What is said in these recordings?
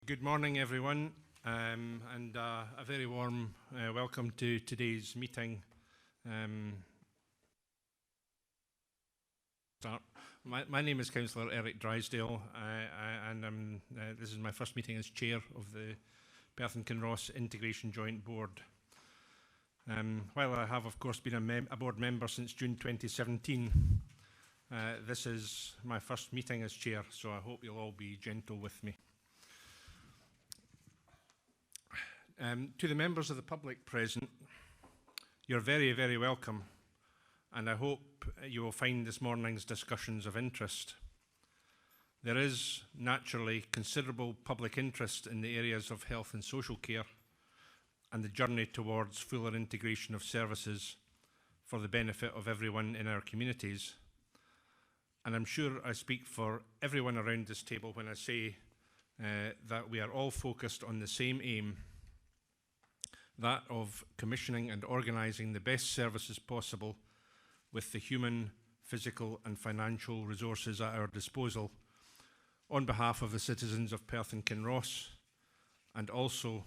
Good morning, everyone, and a very warm welcome to today's meeting. My name is Councillor Eric Drysdale, and this is my first meeting as Chair of the Perth and Kinross Integration Joint Board. While I have, of course, been a board member since June 2017, this is my first meeting as Chair, so I hope you'll all be gentle with me. To the members of the public present, you're very, very welcome, and I hope you will find this morning's discussions of interest. There is naturally considerable public interest in the areas of health and social care and the journey towards fuller integration of services for the benefit of everyone in our communities. And I'm sure I speak for everyone around this table when I say that we are all focused on the same aim, that of commissioning and organising the best services possible with the human, physical and financial resources at our disposal on behalf of the citizens of Perth and Kinross, and also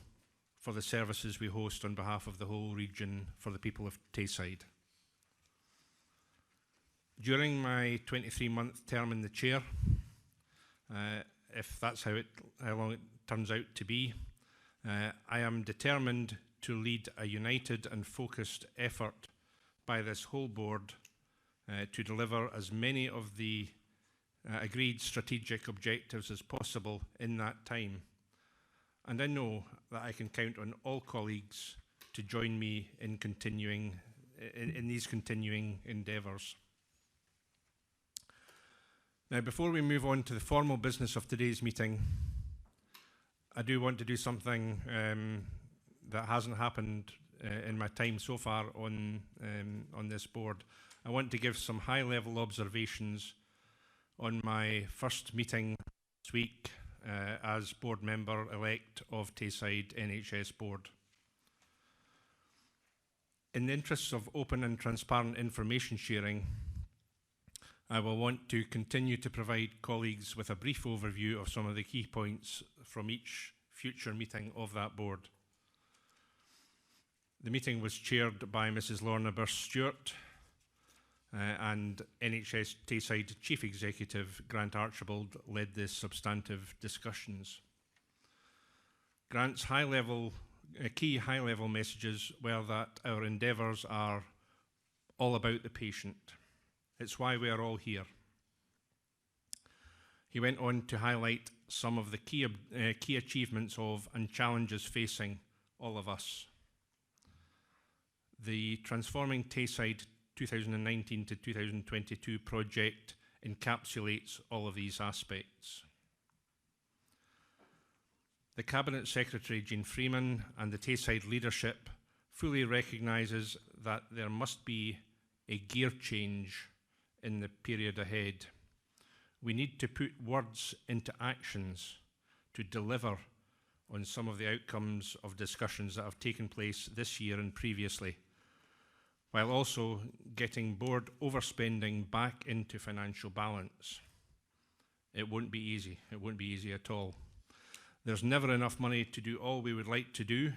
for the services we host on behalf of the whole region for the people of Tayside. During my 23-month term in the chair, if that's how long it turns out to be, I am determined to lead a united and focused effort by this whole board to deliver as many of the agreed strategic objectives as possible in that time. And I know that I can count on all colleagues to join me in these continuing endeavours. Now, before we move on to the formal business of today's meeting, I do want to do something that hasn't happened in my time so far on this board. I want to give some high-level observations on my first meeting this week as board member-elect of Tayside NHS Board. In the interests of open and transparent information sharing, I will want to continue to provide colleagues with a brief overview of some of the key points from each future meeting of that board. The meeting was chaired by Mrs. Lorna Burst-Stewart and NHS Tayside Chief Executive Grant Archibald led the substantive discussions. Grant's key high-level messages were that our endeavours are all about the patient. It's why we are all here. He went on to highlight some of the key achievements of and challenges facing all of us. The Transforming Tayside 2019 to 2022 project encapsulates all of these aspects. The Cabinet Secretary, Jean Freeman, and the Tayside leadership fully recognises that there must be a gear change in the period ahead. We need to put words into actions to deliver on some of the outcomes of discussions that have taken place this year and previously, while also getting board overspending back into financial balance. It won't be easy. It won't be easy at all. There's never enough money to do all we would like to do,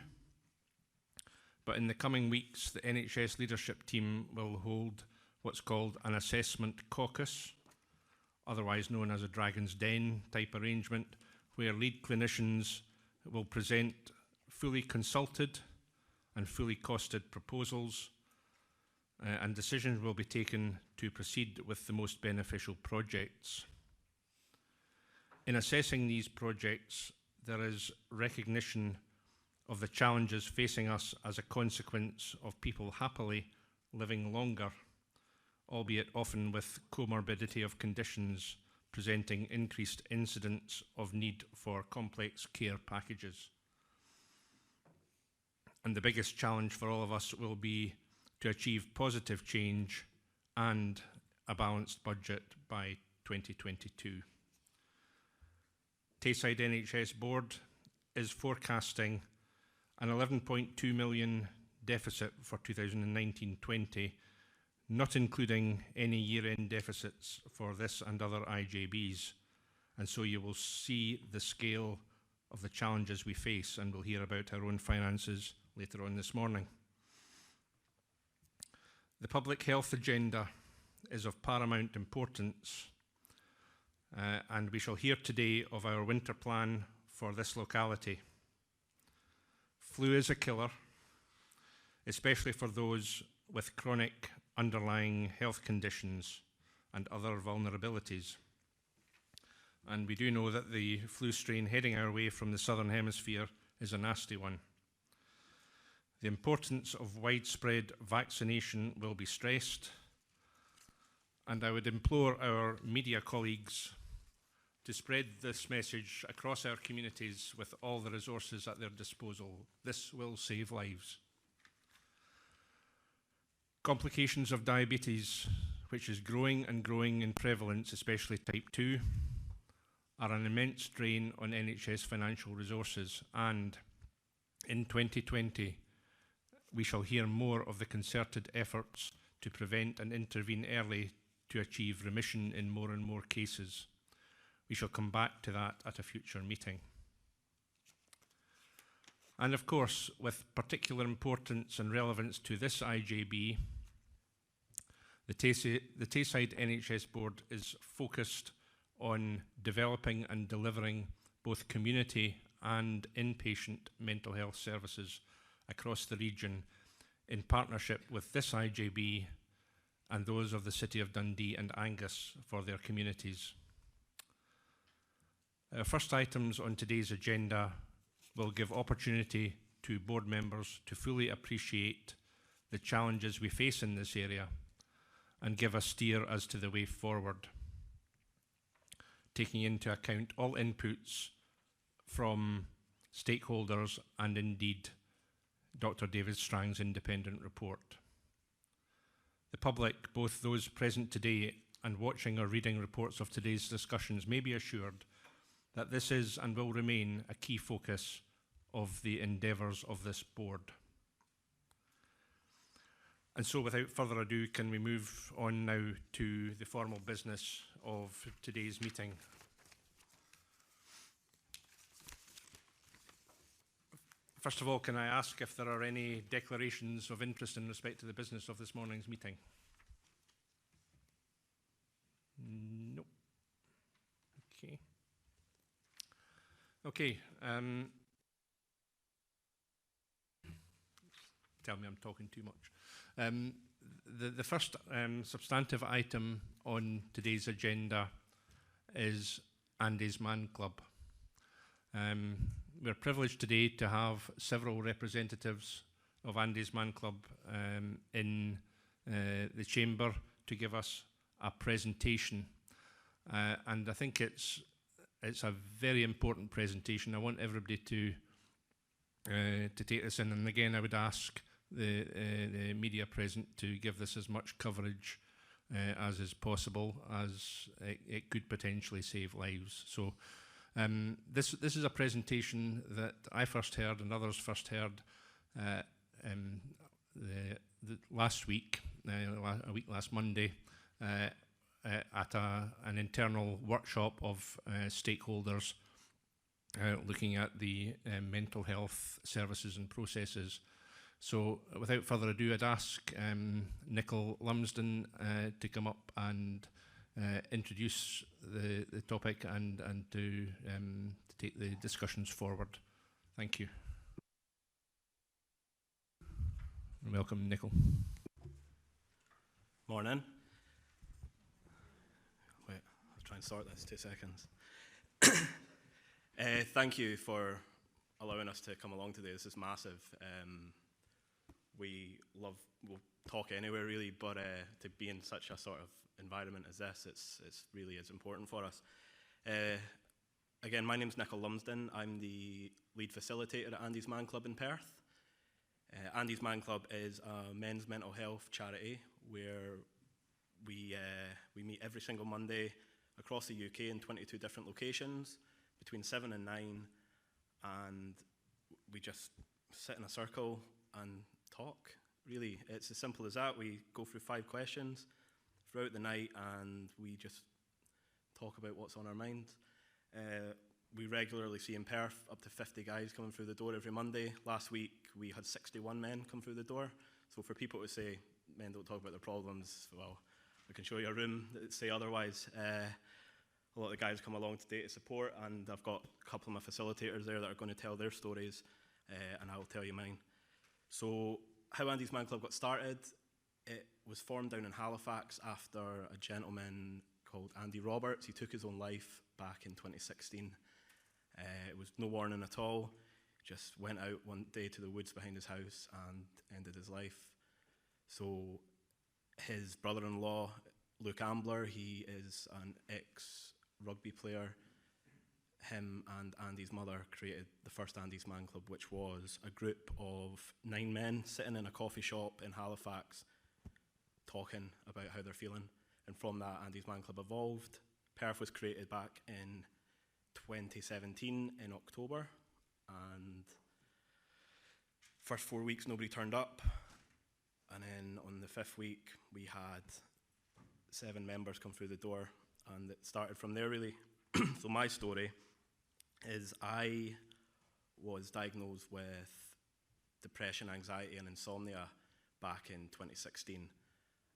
but in the coming weeks, the NHS leadership team will hold what's called an assessment caucus, otherwise known as a Dragon's Den type arrangement, where lead clinicians will present fully consulted and fully costed proposals, and decisions will be taken to proceed with the most beneficial projects. In assessing these projects, there is recognition of the challenges facing us as a consequence of people happily living longer, albeit often with comorbidity of conditions presenting increased incidence of need for complex care packages. And the biggest challenge for all of us will be to achieve positive change and a balanced budget by 2022. Tayside NHS Board is forecasting an 11.2 million deficit for 2019-20, not including any year-end deficits for this and other IJBs. And so you will see the scale of the challenges we face, and we'll hear about our own finances later on this morning. The public health agenda is of paramount importance, and we shall hear today of our winter plan for this locality. Flu is a killer, especially for those with chronic underlying health conditions and other vulnerabilities. And we do know that the flu strain heading our way from the southern hemisphere is a nasty one. The importance of widespread vaccination will be stressed, and I would implore our media colleagues to spread this message across our communities with all the resources at their disposal. This will save lives. Complications of diabetes, which is growing and growing in prevalence, especially type 2, are an immense drain on NHS financial resources, and in 2020, we shall hear more of the concerted efforts to prevent and intervene early to achieve remission in more and more cases. We shall come back to that at a future meeting. And of course, with particular importance and relevance to this IJB, the Tayside NHS Board is focused on developing and delivering both community and inpatient mental health services across the region in partnership with this IJB and those of the City of Dundee and Angus for their communities. Our first items on today's agenda will give opportunity to board members to fully appreciate the challenges we face in this area and give a steer as to the way forward, taking into account all inputs from stakeholders and indeed Dr. David Strang's independent report. The public, both those present today and watching or reading reports of today's discussions, may be assured that this is and will remain a key focus of the endeavours of this board. And so without further ado, can we move on now to the formal business of today's meeting. First of all, can I ask if there are any declarations of interest in respect to the business of this morning's meeting? No. Okay. Okay. Tell me I'm talking too much. The first substantive item on today's agenda is Andy's Man Club. We're privileged today to have several representatives of Andy's Man Club in the chamber to give us a presentation. And I think it's a very important presentation. I want everybody to take this in. And again, I would ask the media present to give this as much coverage as is possible, as it could potentially save lives. So this is a presentation that I first heard and others first heard last week, last Monday, at an internal workshop of stakeholders looking at the mental health services and processes. So without further ado, I'd ask Nikhil Lumsen to come up and introduce the topic and to take the discussions forward. Thank you. Welcome, Nikhil. Morning. Wait, I'll try and sort this, 2 seconds. Thank you for allowing us to come along today. This is massive. We'll talk anywhere really, but to be in such a sort of environment as this, it's really is important for us. Again, my name's Nikhil Lumsen. I'm the lead facilitator at Andy's Man Club in Perth. Andy's Man Club is a men's mental health charity where we meet every single Monday across the UK in 22 different locations between 7 and 9, and we just sit in a circle and talk. Really, it's as simple as that. We go through 5 questions throughout the night and we just talk about what's on our mind. we regularly see in Perth up to 50 guys coming through the door every Monday. Last week we had 61 men come through the door. So for people to say men don't talk about their problems, well, I can show you a room that say otherwise. A lot of the guys come along today to support, and I've got a couple of my facilitators there that are going to tell their stories, and I'll tell you mine. So how Andy's Man Club got started, it was formed down in Halifax after a gentleman called Andy Roberts. He took his own life back in 2016. It was no warning at all. Just went out one day to the woods behind his house and ended his life. So his brother-in-law, Luke Ambler, he is an ex-rugby player. Him and Andy's mother created the first Andy's Man Club, which was a group of 9 men sitting in a coffee shop in Halifax talking about how they're feeling. And from that, Andy's Man Club evolved. Perth was created back in 2017 in October, and first 4 weeks nobody turned up, and then on the 5th week we had 7 members come through the door, and it started from there really. So my story is I was diagnosed with depression, anxiety and insomnia back in 2016.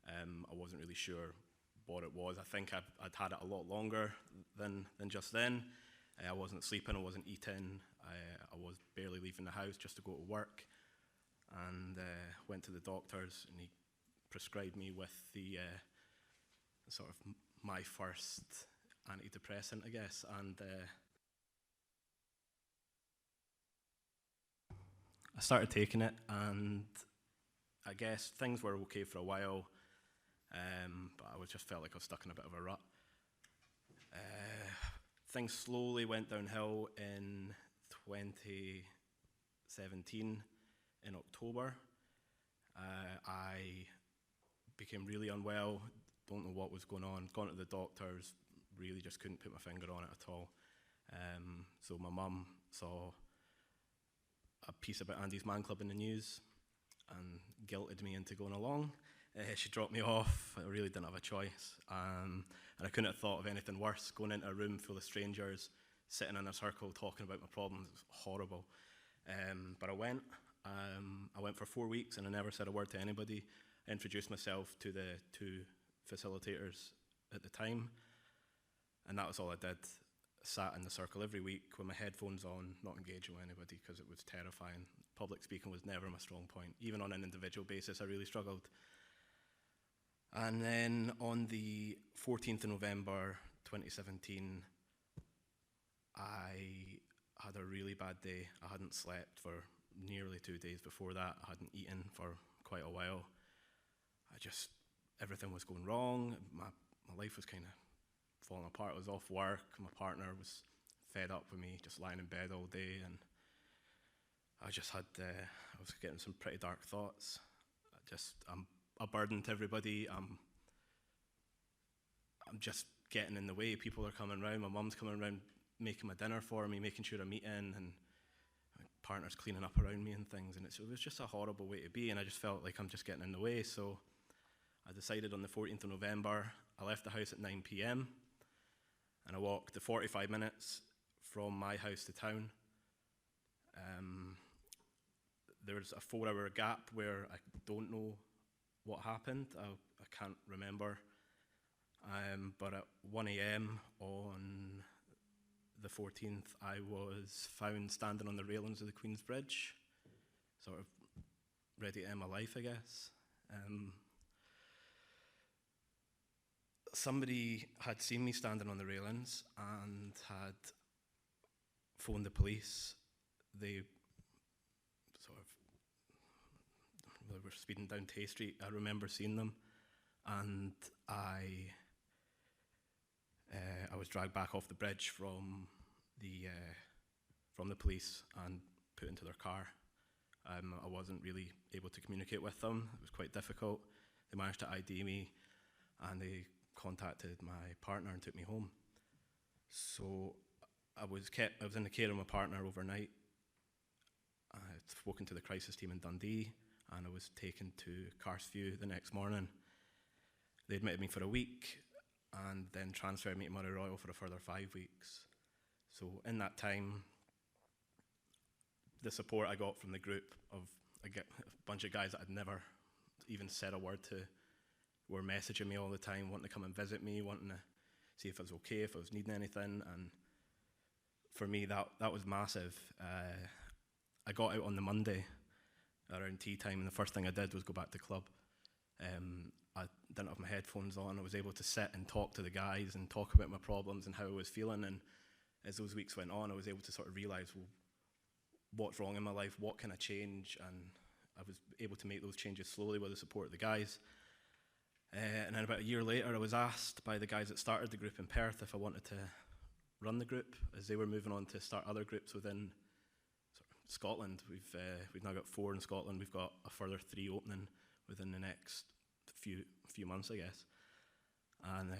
I wasn't really sure what it was. I think I'd had it a lot longer than just then. I wasn't sleeping, I wasn't eating, I was barely leaving the house just to go to work, and went to the doctors, and he prescribed me with the sort of my first antidepressant, I guess, and I started taking it, and I guess things were okay for a while, but I just felt like I was stuck in a bit of a rut. Things slowly went downhill in 2017 in October. I became really unwell, don't know what was going on, gone to the doctors, really just couldn't put my finger on it at all. So my mum saw a piece about Andy's Man Club in the news and guilted me into going along. She dropped me off. I really didn't have a choice. And I couldn't have thought of anything worse, going into a room full of strangers, sitting in a circle talking about my problems. It was horrible. But I went for 4 weeks and I never said a word to anybody. I introduced myself to the 2 facilitators at the time, and that was all I did. I sat in the circle every week with my headphones on, not engaging with anybody because it was terrifying. Public speaking was never my strong point. Even on an individual basis, I really struggled. And then on the 14th of November 2017, I had a really bad day. I hadn't slept for nearly 2 days before that. I hadn't eaten for quite a while. Everything was going wrong. My life was kind of falling apart. I was off work. My partner was fed up with me just lying in bed all day, and I was getting some pretty dark thoughts. I'm a burden to everybody. I'm just getting in the way. People are coming around. My mum's coming around making my dinner for me, making sure I'm eating, and my partner's cleaning up around me and things. And it was just a horrible way to be, and I just felt like I'm just getting in the way. So I decided on the 14th of November, I left the house at 9 p.m. and I walked the 45 minutes from my house to town. There was a 4-hour gap where I don't know what happened. I can't remember. But at 1 a.m. on the 14th, I was found standing on the railings of the Queen's Bridge, sort of ready to end my life, I guess. Somebody had seen me standing on the railings and had phoned the police. They were speeding down Tay Street. I remember seeing them, and I was dragged back off the bridge from the police and put into their car. I wasn't really able to communicate with them. It was quite difficult. They managed to ID me, and they contacted my partner and took me home. So I was in the care of my partner overnight. I had spoken to the crisis team in Dundee, and I was taken to Carsview the next morning. They admitted me for a week and then transferred me to Murray Royal for a further 5 weeks. So in that time, the support I got from the group of a bunch of guys that I'd never even said a word to were messaging me all the time, wanting to come and visit me, wanting to see if I was okay, if I was needing anything. And for me, that was massive. I got out on the Monday around tea time, and the first thing I did was go back to club. I didn't have my headphones on. I was able to sit and talk to the guys and talk about my problems and how I was feeling. And as those weeks went on, I was able to sort of realise, well, what's wrong in my life, what can I change? And I was able to make those changes slowly with the support of the guys. And then about a year later, I was asked by the guys that started the group in Perth if I wanted to run the group, as they were moving on to start other groups within Scotland. We've now got 4 in Scotland. We've got a further 3 opening within the next few months, I guess. And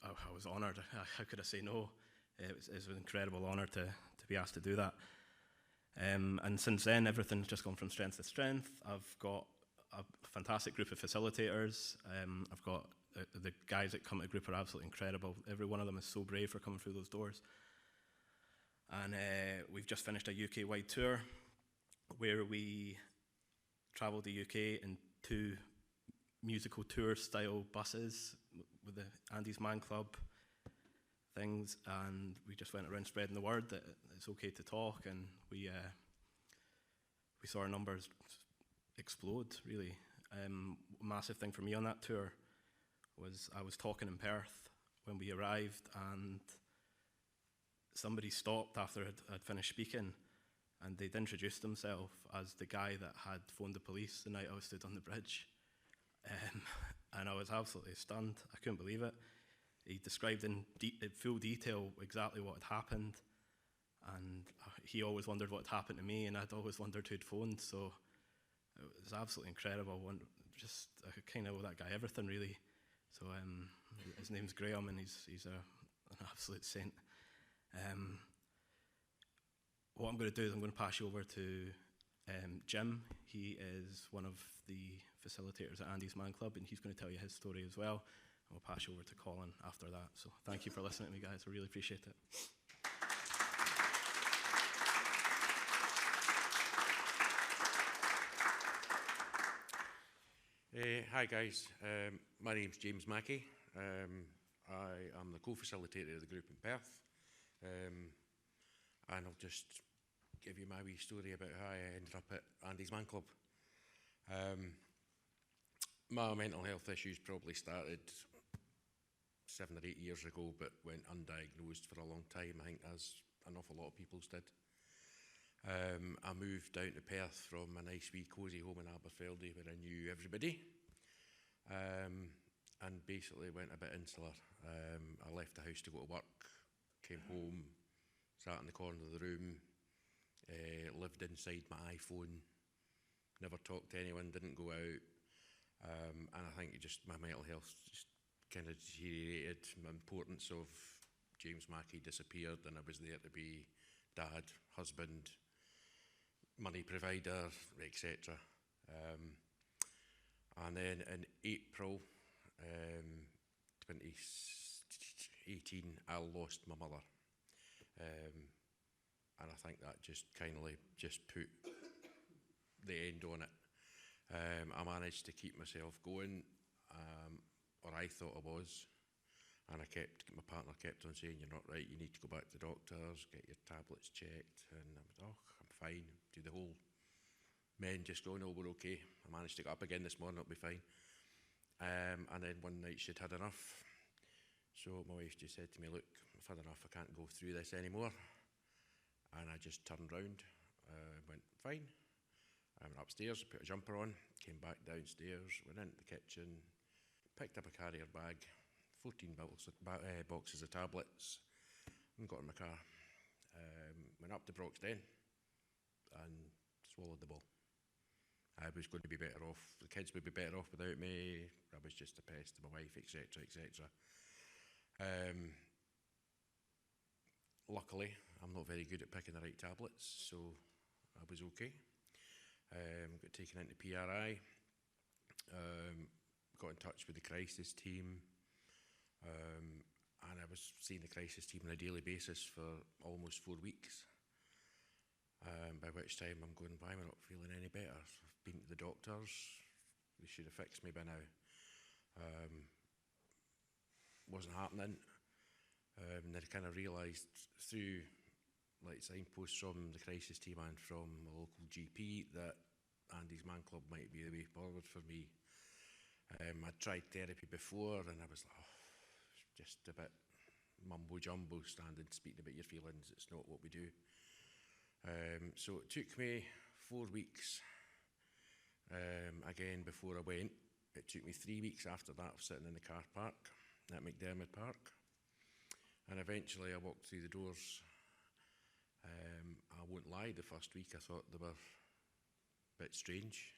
I was honoured. How could I say no? It was an incredible honour to be asked to do that. And since then, everything's just gone from strength to strength. I've got a fantastic group of facilitators. I've got the guys that come to the group are absolutely incredible. Every one of them is so brave for coming through those doors. And we've just finished a UK-wide tour where we travelled the UK in 2 musical tour style buses with the Andy's Man Club things, and we just went around spreading the word that it's okay to talk, and we saw our numbers explode, really. Massive thing for me on that tour was I was talking in Perth when we arrived, and somebody stopped after I'd finished speaking, and they'd introduced themselves as the guy that had phoned the police the night I was stood on the bridge. And I was absolutely stunned. I couldn't believe it. He described in full detail exactly what had happened, and he always wondered what had happened to me, and I'd always wondered who'd phoned, so it was absolutely incredible. I kind of owe that guy everything, really. So his name's Graham, and he's an absolute saint. What I'm going to do is I'm going to pass you over to Jim. He is one of the facilitators at Andy's Man Club, and he's going to tell you his story as well. And we'll pass you over to Colin after that. So thank you for listening to me, guys. I really appreciate it. Hi guys, my name's James Mackey. I am the co-facilitator of the group in Perth, and I'll just give you my wee story about how I ended up at Andy's Man Club. My mental health issues probably started 7 or 8 years ago, but went undiagnosed for a long time, I think, as an awful lot of people's did. I moved down to Perth from a nice wee cosy home in Aberfeldy where I knew everybody, and basically went a bit insular. I left the house to go to work, came home, sat in the corner of the room, lived inside my iPhone, never talked to anyone, didn't go out, and I think my mental health just kind of deteriorated. The importance of James Mackey disappeared, and I was there to be dad, husband, money provider, etc. And then in April 2018, I lost my mother, and I think that just kindly just put the end on it. I managed to keep myself going, or I thought I was, and my partner kept on saying, "You're not right, you need to go back to the doctors, get your tablets checked," and I was, "Oh, I'm fine." Do the whole men just go, "No, we're okay." I managed to get up again this morning, it'll be fine. And then one night she'd had enough, so my wife just said to me, "Look, I've had enough, I can't go through this anymore." And I just turned round, went, "Fine." I went upstairs, put a jumper on, came back downstairs, went into the kitchen, picked up a carrier bag, 14 boxes of tablets, and got in my car. Went up to Broxden and swallowed the ball. I was going to be better off, the kids would be better off without me, I was just a pest to my wife, etc, etc. Luckily, I'm not very good at picking the right tablets, so I was okay. Got taken into PRI, got in touch with the crisis team, and I was seeing the crisis team on a daily basis for almost 4 weeks. By which time I'm going, why am I not feeling any better? I've been to the doctors, they should have fixed me by now. Wasn't happening. And then I kind of realised through like signposts from the crisis team and from a local GP that Andy's Man Club might be the way forward for me. I'd tried therapy before and I was like, oh, just a bit mumbo jumbo, standing speaking about your feelings, it's not what we do. So it took me 4 weeks again before I went. It took me 3 weeks after that of sitting in the car park at McDermott Park, and eventually I walked through the doors. I won't lie, the first week I thought they were a bit strange,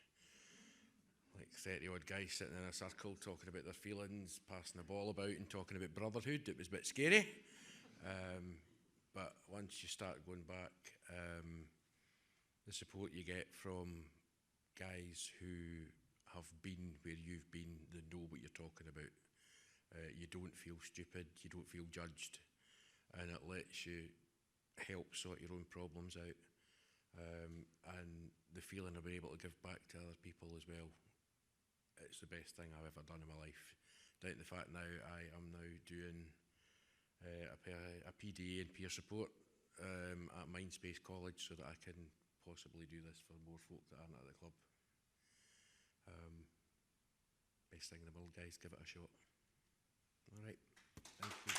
like 30 odd guys sitting in a circle talking about their feelings, passing the ball about and talking about brotherhood. It was a bit scary, but once you start going back, the support you get from guys who have been where you've been, they know what you're talking about. You don't feel stupid, you don't feel judged, and it lets you help sort your own problems out. And the feeling of being able to give back to other people as well, it's the best thing I've ever done in my life. Down to the fact now I am now doing a PDA and peer support at Mindspace College so that I can possibly do this for more folk that aren't at the club. Best thing in the world, guys, give it a shot. All right, thank you.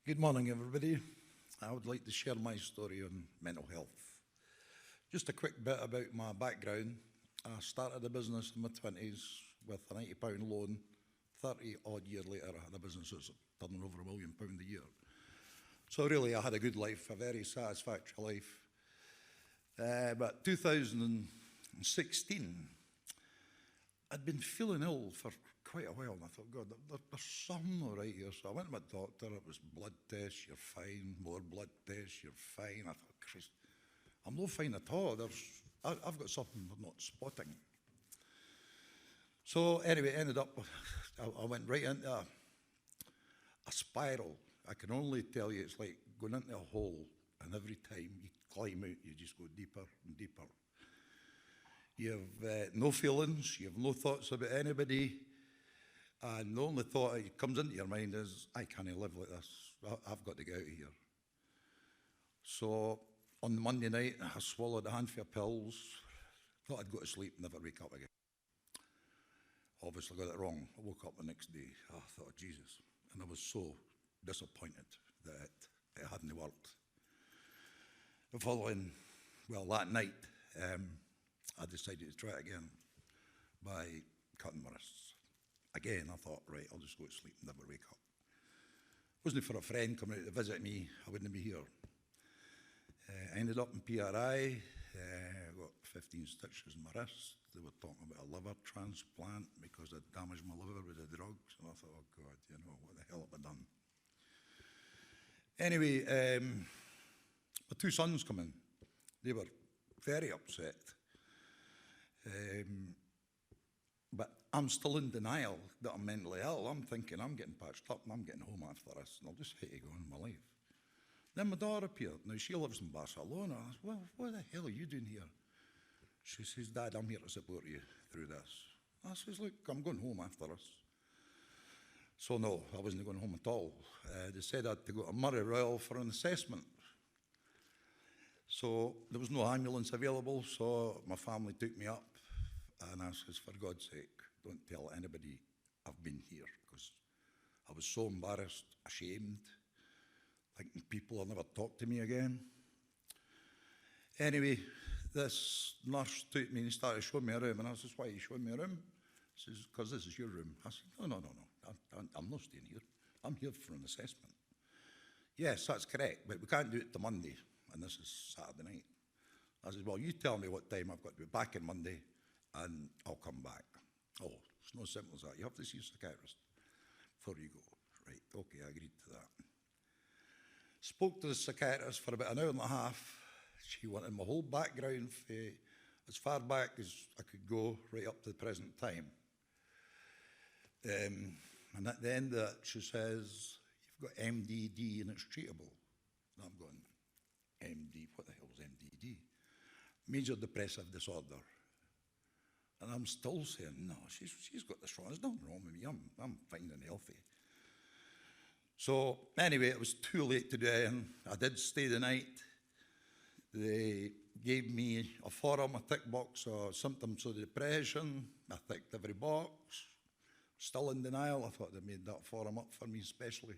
Good morning, everybody. I would like to share my story on mental health. Just a quick bit about my background. I started a business in my 20s with a £90 loan. 30 odd years later, I had a business that's turning over £1 million a year. So really, I had a good life, a very satisfactory life. But 2016, I'd been feeling ill for quite a while, and I thought, God, there's something all right here. So I went to my doctor, it was blood tests, you're fine, more blood tests, you're fine. I thought, Christ, I'm not fine at all. I've got something we're not spotting. So anyway, ended up, I went right into a spiral. I can only tell you it's like going into a hole, and every time you climb out, you just go deeper and deeper. You have no feelings, you have no thoughts about anybody, and the only thought that comes into your mind is, I can't live like this. I've got to get out of here. So on the Monday night, I swallowed a handful of pills, thought I'd go to sleep and never wake up again. Obviously got it wrong. I woke up the next day. I thought, Jesus. And I was so disappointed that it hadn't worked. The following, well, that night, I decided to try it again by cutting my wrists. Again, I thought, right, I'll just go to sleep and never wake up. Wasn't it for a friend coming out to visit me, I wouldn't be here. I ended up in PRI, got 15 stitches in my wrist. They were talking about a liver transplant because I'd damaged my liver with the drugs. And I thought, oh God, you know, what the hell have I done? Anyway, my two sons come in. They were very upset. But I'm still in denial that I'm mentally ill. I'm thinking I'm getting patched up and I'm getting home after this and I'll just hate to go on in my life. Then my daughter appeared. Now, she lives in Barcelona. I said, well, what the hell are you doing here? She says, Dad, I'm here to support you through this. I says, look, I'm going home after this. So no, I wasn't going home at all. They said I had to go to Murray Royal for an assessment. So there was no ambulance available, so my family took me up. And I says, for God's sake, don't tell anybody I've been here, because I was so embarrassed, ashamed, thinking people will never talk to me again. Anyway, this nurse took me and he started showing me a room, and I says, why are you showing me a room? He says, because this is your room. I said, no, I'm not staying here. I'm here for an assessment. Yes, that's correct, but we can't do it till Monday, and this is Saturday night. I said, well, you tell me what time I've got to be back on Monday, and I'll come back. Oh, it's not as simple as that. You have to see a psychiatrist before you go. Right, okay, I agreed to that. Spoke to the psychiatrist for about an hour and a half. She wanted my whole background as far back as I could go, right up to the present time. And at the end of it, she says, you've got MDD and it's treatable. And I'm going, MD, what the hell is MDD? Major depressive disorder. And I'm still saying, no, she's got this wrong. There's nothing wrong with me. I'm fine and healthy. So anyway, it was too late to do it, and I did stay the night. They gave me a form, a tick box of symptoms of depression. I ticked every box. Still in denial. I thought they made that form up for me specially.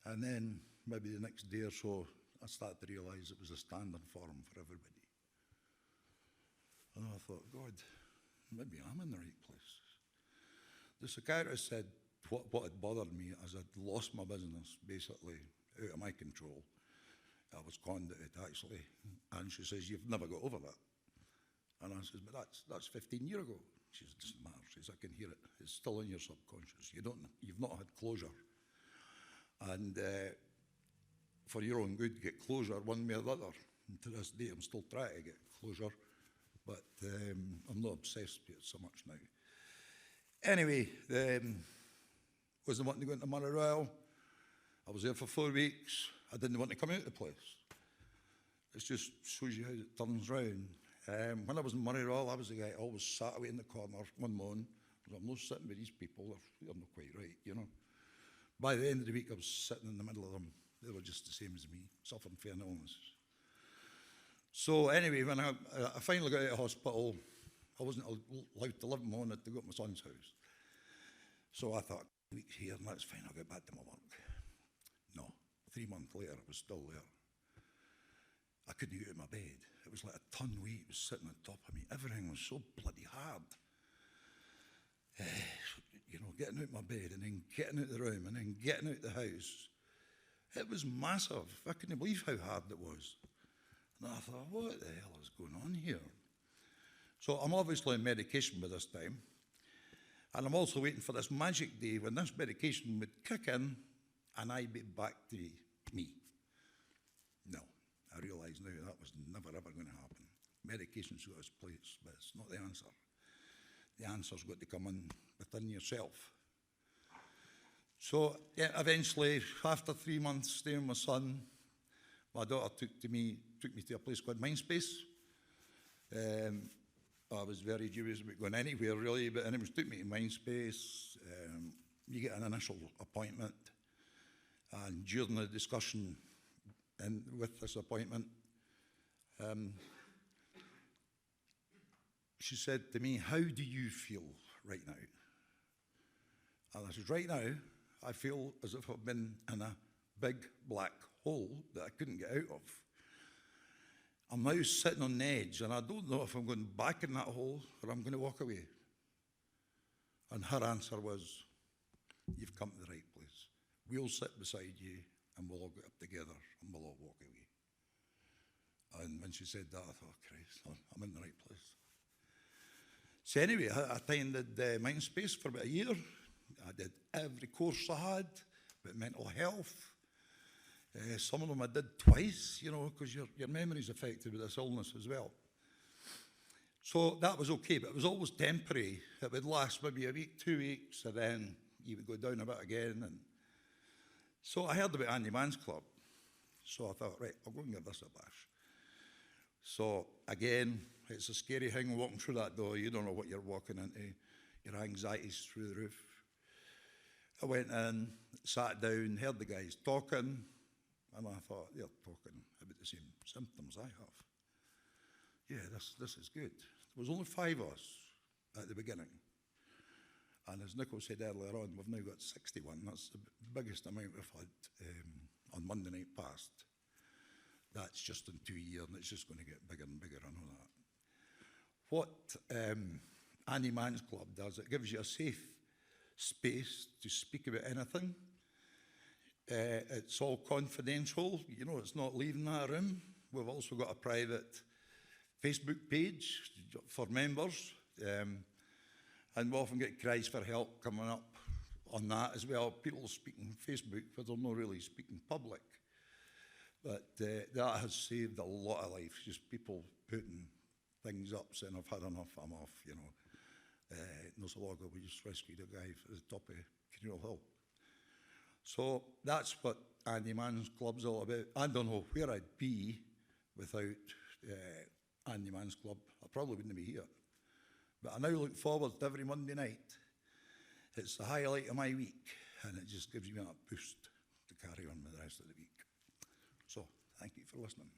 And then maybe the next day or so, I started to realise it was a standard form for everybody. And I thought, God, maybe I'm in the right place. The psychiatrist said what had bothered me is I'd lost my business, basically, out of my control. I was conduited, actually. And she says, you've never got over that. And I says, but that's 15 years ago. She says, it doesn't matter. She says, I can hear it. It's still in your subconscious. You've not had closure. And for your own good, get closure one way or the other. And to this day, I'm still trying to get closure. But I'm not obsessed with it so much now. Anyway, wasn't wanting to go into Murray Royal. I was there for 4 weeks. I didn't want to come out of the place. It just shows you how it turns round. When I was in Murray Royal, I was the guy who always sat away in the corner, one moan, because I'm not sitting with these people, they're not quite right, you know. By the end of the week, I was sitting in the middle of them. They were just the same as me, suffering from an illness. So anyway, when I finally got out of hospital, I wasn't allowed to live in my own, I had to go to my son's house. So I thought, weeks here, and that's fine, I'll get back to my work. No, 3 months later, I was still there. I couldn't get out of my bed. It was like a ton weight was sitting on top of me. Everything was so bloody hard. You know, getting out of my bed and then getting out of the room and then getting out of the house. It was massive. I couldn't believe how hard it was. And I thought, what the hell is going on here? So I'm obviously on medication by this time. And I'm also waiting for this magic day when this medication would kick in and I'd be back to me. No, I realise now that was never ever going to happen. Medication's got its place, but it's not the answer. The answer's got to come in within yourself. So yeah, eventually, after 3 months staying with my son, my daughter took me to a place called Mindspace. I was very dubious about going anywhere really, but anyways, took me to Mindspace. You get an initial appointment, and during the discussion with this appointment, she said to me, how do you feel right now? And I said, right now, I feel as if I've been in a big black hole that I couldn't get out of. I'm now sitting on the edge, and I don't know if I'm going back in that hole or I'm going to walk away. And her answer was, you've come to the right place. We'll sit beside you, and we'll all get up together, and we'll all walk away. And when she said that, I thought, Christ, I'm in the right place. So anyway, I attended Mindspace for about a year. I did every course I had about mental health. Some of them I did twice, you know, because your memory's affected with this illness as well. So that was okay, but it was always temporary. It would last maybe a week, 2 weeks, and then you would go down a bit again. And so I heard about Andy Mann's Club. So I thought, right, I'll go and give this a bash. So again, it's a scary thing walking through that door. You don't know what you're walking into. Your anxiety's through the roof. I went in, sat down, heard the guys talking, and I thought, they're talking about the same symptoms I have. Yeah, this is good. There was only 5 of us at the beginning. And as Nikhil said earlier on, we've now got 61. That's the biggest amount we've had on Monday night past. That's just in 2 years, and it's just going to get bigger and bigger, I know that. What Andy Mann's Club does, it gives you a safe space to speak about anything. It's all confidential, you know, it's not leaving that room. We've also got a private Facebook page for members, and we often get cries for help coming up on that as well. People speaking Facebook, but they're not really speaking public. But that has saved a lot of lives, just people putting things up, saying, I've had enough, I'm off, you know. No so long ago, we just rescued a guy at the top of Kinross Hill. So that's what Andy Mann's Club's all about. I don't know where I'd be without Andy Mann's Club. I probably wouldn't be here. But I now look forward to every Monday night. It's the highlight of my week, and it just gives me that boost to carry on with the rest of the week. So, thank you for listening.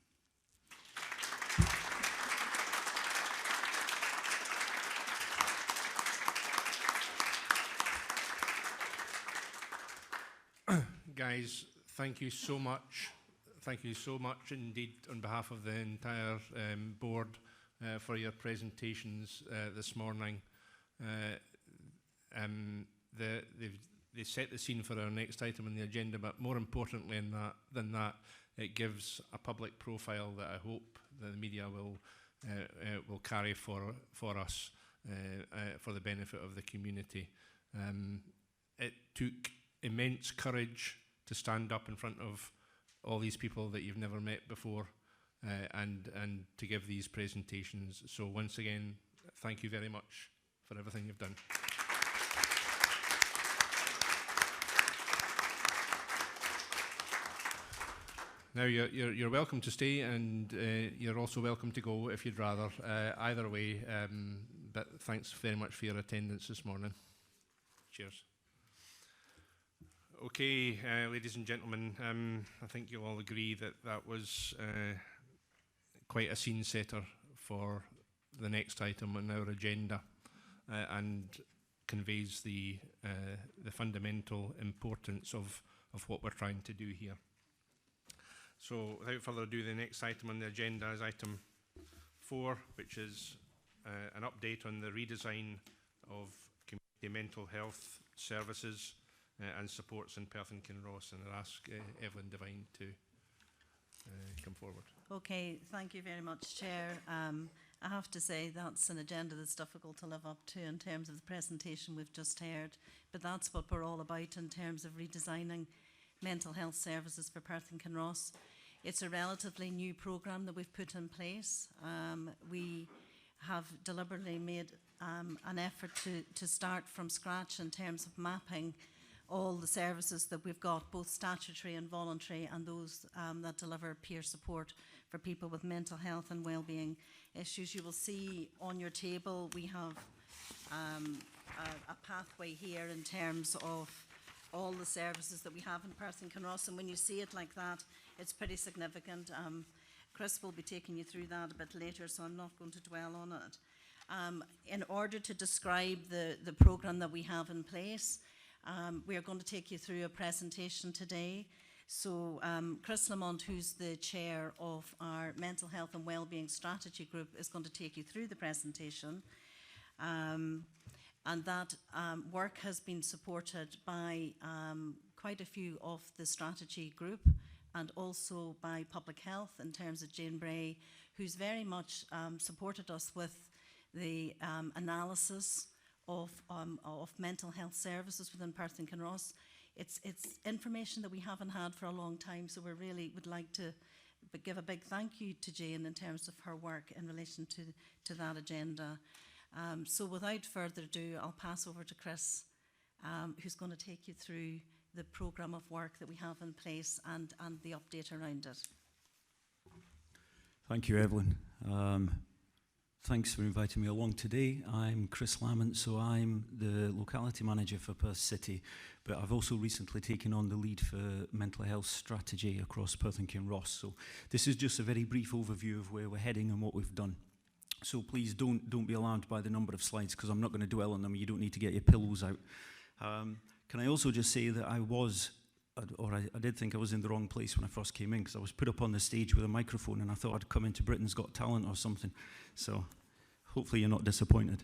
Guys, thank you so much. Thank you so much indeed on behalf of the entire board for your presentations this morning. They set the scene for our next item on the agenda, but more importantly than that, it gives a public profile that I hope the media will carry for us for the benefit of the community. It took immense courage to stand up in front of all these people that you've never met before and to give these presentations. So once again, thank you very much for everything you've done. Now you're welcome to stay, and you're also welcome to go if you'd rather. Either way, but thanks very much for your attendance this morning. Cheers. Okay, ladies and gentlemen, I think you'll all agree that that was quite a scene setter for the next item on our agenda, and conveys the fundamental importance of what we're trying to do here. So without further ado, the next item on the agenda is item 4, which is an update on the redesign of community mental health services and supports in Perth and Kinross. And I'll ask Evelyn Devine to come forward. Okay, thank you very much, Chair. I have to say that's an agenda that's difficult to live up to in terms of the presentation we've just heard, but that's what we're all about in terms of redesigning mental health services for Perth and Kinross. It's a relatively new programme that we've put in place. We have deliberately made an effort to start from scratch in terms of mapping all the services that we've got, both statutory and voluntary, and those that deliver peer support for people with mental health and wellbeing issues. You will see on your table we have a pathway here in terms of all the services that we have in Perth and Kinross, and when you see it like that, it's pretty significant. Chris will be taking you through that a bit later, so I'm not going to dwell on it. In order to describe the programme that we have in place, we are going to take you through a presentation today. So Chris Lamont, who's the chair of our Mental Health and Wellbeing Strategy Group, is going to take you through the presentation. And that work has been supported by quite a few of the strategy group, and also by Public Health in terms of Jane Bray, who's very much supported us with the analysis of mental health services within Perth and Kinross. It's information that we haven't had for a long time, so we really would like to give a big thank you to Jane in terms of her work in relation to that agenda. So without further ado, I'll pass over to Chris, who's going to take you through the programme of work that we have in place and the update around it. Thank you, Evelyn. Thanks for inviting me along today. I'm Chris Lamont, so I'm the locality manager for Perth City, but I've also recently taken on the lead for mental health strategy across Perth and Kinross. So this is just a very brief overview of where we're heading and what we've done. So please don't be alarmed by the number of slides, because I'm not going to dwell on them. You don't need to get your pillows out. Can I also just say that I did think I was in the wrong place when I first came in, because I was put up on the stage with a microphone and I thought I'd come into Britain's Got Talent or something. So hopefully you're not disappointed.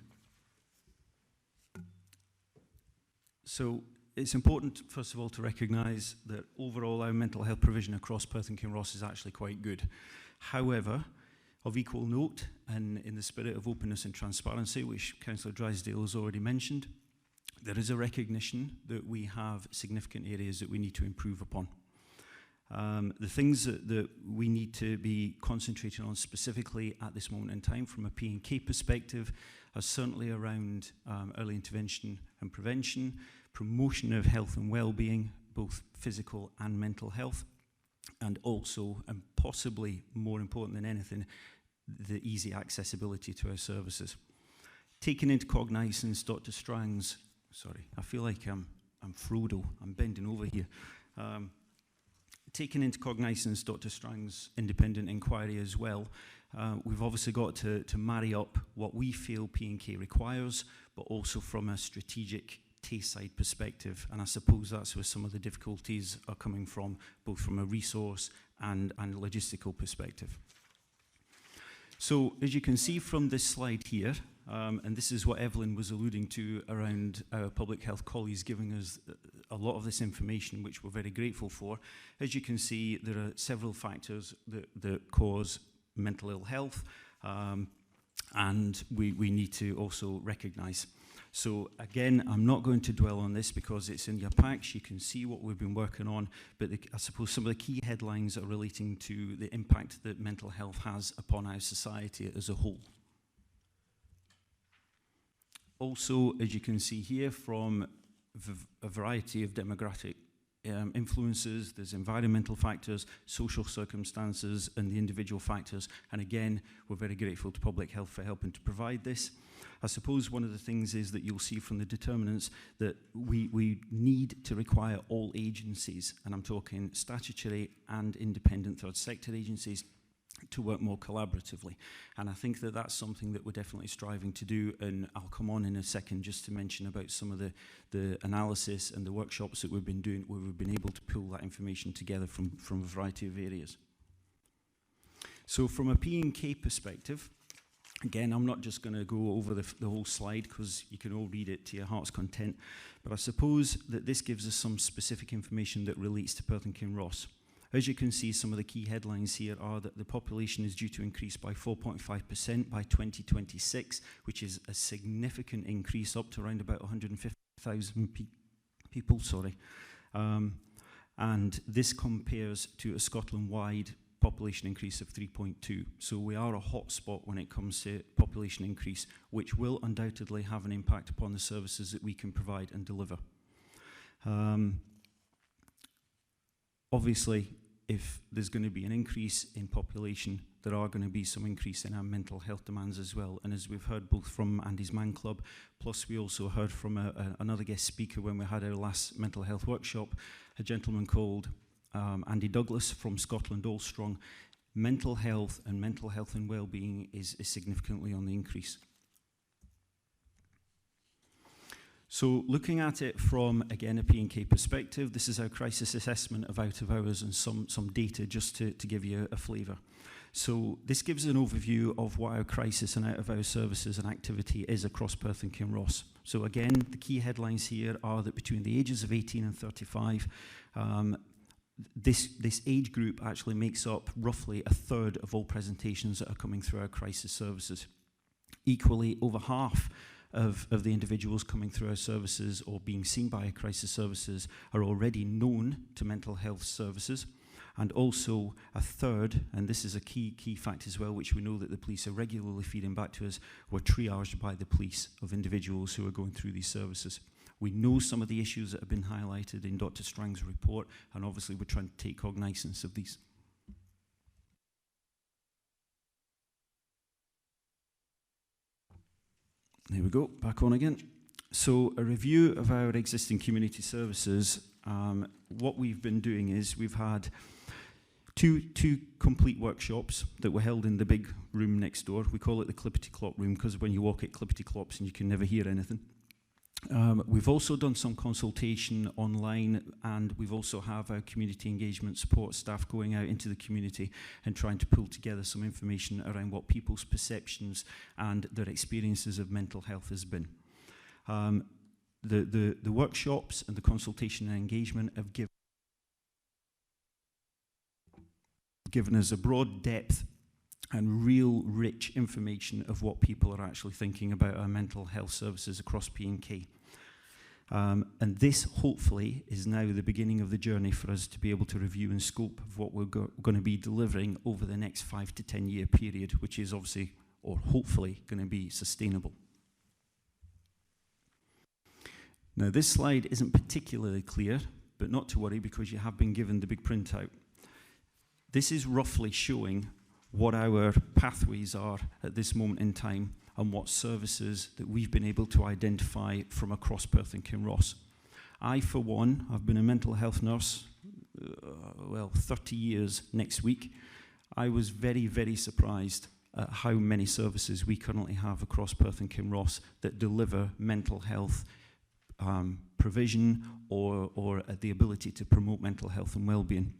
So it's important, first of all, to recognise that overall our mental health provision across Perth and Kinross is actually quite good. However, of equal note, and in the spirit of openness and transparency, which Councillor Drysdale has already mentioned, there is a recognition that we have significant areas that we need to improve upon. The things that we need to be concentrating on specifically at this moment in time from a P&K perspective are certainly around early intervention and prevention, promotion of health and well-being, both physical and mental health, and also, and possibly more important than anything, the easy accessibility to our services. Taking into cognizance Dr. Strang's, sorry, I feel like I'm Frodo, I'm bending over here. Taking into cognizance Dr. Strang's independent inquiry as well, we've obviously got to marry up what we feel P&K requires, but also from a strategic Tayside perspective, and I suppose that's where some of the difficulties are coming from, both from a resource and logistical perspective. So, as you can see from this slide here, and this is what Evelyn was alluding to around our public health colleagues giving us a lot of this information, which we're very grateful for. As you can see, there are several factors that cause mental ill health, and we need to also recognise. So again, I'm not going to dwell on this because it's in your packs. You can see what we've been working on, but I suppose some of the key headlines are relating to the impact that mental health has upon our society as a whole. Also, as you can see here, from a variety of demographic influences, there's environmental factors, social circumstances, and the individual factors. And again, we're very grateful to Public Health for helping to provide this. I suppose one of the things is that you'll see from the determinants that we need to require all agencies, and I'm talking statutory and independent third sector agencies, to work more collaboratively. And I think that that's something that we're definitely striving to do, and I'll come on in a second just to mention about some of the analysis and the workshops that we've been doing where we've been able to pull that information together from a variety of areas. So from a P&K perspective, again, I'm not just going to go over the whole slide because you can all read it to your heart's content, but I suppose that this gives us some specific information that relates to Perth and Kinross. As you can see, some of the key headlines here are that the population is due to increase by 4.5% by 2026, which is a significant increase, up to around about 150,000 people, and this compares to a Scotland-wide population increase of 3.2. So we are a hotspot when it comes to population increase, which will undoubtedly have an impact upon the services that we can provide and deliver. Obviously, if there's going to be an increase in population, there are going to be some increase in our mental health demands as well. And as we've heard both from Andy's Man Club, plus we also heard from another guest speaker when we had our last mental health workshop, a gentleman called Andy Douglas from Scotland All Strong. Mental health and well-being is significantly on the increase. So looking at it from, again, a P&K perspective, this is our crisis assessment of out of hours and some data just to give you a flavour. So this gives an overview of what our crisis and out of hours services and activity is across Perth and Kinross. So again, the key headlines here are that between the ages of 18 and 35, this age group actually makes up roughly a third of all presentations that are coming through our crisis services. Equally, over half of the individuals coming through our services or being seen by our crisis services are already known to mental health services, and also a third, and this is a key fact as well, which we know that the police are regularly feeding back to us, were triaged by the police of individuals who are going through these services. We know some of the issues that have been highlighted in Dr. Strang's report, and obviously we're trying to take cognizance of these. There we go, back on again. So a review of our existing community services. What we've been doing is we've had two complete workshops that were held in the big room next door. We call it the Clippity Clop room because when you walk it clippity clops and you can never hear anything. We've also done some consultation online, and we've also have our community engagement support staff going out into the community and trying to pull together some information around what people's perceptions and their experiences of mental health has been. The workshops and the consultation and engagement have given us a broad depth and real rich information of what people are actually thinking about our mental health services across P&K. And this, hopefully, is now the beginning of the journey for us to be able to review and scope of what we're going to be delivering over the next 5 to 10 year period, which is obviously, or hopefully, going to be sustainable. Now, this slide isn't particularly clear, but not to worry because you have been given the big printout. This is roughly showing what our pathways are at this moment in time and what services that we've been able to identify from across Perth and Kinross. I, for one, I've been a mental health nurse, 30 years next week. I was very, very surprised at how many services we currently have across Perth and Kinross that deliver mental health provision or the ability to promote mental health and well-being.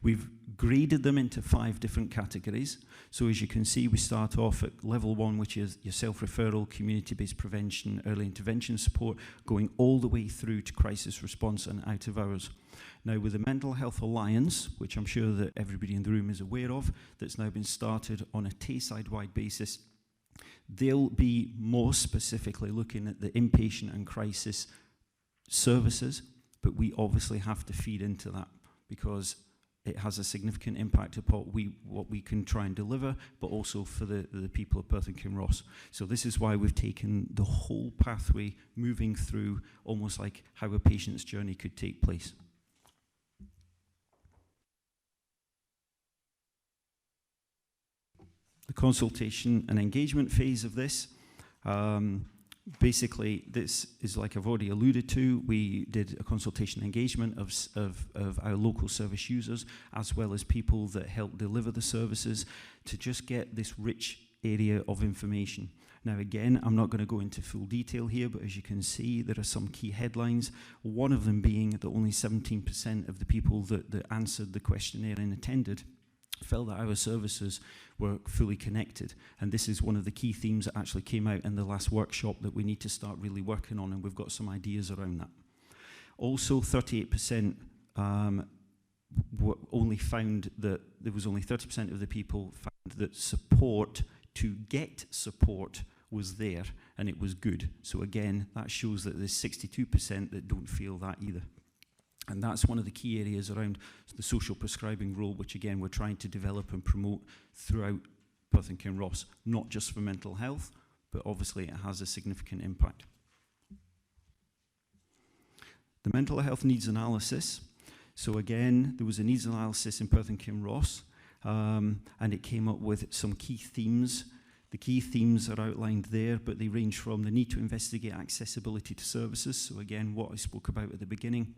We've graded them into 5 different categories. So as you can see, we start off at level 1, which is your self-referral, community-based prevention, early intervention support, going all the way through to crisis response and out of hours. Now, with the Mental Health Alliance, which I'm sure that everybody in the room is aware of, that's now been started on a Tayside-wide basis, they'll be more specifically looking at the inpatient and crisis services, but we obviously have to feed into that because it has a significant impact upon what we can try and deliver, but also for the people of Perth and Kinross. So this is why we've taken the whole pathway moving through almost like how a patient's journey could take place. The consultation and engagement phase of this. Basically, this is like I've already alluded to. We did a consultation engagement of our local service users, as well as people that help deliver the services, to just get this rich area of information. Now, again, I'm not going to go into full detail here, but as you can see, there are some key headlines. One of them being that only 17% of the people that answered the questionnaire and attended felt that our services were fully connected. And this is one of the key themes that actually came out in the last workshop that we need to start really working on, and we've got some ideas around that. Also, 38% only found that there was only 30% of the people found that support to get support was there and it was good. So again, that shows that there's 62% that don't feel that either. And that's one of the key areas around the social prescribing role, which again, we're trying to develop and promote throughout Perth and Kinross, not just for mental health, but obviously it has a significant impact. The mental health needs analysis. So again, there was a needs analysis in Perth and Kinross, and it came up with some key themes. The key themes are outlined there, but they range from the need to investigate accessibility to services. So again, what I spoke about at the beginning,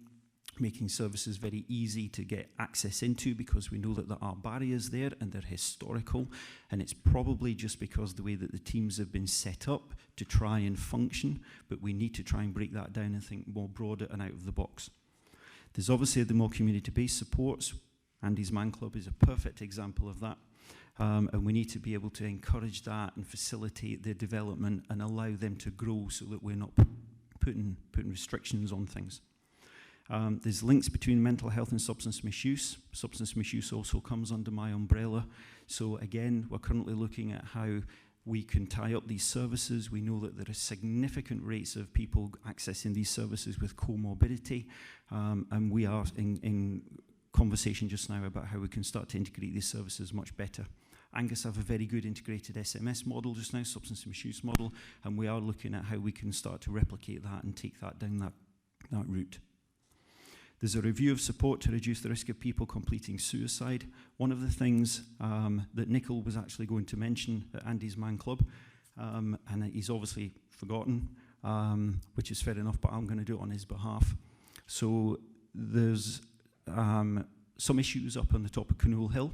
making services very easy to get access into, because we know that there are barriers there and they're historical, and it's probably just because the way that the teams have been set up to try and function, but we need to try and break that down and think more broader and out of the box. There's obviously the more community-based supports. Andy's Man Club is a perfect example of that, and we need to be able to encourage that and facilitate their development and allow them to grow so that we're not putting restrictions on things. There's links between mental health and substance misuse. Substance misuse also comes under my umbrella. So again, we're currently looking at how we can tie up these services. We know that there are significant rates of people accessing these services with comorbidity, and we are in conversation just now about how we can start to integrate these services much better. Angus have a very good integrated SMS model just now, substance misuse model, and we are looking at how we can start to replicate that and take that down that route. There's a review of support to reduce the risk of people completing suicide. One of the things that Nikhil was actually going to mention at Andy's Man Club, and he's obviously forgotten, which is fair enough, but I'm going to do it on his behalf. So there's some issues up on the top of Canool Hill.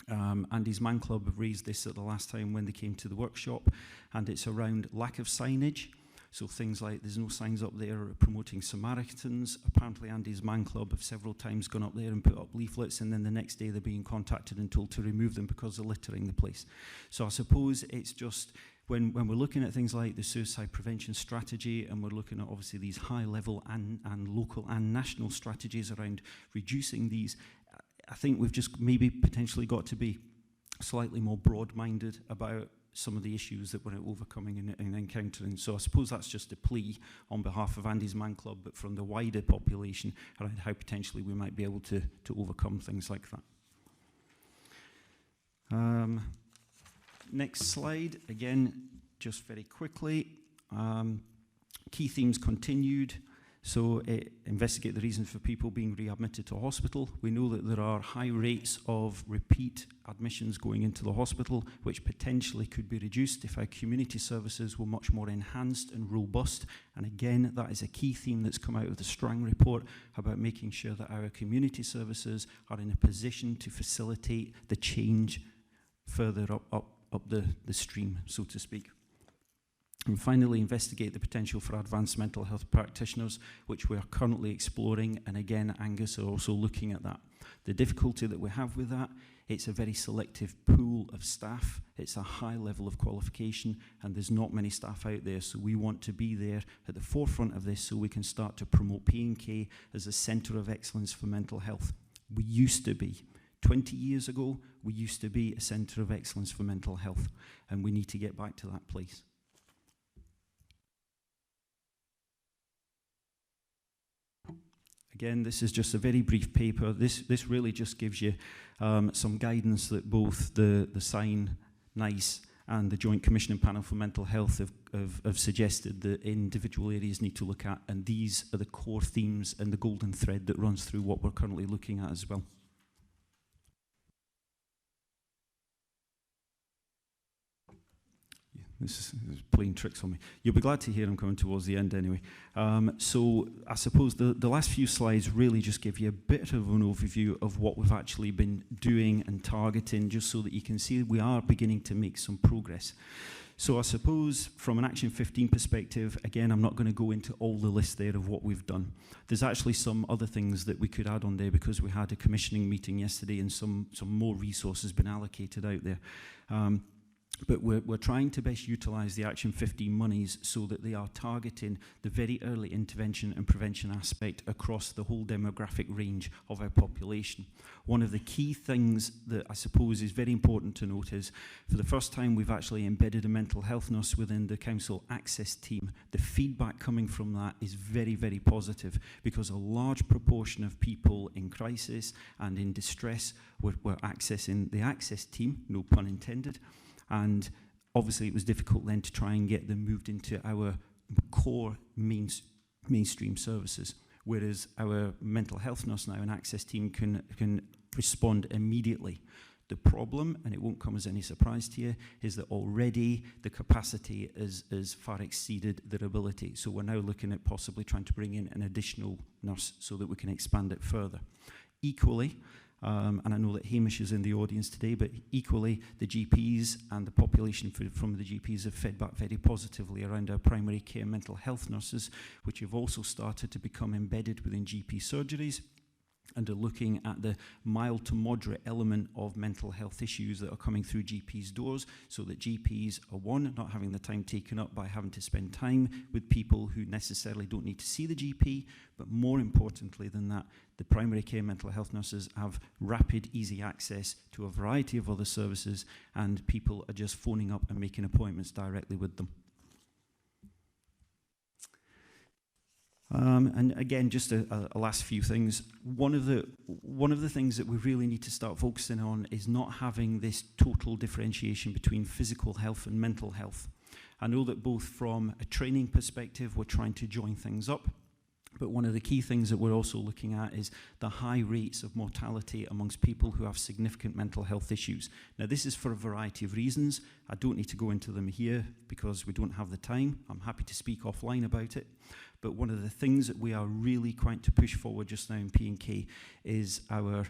Andy's Man Club have raised this at the last time when they came to the workshop, and it's around lack of signage. So things like there's no signs up there promoting Samaritans. Apparently Andy's Man Club have several times gone up there and put up leaflets, and then the next day they're being contacted and told to remove them because they're littering the place. So I suppose it's just when we're looking at things like the suicide prevention strategy, and we're looking at obviously these high level and local and national strategies around reducing these, I think we've just maybe potentially got to be slightly more broad-minded about some of the issues that we're overcoming and encountering. So I suppose that's just a plea on behalf of Andy's Man Club, but from the wider population around how potentially we might be able to overcome things like that. Next slide, again, just very quickly. Key themes continued. So investigate the reasons for people being readmitted to hospital. We know that there are high rates of repeat admissions going into the hospital, which potentially could be reduced if our community services were much more enhanced and robust. And again, that is a key theme that's come out of the Strang report about making sure that our community services are in a position to facilitate the change further up the stream, so to speak. And finally, investigate the potential for advanced mental health practitioners, which we are currently exploring, and again, Angus are also looking at that. The difficulty that we have with that, it's a very selective pool of staff, it's a high level of qualification, and there's not many staff out there, so we want to be there at the forefront of this so we can start to promote P&K as a centre of excellence for mental health. We used to be. 20 years ago, we used to be a centre of excellence for mental health, and we need to get back to that place. Again, this is just a very brief paper. This really just gives you some guidance that both the SIGN, NICE, and the Joint Commissioning Panel for Mental Health have suggested that individual areas need to look at, and these are the core themes and the golden thread that runs through what we're currently looking at as well. This is playing tricks on me. You'll be glad to hear I'm coming towards the end anyway. So I suppose the last few slides really just give you a bit of an overview of what we've actually been doing and targeting, just so that you can see we are beginning to make some progress. So I suppose from an Action 15 perspective, again, I'm not going to go into all the list there of what we've done. There's actually some other things that we could add on there because we had a commissioning meeting yesterday and some more resources been allocated out there. But we're trying to best utilise the Action 15 monies so that they are targeting the very early intervention and prevention aspect across the whole demographic range of our population. One of the key things that I suppose is very important to note is, for the first time, we've actually embedded a mental health nurse within the council access team. The feedback coming from that is very, very positive, because a large proportion of people in crisis and in distress were accessing the access team, no pun intended. And obviously it was difficult then to try and get them moved into our core mainstream services, whereas our mental health nurse now and access team can respond immediately. The problem, and it won't come as any surprise to you, is that already the capacity is far exceeded their ability. So we're now looking at possibly trying to bring in an additional nurse so that we can expand it further. Equally, and I know that Hamish is in the audience today, but equally the GPs and the population from the GPs have fed back very positively around our primary care mental health nurses, which have also started to become embedded within GP surgeries and are looking at the mild to moderate element of mental health issues that are coming through GPs' doors, so that GPs are, one, not having the time taken up by having to spend time with people who necessarily don't need to see the GP, but more importantly than that, the primary care mental health nurses have rapid, easy access to a variety of other services, and people are just phoning up and making appointments directly with them. And again, just a last few things. One of the things that we really need to start focusing on is not having this total differentiation between physical health and mental health. I know that both from a training perspective, we're trying to join things up, but one of the key things that we're also looking at is the high rates of mortality amongst people who have significant mental health issues. Now, this is for a variety of reasons. I don't need to go into them here because we don't have the time. I'm happy to speak offline about it. But one of the things that we are really trying to push forward just now in P&K is our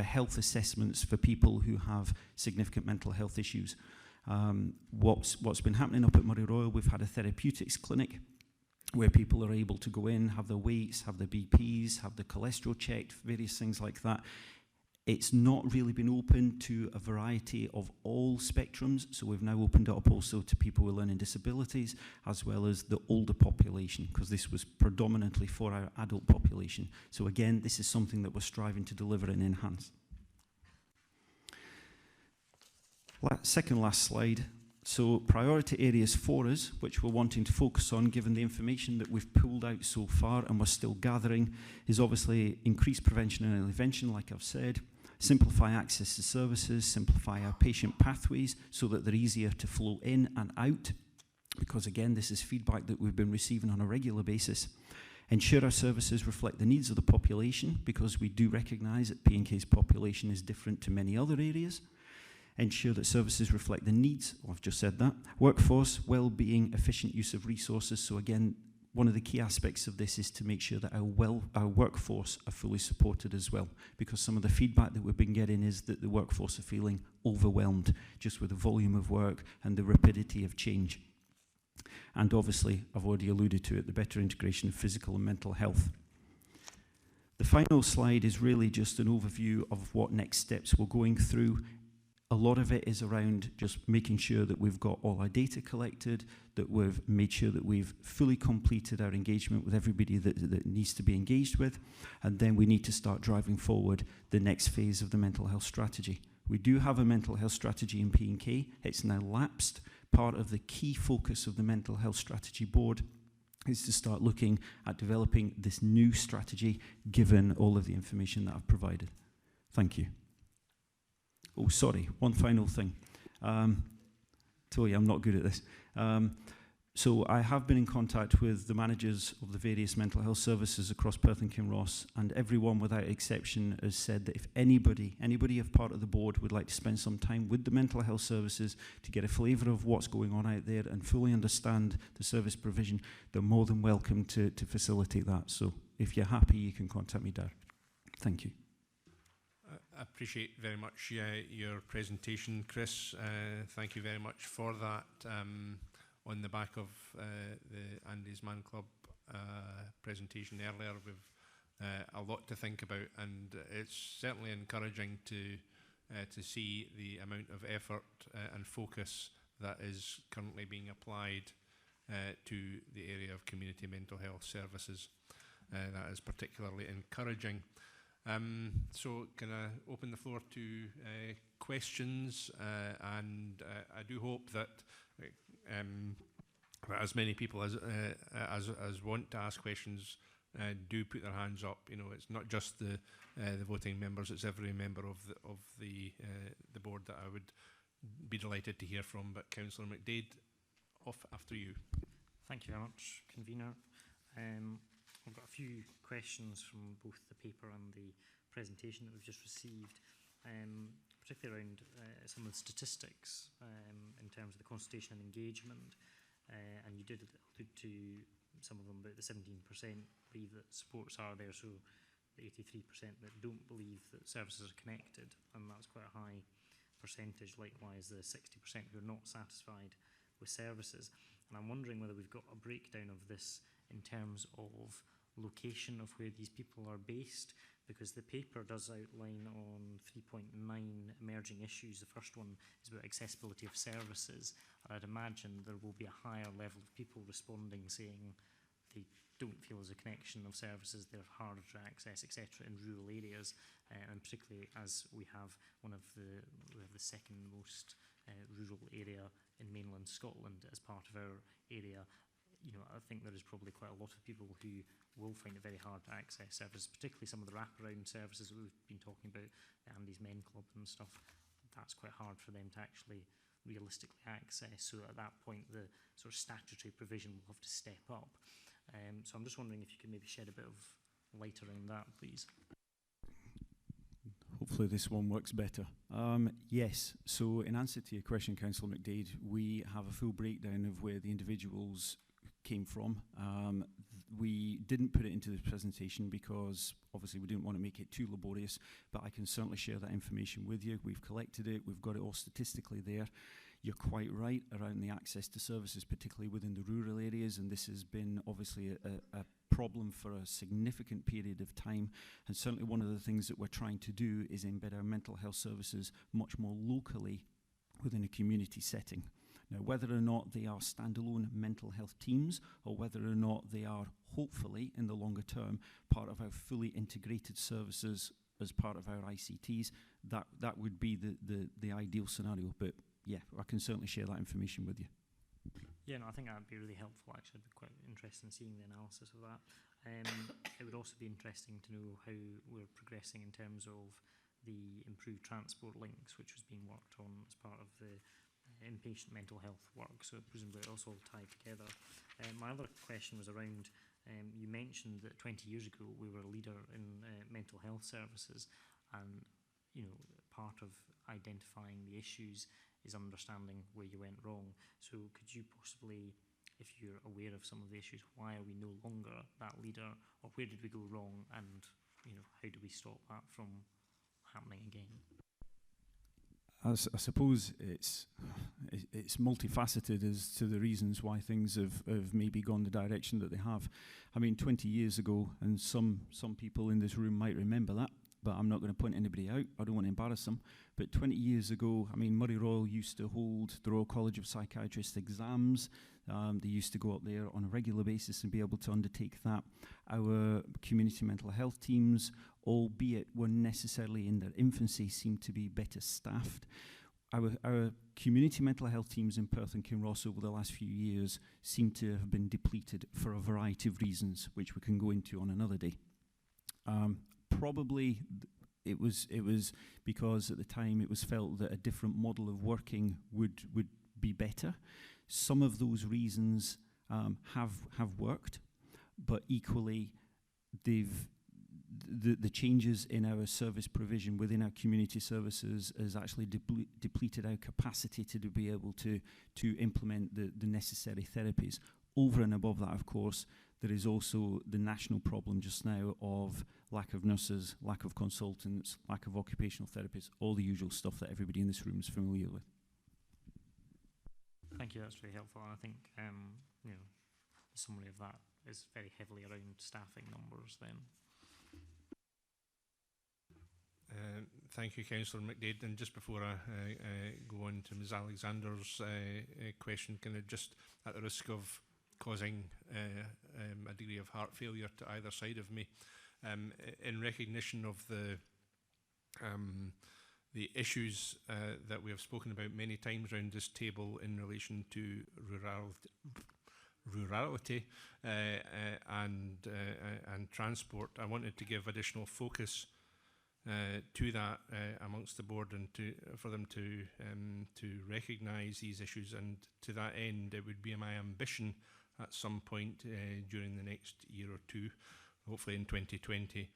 health assessments for people who have significant mental health issues. What's been happening up at Murray Royal, we've had a therapeutics clinic where people are able to go in, have their weights, have their BPs, have their cholesterol checked, various things like that. It's not really been open to a variety of all spectrums, so we've now opened it up also to people with learning disabilities, as well as the older population, because this was predominantly for our adult population. So again, this is something that we're striving to deliver and enhance. Second last slide. So priority areas for us, which we're wanting to focus on, given the information that we've pulled out so far and we're still gathering, is obviously increased prevention and intervention, like I've said, simplify access to services, simplify our patient pathways so that they're easier to flow in and out, because again, this is feedback that we've been receiving on a regular basis. Ensure our services reflect the needs of the population, because we do recognise that P&K's population is different to many other areas. Ensure that services reflect the needs, I've just said that. Workforce, well-being, efficient use of resources. So again, one of the key aspects of this is to make sure that our workforce are fully supported as well, because some of the feedback that we've been getting is that the workforce are feeling overwhelmed just with the volume of work and the rapidity of change. And obviously, I've already alluded to it, the better integration of physical and mental health. The final slide is really just an overview of what next steps we're going through. A lot of it is around just making sure that we've got all our data collected, that we've made sure that we've fully completed our engagement with everybody that needs to be engaged with, and then we need to start driving forward the next phase of the mental health strategy. We do have a mental health strategy in P&K. It's now lapsed. Part of the key focus of the Mental Health Strategy Board is to start looking at developing this new strategy, given all of the information that I've provided. Thank you. Oh, sorry, one final thing. Tell you, I'm not good at this. So I have been in contact with the managers of the various mental health services across Perth and Kinross, and everyone without exception has said that if anybody of part of the board would like to spend some time with the mental health services to get a flavour of what's going on out there and fully understand the service provision, they're more than welcome to facilitate that. So if you're happy, you can contact me there. Thank you. I appreciate very much your presentation, Chris. Thank you very much for that. On the back of the Andy's Man Club presentation earlier, we've a lot to think about, and it's certainly encouraging to see the amount of effort and focus that is currently being applied to the area of community mental health services. That is particularly encouraging. So can I open the floor to questions, and I do hope that as many people as want to ask questions do put their hands up. You know, it's not just the voting members; it's every member of the board that I would be delighted to hear from. But Councillor McDade, off after you. Thank you very much, convener. I've got a few questions from both the paper and the presentation that we've just received, particularly around some of the statistics in terms of the consultation and engagement. And you did allude to some of them, about the 17% believe that supports are there, so the 83% that don't believe that services are connected, and that's quite a high percentage. Likewise, the 60% who are not satisfied with services. And I'm wondering whether we've got a breakdown of this in terms of location of where these people are based, because the paper does outline on 3.9 emerging issues. The first one is about accessibility of services, and I'd imagine there will be a higher level of people responding saying they don't feel there's a connection of services, they're harder to access, etc., in rural areas, and particularly as we have the second most rural area in mainland Scotland as part of our area. You know, I think there is probably quite a lot of people who will find it very hard to access services, particularly some of the wraparound services that we've been talking about, the Andy's Men Club and stuff. That's quite hard for them to actually realistically access. So at that point, the sort of statutory provision will have to step up. So I'm just wondering if you could maybe shed a bit of light around that, please. Hopefully this one works better. Yes, so in answer to your question, Councillor McDade, we have a full breakdown of where the individuals came from. We didn't put it into the presentation because obviously we didn't want to make it too laborious, but I can certainly share that information with you. We've collected it, we've got it all statistically there. You're quite right around the access to services, particularly within the rural areas, and this has been obviously a problem for a significant period of time, and certainly one of the things that we're trying to do is embed our mental health services much more locally within a community setting. Now, whether or not they are standalone mental health teams or whether or not they are, hopefully, in the longer term, part of our fully integrated services as part of our ICTs, that would be the ideal scenario. But yeah, I can certainly share that information with you. Yeah, no, I think that would be really helpful, actually. I'd be quite interested in seeing the analysis of that. It would also be interesting to know how we're progressing in terms of the improved transport links, which was being worked on as part of the inpatient mental health work, so presumably it's also tied together. My other question was around, you mentioned that 20 years ago we were a leader in mental health services, and you know, part of identifying the issues is understanding where you went wrong. So could you possibly, if you're aware of some of the issues, why are we no longer that leader, or where did we go wrong, and you know, how do we stop that from happening again? I suppose it's multifaceted as to the reasons why things have maybe gone the direction that they have. I mean, 20 years ago, and some people in this room might remember that, but I'm not going to point anybody out. I don't want to embarrass them. But 20 years ago, I mean, Murray Royal used to hold the Royal College of Psychiatrists exams. They used to go up there on a regular basis and be able to undertake that. Our community mental health teams, albeit weren't necessarily in their infancy, seemed to be better staffed. Our community mental health teams in Perth and Kinross over the last few years seem to have been depleted for a variety of reasons, which we can go into on another day. Probably it was because at the time it was felt that a different model of working would be better. Some of those reasons have worked, but equally the changes in our service provision within our community services has actually depleted our capacity to be able to implement the necessary therapies. Over and above that, of course, there is also the national problem just now of lack of nurses, lack of consultants, lack of occupational therapists, all the usual stuff that everybody in this room is familiar with. Thank you, that's very helpful. And I think you know, the summary of that is very heavily around staffing numbers then. Thank you, Councillor McDade. And just before I go on to Ms Alexander's question, can I just, at the risk of causing a degree of heart failure to either side of me, in recognition of the issues that we have spoken about many times around this table in relation to rurality and transport, I wanted to give additional focus to that amongst the board, and for them to recognise these issues. And to that end, it would be my ambition at some point during the next year or two, hopefully in 2020,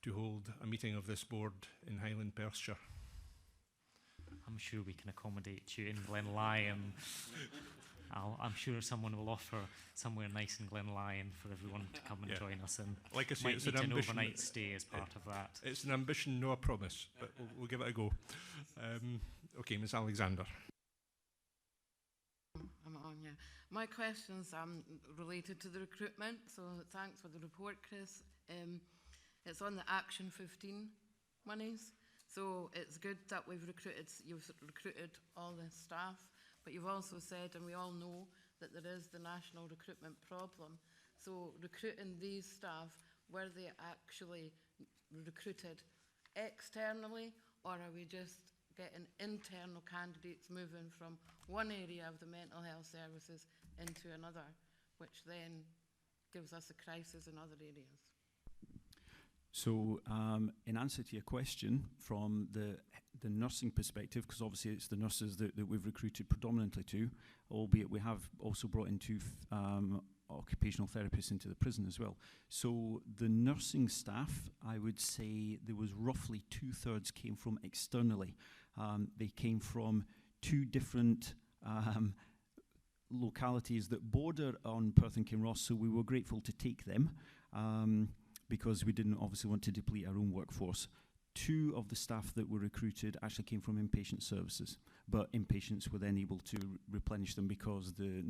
to hold a meeting of this board in Highland Perthshire. I'm sure we can accommodate you in Glenlyon. I'm sure someone will offer somewhere nice in Glenlyon for everyone to come and join us in. Like I say, might it's need an an ambition. Overnight stay as part of that. It's an ambition, no a promise, but we'll give it a go. Okay, Ms Alexander. I'm on, yeah. My question's related to the recruitment, so thanks for the report, Chris. It's on the Action 15 monies, so it's good that you've recruited all the staff, but you've also said, and we all know, that there is the national recruitment problem. So recruiting these staff, were they actually recruited externally, or are we just getting internal candidates moving from one area of the mental health services into another, which then gives us a crisis in other areas? So in answer to your question, from the nursing perspective, because obviously it's the nurses that we've recruited predominantly to, albeit we have also brought in two occupational therapists into the prison as well. So the nursing staff, I would say there was roughly 2/3 came from externally. They came from two different localities that border on Perth and Kinross, so we were grateful to take them because we didn't obviously want to deplete our own workforce. Two of the staff that were recruited actually came from inpatient services, but inpatients were then able to replenish them because the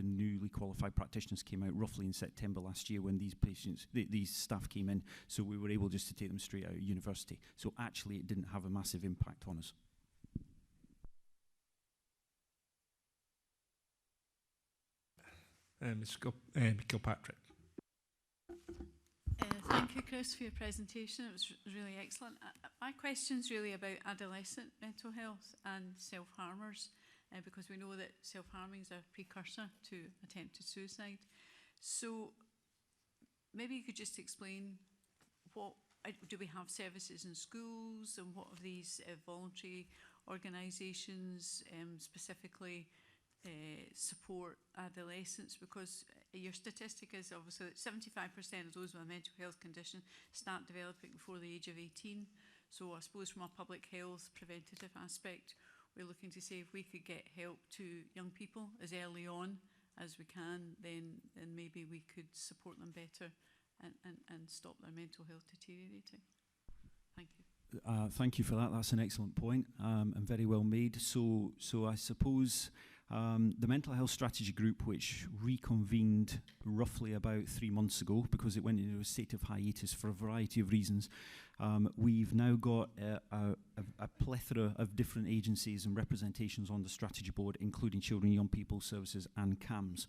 newly qualified practitioners came out roughly in September last year when these staff came in, so we were able just to take them straight out of university. So actually it didn't have a massive impact on us. Ms Kilpatrick. Thank you, Chris, for your presentation. It was really excellent. My question's really about adolescent mental health and self-harmers. because we know that self-harming is a precursor to attempted suicide. So maybe you could just explain what do we have services in schools, and what of these voluntary organisations specifically support adolescents, because your statistic is obviously that 75% of those with a mental health condition start developing before the age of 18. So I suppose from a public health preventative aspect, we're looking to say if we could get help to young people as early on as we can, then maybe we could support them better and stop their mental health deteriorating. Thank you. Thank you for that. That's an excellent point, and very well made. So I suppose the Mental Health Strategy Group, which reconvened roughly about 3 months ago because it went into a state of hiatus for a variety of reasons, we've now got a plethora of different agencies and representations on the strategy board, including Children and Young People Services and CAMS.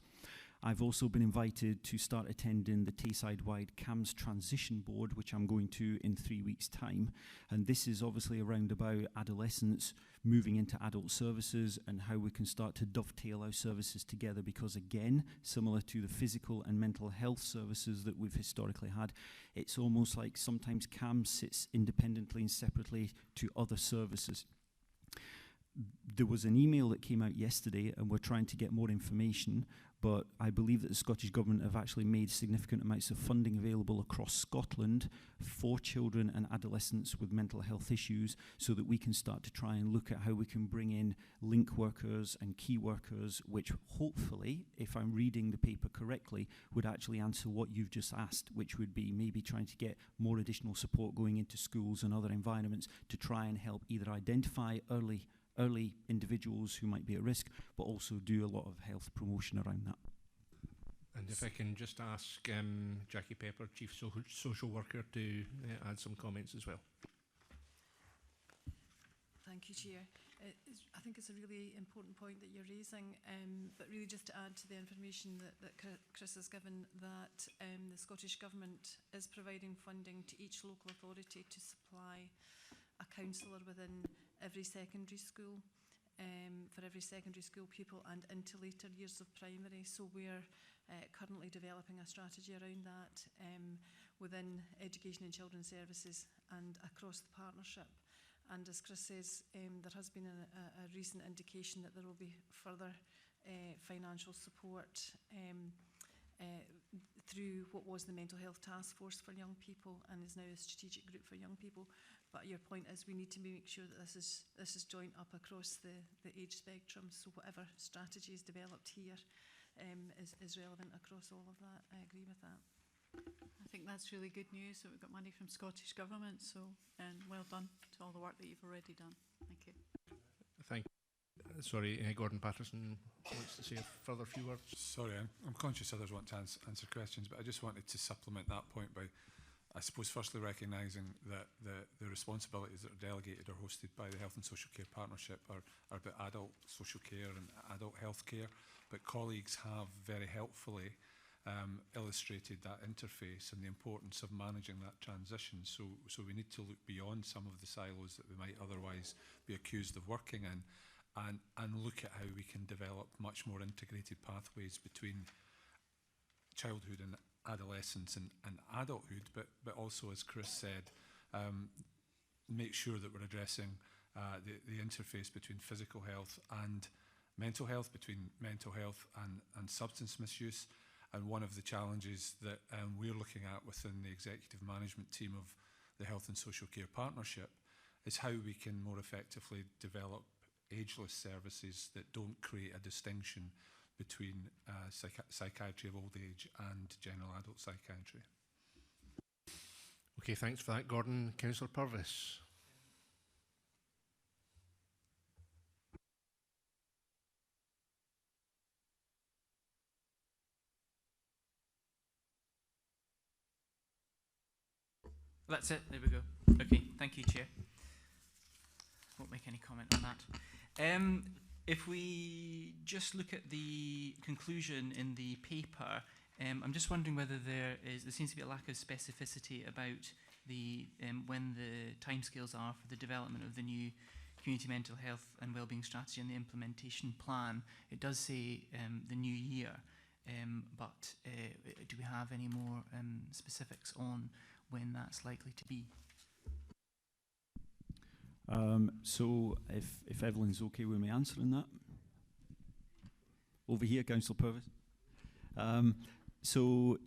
I've also been invited to start attending the Tayside-wide CAMS Transition Board, which I'm going to in 3 weeks' time. And this is obviously around about adolescents moving into adult services and how we can start to dovetail our services together, because again, similar to the physical and mental health services that we've historically had, it's almost like sometimes CAMS sits independently and separately to other services. There was an email that came out yesterday, and we're trying to get more information, but I believe that the Scottish Government have actually made significant amounts of funding available across Scotland for children and adolescents with mental health issues, so that we can start to try and look at how we can bring in link workers and key workers, which hopefully, if I'm reading the paper correctly, would actually answer what you've just asked, which would be maybe trying to get more additional support going into schools and other environments to try and help either identify early individuals who might be at risk, but also do a lot of health promotion around that. And if I can just ask Jackie Pepper, Chief Social Worker, to add some comments as well. Thank you, Chair. I think it's a really important point that you're raising, but really just to add to the information that Chris has given, that the Scottish Government is providing funding to each local authority to supply a counsellor within every secondary school, for every secondary school pupil and into later years of primary. So we're currently developing a strategy around that within Education and Children's Services and across the partnership. And as Chris says, there has been a recent indication that there will be further financial support through what was the Mental Health Task Force for Young People and is now a strategic group for young people. But your point is we need to make sure that this is joined up across the age spectrum, so whatever strategy is developed here is relevant across all of that. I agree with that. I think that's really good news that we've got money from Scottish Government, so well done to all the work that you've already done. Thank you. Thank you. Sorry, Gordon Patterson wants to say a further few words. Sorry, I'm conscious others want to answer questions, but I just wanted to supplement that point by, I suppose, firstly recognising that the responsibilities that are delegated or hosted by the Health and Social Care Partnership are about adult social care and adult health care, but colleagues have very helpfully illustrated that interface and the importance of managing that transition. So we need to look beyond some of the silos that we might otherwise be accused of working in, and look at how we can develop much more integrated pathways between childhood and adolescence and adulthood, but also, as Chris said, make sure that we're addressing the interface between physical health and mental health, between mental health and substance misuse. And one of the challenges that we're looking at within the executive management team of the Health and Social Care Partnership is how we can more effectively develop ageless services that don't create a distinction between psychiatry of old age and general adult psychiatry. Okay, thanks for that, Gordon. Councillor Purvis. That's it, there we go. Okay, thank you, Chair. Won't make any comment on that. If we just look at the conclusion in the paper, I'm just wondering whether there seems to be a lack of specificity about the when the timescales are for the development of the new community mental health and wellbeing strategy and the implementation plan, it does say the new year, but do we have any more specifics on when that's likely to be? So if Evelyn's okay with me answering that. Over here, Councillor Purvis. So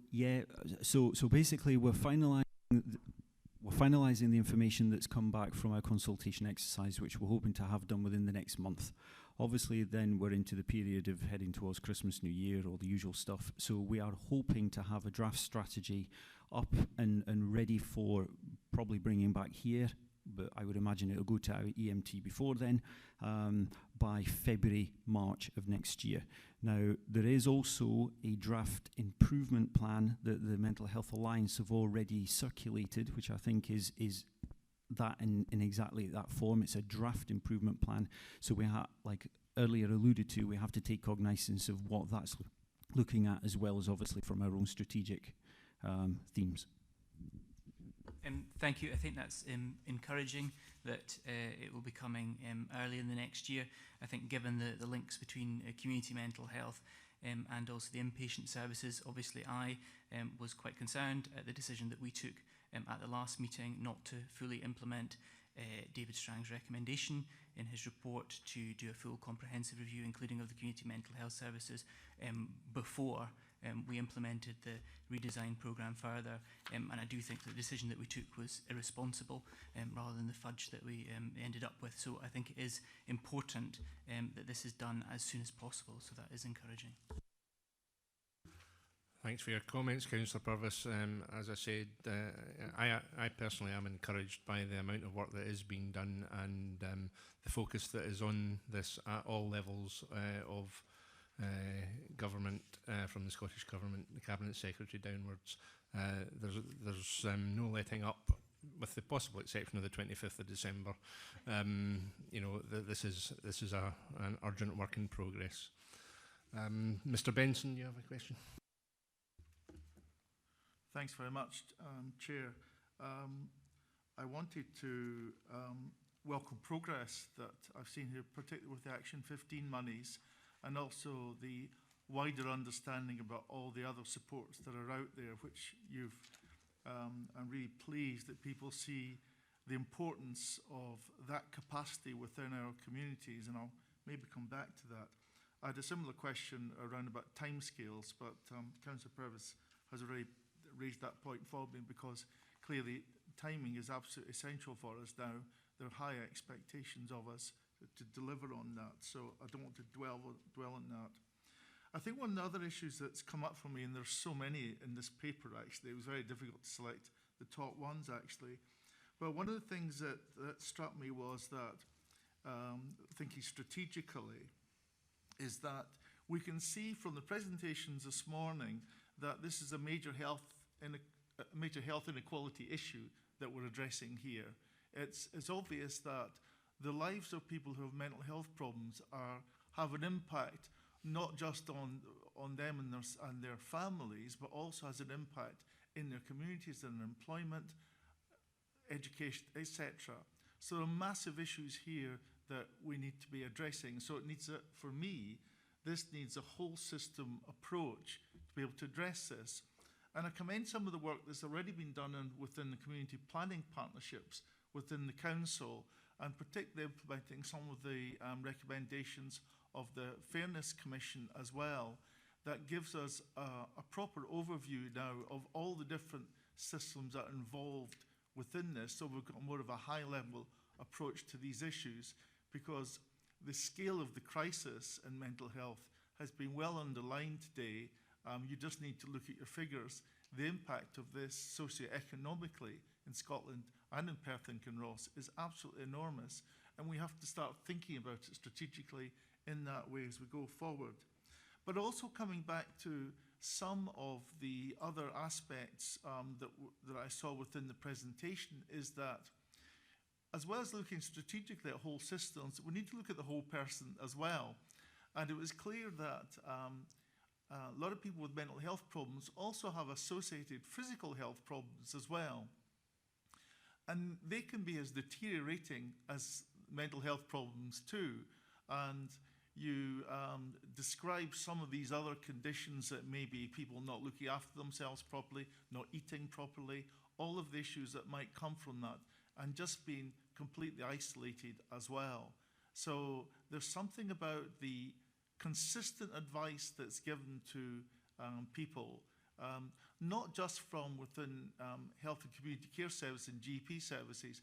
basically we're finalising the information that's come back from our consultation exercise, which we're hoping to have done within the next month. Obviously, then we're into the period of heading towards Christmas, New Year, all the usual stuff. So we are hoping to have a draft strategy up and ready for probably bringing back here, but I would imagine it'll go to our EMT before then, by February, March of next year. Now, there is also a draft improvement plan that the Mental Health Alliance have already circulated, which I think is that in exactly that form. It's a draft improvement plan. So we have, like earlier alluded to, we have to take cognizance of what that's looking at, as well as obviously from our own strategic themes. Thank you. I think that's encouraging that it will be coming early in the next year. I think given the links between community mental health and also the inpatient services, obviously I was quite concerned at the decision that we took at the last meeting not to fully implement David Strang's recommendation in his report to do a full comprehensive review, including of the community mental health services, before we implemented the redesign programme further, and I do think the decision that we took was irresponsible rather than the fudge that we ended up with. So I think it is important that this is done as soon as possible, so that is encouraging. Thanks for your comments, Councillor Purvis. As I said, I personally am encouraged by the amount of work that is being done and the focus that is on this at all levels of government, from the Scottish Government, the Cabinet Secretary downwards. There's no letting up, with the possible exception of the 25th of December. You know, this is an urgent work in progress. Mr. Benson, you have a question? Thanks very much, Chair. I wanted to welcome progress that I've seen here, particularly with the Action 15 monies, and also the wider understanding about all the other supports that are out there, which you've, I'm really pleased that people see the importance of that capacity within our communities, and I'll maybe come back to that. I had a similar question around about timescales, but Councillor Purvis has already raised that point for me, because clearly timing is absolutely essential for us now. There are high expectations of us to deliver on that, so I don't want to dwell on that. I think one of the other issues that's come up for me, and there's so many in this paper actually, it was very difficult to select the top ones actually, but one of the things that struck me was that, thinking strategically, is that we can see from the presentations this morning that this is a major health inequality issue that we're addressing here. It's obvious that the lives of people who have mental health problems have an impact not just on them and their families, but also has an impact in their communities and employment, education, etc. So there are massive issues here that we need to be addressing. So it needs, for me, this needs a whole system approach to be able to address this. And I commend some of the work that's already been done within the community planning partnerships within the council, and particularly implementing some of the recommendations of the Fairness Commission as well. That gives us a proper overview now of all the different systems that are involved within this, so we've got more of a high-level approach to these issues, because the scale of the crisis in mental health has been well underlined today. You just need to look at your figures. The impact of this socioeconomically in Scotland and in Perth and Kinross is absolutely enormous, and we have to start thinking about it strategically in that way as we go forward. But also coming back to some of the other aspects that I saw within the presentation, is that as well as looking strategically at whole systems, we need to look at the whole person as well. And it was clear that a lot of people with mental health problems also have associated physical health problems as well. And they can be as deteriorating as mental health problems too, and you describe some of these other conditions that maybe people not looking after themselves properly, not eating properly, all of the issues that might come from that, and just being completely isolated as well. So there's something about the consistent advice that's given to people, not just from within health and community care services and GP services,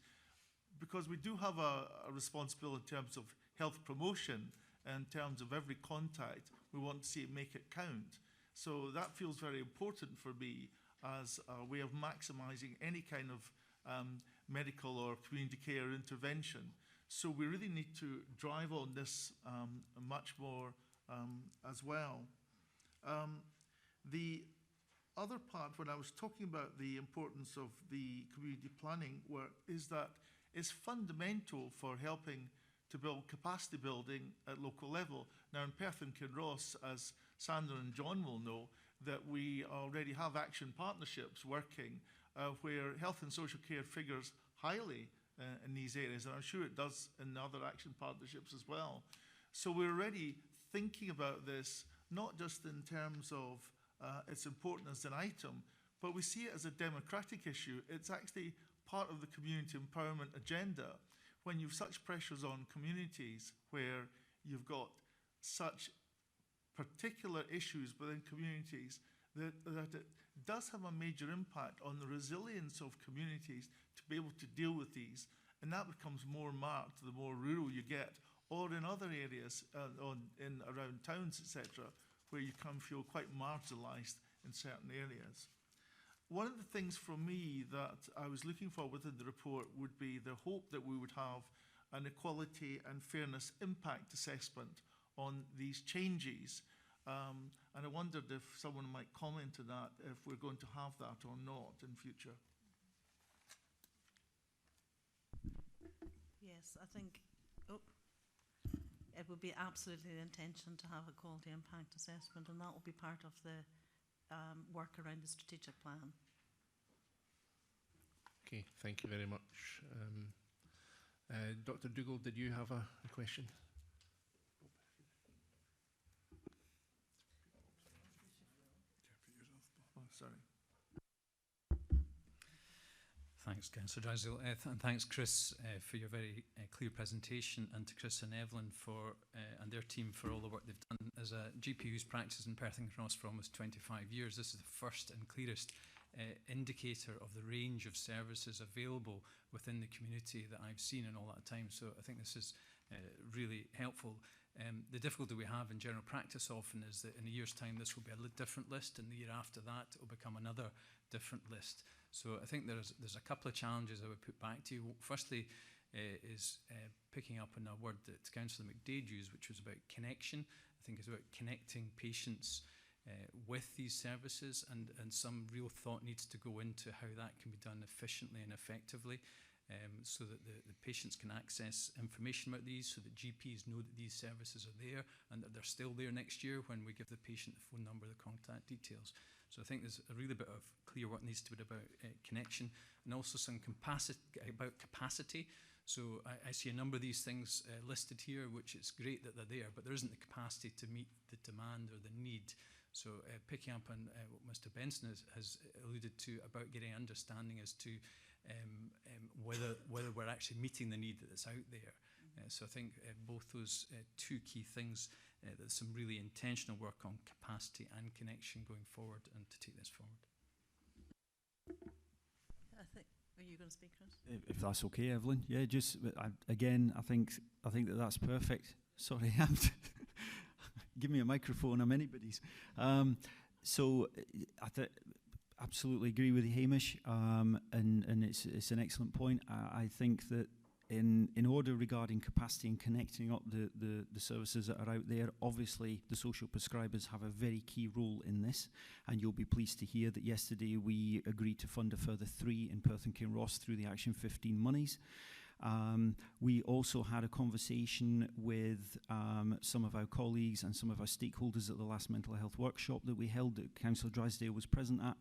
because we do have a responsibility in terms of health promotion, in terms of every contact, we want to see it make it count. So that feels very important for me as a way of maximising any kind of medical or community care intervention. So we really need to drive on this much more as well. The other part, when I was talking about the importance of the community planning work, is that it's fundamental for helping to build capacity building at local level. Now in Perth and Kinross, as Sandra and John will know, that we already have action partnerships working where health and social care figures highly in these areas, and I'm sure it does in other action partnerships as well. So we're already thinking about this, not just in terms of its importance as an item, but we see it as a democratic issue. It's actually part of the community empowerment agenda. When you've such pressures on communities where you've got such particular issues within communities, that it does have a major impact on the resilience of communities to be able to deal with these. And that becomes more marked the more rural you get, or in other areas around towns, etc., where you can feel quite marginalised in certain areas. One of the things for me that I was looking for within the report would be the hope that we would have an equality and fairness impact assessment on these changes. And I wondered if someone might comment on that, if we're going to have that or not in future. Yes, I think it would be absolutely the intention to have a quality impact assessment, and that will be part of the work around the strategic plan. Okay, thank you very much. Dr. Dougal, did you have a question? Oh, sorry. Thanks, Councillor Drysdale, and thanks, Chris, for your very clear presentation, and to Chris and Evelyn and their team for all the work they've done. As a GP who's practiced in Perth and Kinross for almost 25 years, this is the first and clearest indicator of the range of services available within the community that I've seen in all that time. So I think this is really helpful. The difficulty we have in general practice often is that in a year's time this will be a different list, and the year after that it will become another different list. So I think there's a couple of challenges I would put back to you. Firstly is picking up on a word that Councillor McDade used, which was about connection. I think it's about connecting patients with these services, and some real thought needs to go into how that can be done efficiently and effectively, so that the patients can access information about these, so that GPs know that these services are there and that they're still there next year when we give the patient the phone number, the contact details. So I think there's a really bit of clear work needs to be about connection, and also some capacity. So I see a number of these things listed here, which is great that they're there, but there isn't the capacity to meet the demand or the need. So picking up on what Mr. Benson has alluded to about getting understanding as to whether we're actually meeting the need that's out there. So I think both those two key things, there's some really intentional work on capacity and connection going forward, and to take this forward. Are you going to speak, Chris? If that's okay, Evelyn. Yeah, just again, I think that's perfect. Sorry, give me a microphone. I'm anybody's. So I absolutely agree with you, Hamish, and it's an excellent point. I think that in order regarding capacity and connecting up the services that are out there, obviously the social prescribers have a very key role in this, and you'll be pleased to hear that yesterday we agreed to fund a further 3 in Perth and Kinross through the Action 15 monies. We also had a conversation with some of our colleagues and some of our stakeholders at the last mental health workshop that we held that Councillor Drysdale was present at.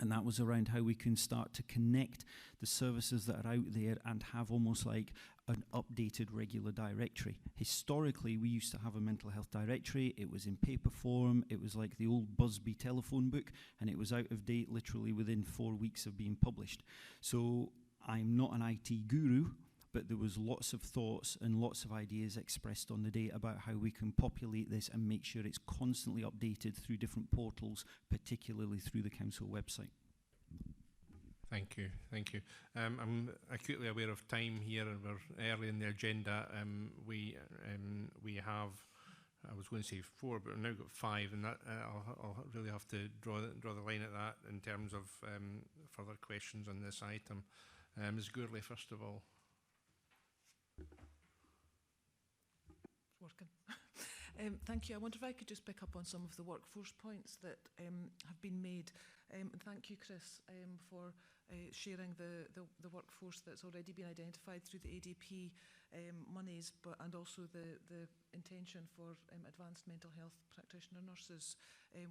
And that was around how we can start to connect the services that are out there and have almost like an updated regular directory. Historically, we used to have a mental health directory. It was in paper form. It was like the old Busby telephone book, and it was out of date literally within 4 weeks of being published. So I'm not an IT guru, but there was lots of thoughts and lots of ideas expressed on the day about how we can populate this and make sure it's constantly updated through different portals, particularly through the council website. Thank you, thank you. I'm acutely aware of time here, and we're early in the agenda. We have, I was going to say 4, but we've now got 5, and that I'll really have to draw the line at that in terms of further questions on this item. Ms. Gourley, first of all. It's working. Thank you. I wonder if I could just pick up on some of the workforce points that have been made. And thank you, Chris, for sharing the workforce that's already been identified through the ADP monies, and also the intention for advanced mental health practitioner nurses,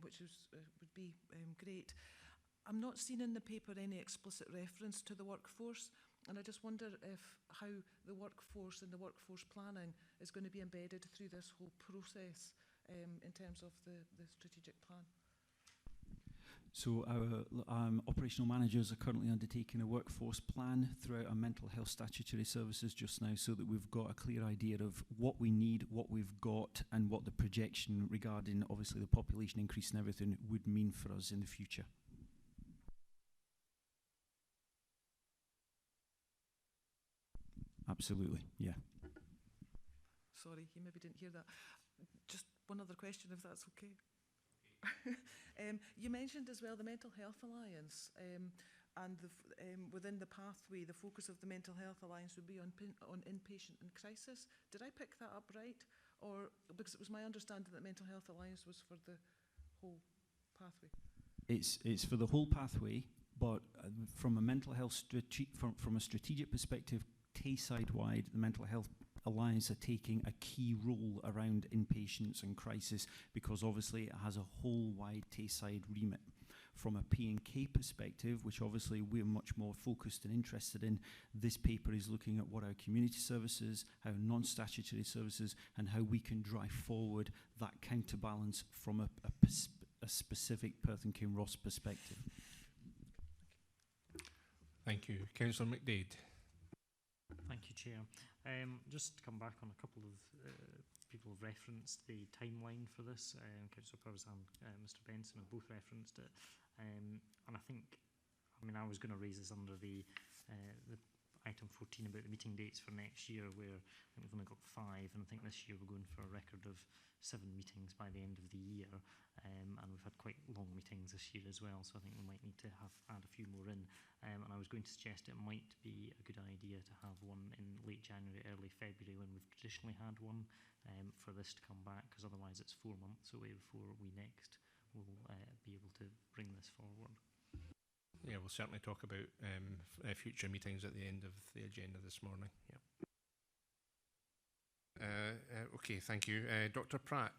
which would be great. I'm not seeing in the paper any explicit reference to the workforce, and I just wonder how the workforce and the workforce planning is going to be embedded through this whole process in terms of the strategic plan. So our operational managers are currently undertaking a workforce plan throughout our mental health statutory services just now, so that we've got a clear idea of what we need, what we've got, and what the projection regarding obviously the population increase and everything would mean for us in the future. Absolutely, yeah. Sorry, you maybe didn't hear that. Just one other question, if that's okay. You mentioned as well the Mental Health Alliance, and within the pathway, the focus of the Mental Health Alliance would be on inpatient and crisis. Did I pick that up right? Or because it was my understanding that Mental Health Alliance was for the whole pathway? It's for the whole pathway, but from a mental health from a strategic perspective, Tayside-wide, the Mental Health Alliance are taking a key role around inpatients and crisis, because obviously it has a whole wide Tayside remit. From a P&K perspective, which obviously we're much more focused and interested in, this paper is looking at what our community services, our non-statutory services, and how we can drive forward that counterbalance from a specific Perth and Kinross perspective. Thank you. Councillor McDade. Thank you, Chair. Just to come back on a couple of people have referenced the timeline for this. Councillor Purves and Mr Benson have both referenced it. And I think, I was going to raise this under the item 14 about the meeting dates for next year, where I think we've only got 5, and I think this year we're going for a record of 7 meetings by the end of the year. And we've had quite long meetings this year as well, so I think we might need to add a few more in. And I was going to suggest it might be a good idea to have one in late January, early February, when we've traditionally had one, for this to come back, because otherwise it's 4 months away before we next will be able to bring this forward. Yeah, we'll certainly talk about future meetings at the end of the agenda this morning. Yeah. Okay, thank you. Dr. Pratt.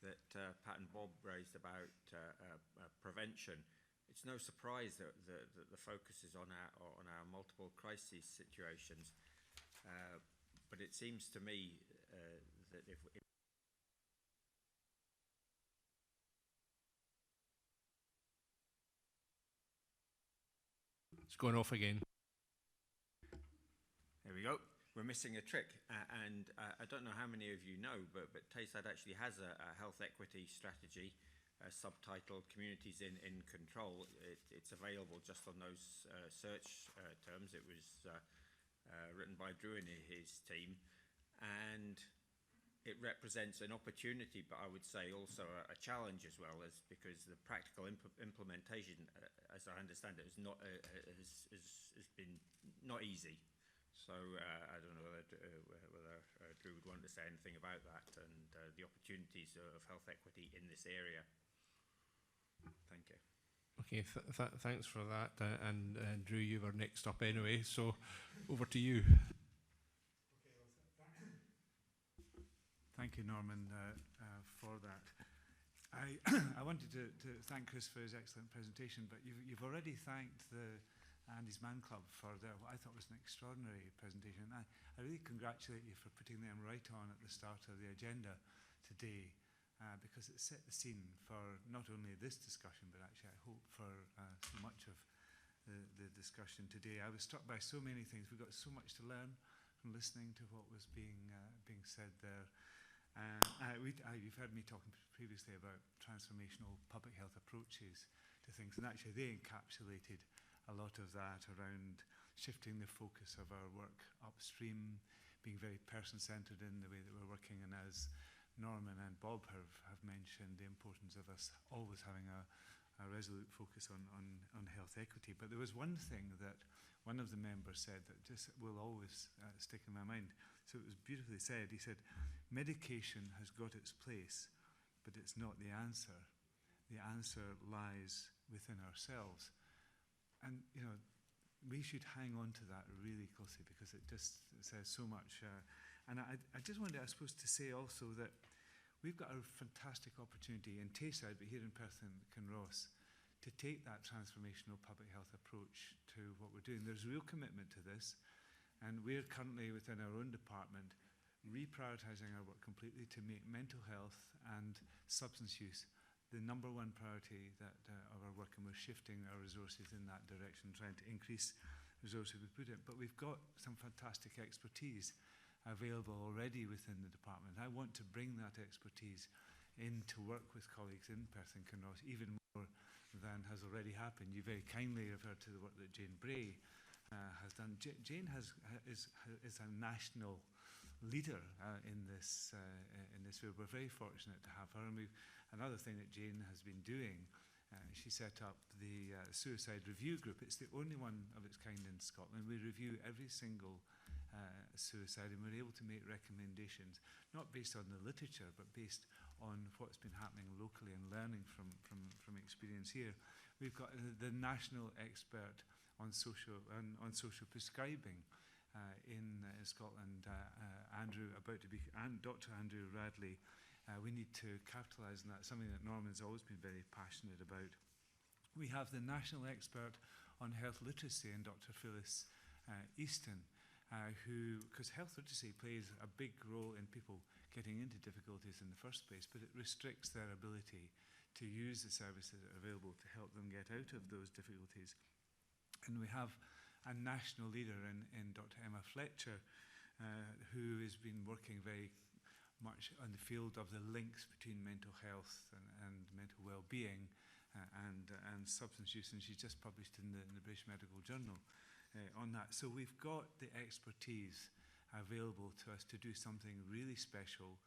That Pat and Bob raised about prevention. It's no surprise that the focus is on our multiple crises situations, but it seems to me that if it's going off again. There we go. We're missing a trick, and I don't know how many of you know, but Tayside actually has a health equity strategy, subtitled Communities in Control. It's available just on those search terms. It was written by Drew and his team, and it represents an opportunity, but I would say also a challenge as well, as because the practical implementation, as I understand it, has been not easy. So I don't know whether Drew would want to say anything about that and the opportunities of health equity in this area. Thank you. Okay, thanks for that. And Drew, you were next up anyway, so over to you. Thank you, Norman, for that. I wanted to thank Chris for his excellent presentation, but you've already thanked the Andy's Man Club for their, what I thought was an extraordinary presentation. I really congratulate you for putting them right on at the start of the agenda today, because it set the scene for not only this discussion, but actually I hope for so much of the discussion today. I was struck by so many things. We got so much to learn from listening to what was being said there. You've heard me talking previously about transformational public health approaches to things, and actually they encapsulated a lot of that around shifting the focus of our work upstream, being very person-centred in the way that we're working, and as Norman and Bob have mentioned, the importance of us always having a resolute focus on health equity. But there was one thing that one of the members said that just will always stick in my mind. So it was beautifully said. He said, medication has got its place, but it's not the answer. The answer lies within ourselves. And, you know, we should hang on to that really closely, because it just says so much. And I just wanted, I suppose, to say also that we've got a fantastic opportunity in Tayside, but here in Perth and Kinross, to take that transformational public health approach to what we're doing. There's real commitment to this, and we're currently within our own department reprioritising our work completely to make mental health and substance use the number one priority of our work, and we're shifting our resources in that direction, trying to increase resources we put in. But we've got some fantastic expertise available already within the department. I want to bring that expertise in to work with colleagues in Perth and Kinross even more than has already happened. You very kindly referred to the work that Jane Bray has done. Jane is a national leader in this field. We're very fortunate to have her. And another thing that Jane has been doing, she set up the Suicide Review Group. It's the only one of its kind in Scotland. We review every single suicide, and we're able to make recommendations, not based on the literature, but based on what's been happening locally and learning from experience here. We've got the national expert on social prescribing in Scotland, Dr. Andrew Radley. We need to capitalise on that, something that Norman's always been very passionate about. We have the national expert on health literacy in Dr. Phyllis Easton, because health literacy plays a big role in people getting into difficulties in the first place, but it restricts their ability to use the services that are available to help them get out of those difficulties. And we have a national leader in Dr. Emma Fletcher, who has been working very much on the field of the links between mental health and mental well-being and substance use, and she's just published in the British Medical Journal on that. So we've got the expertise available to us to do something really special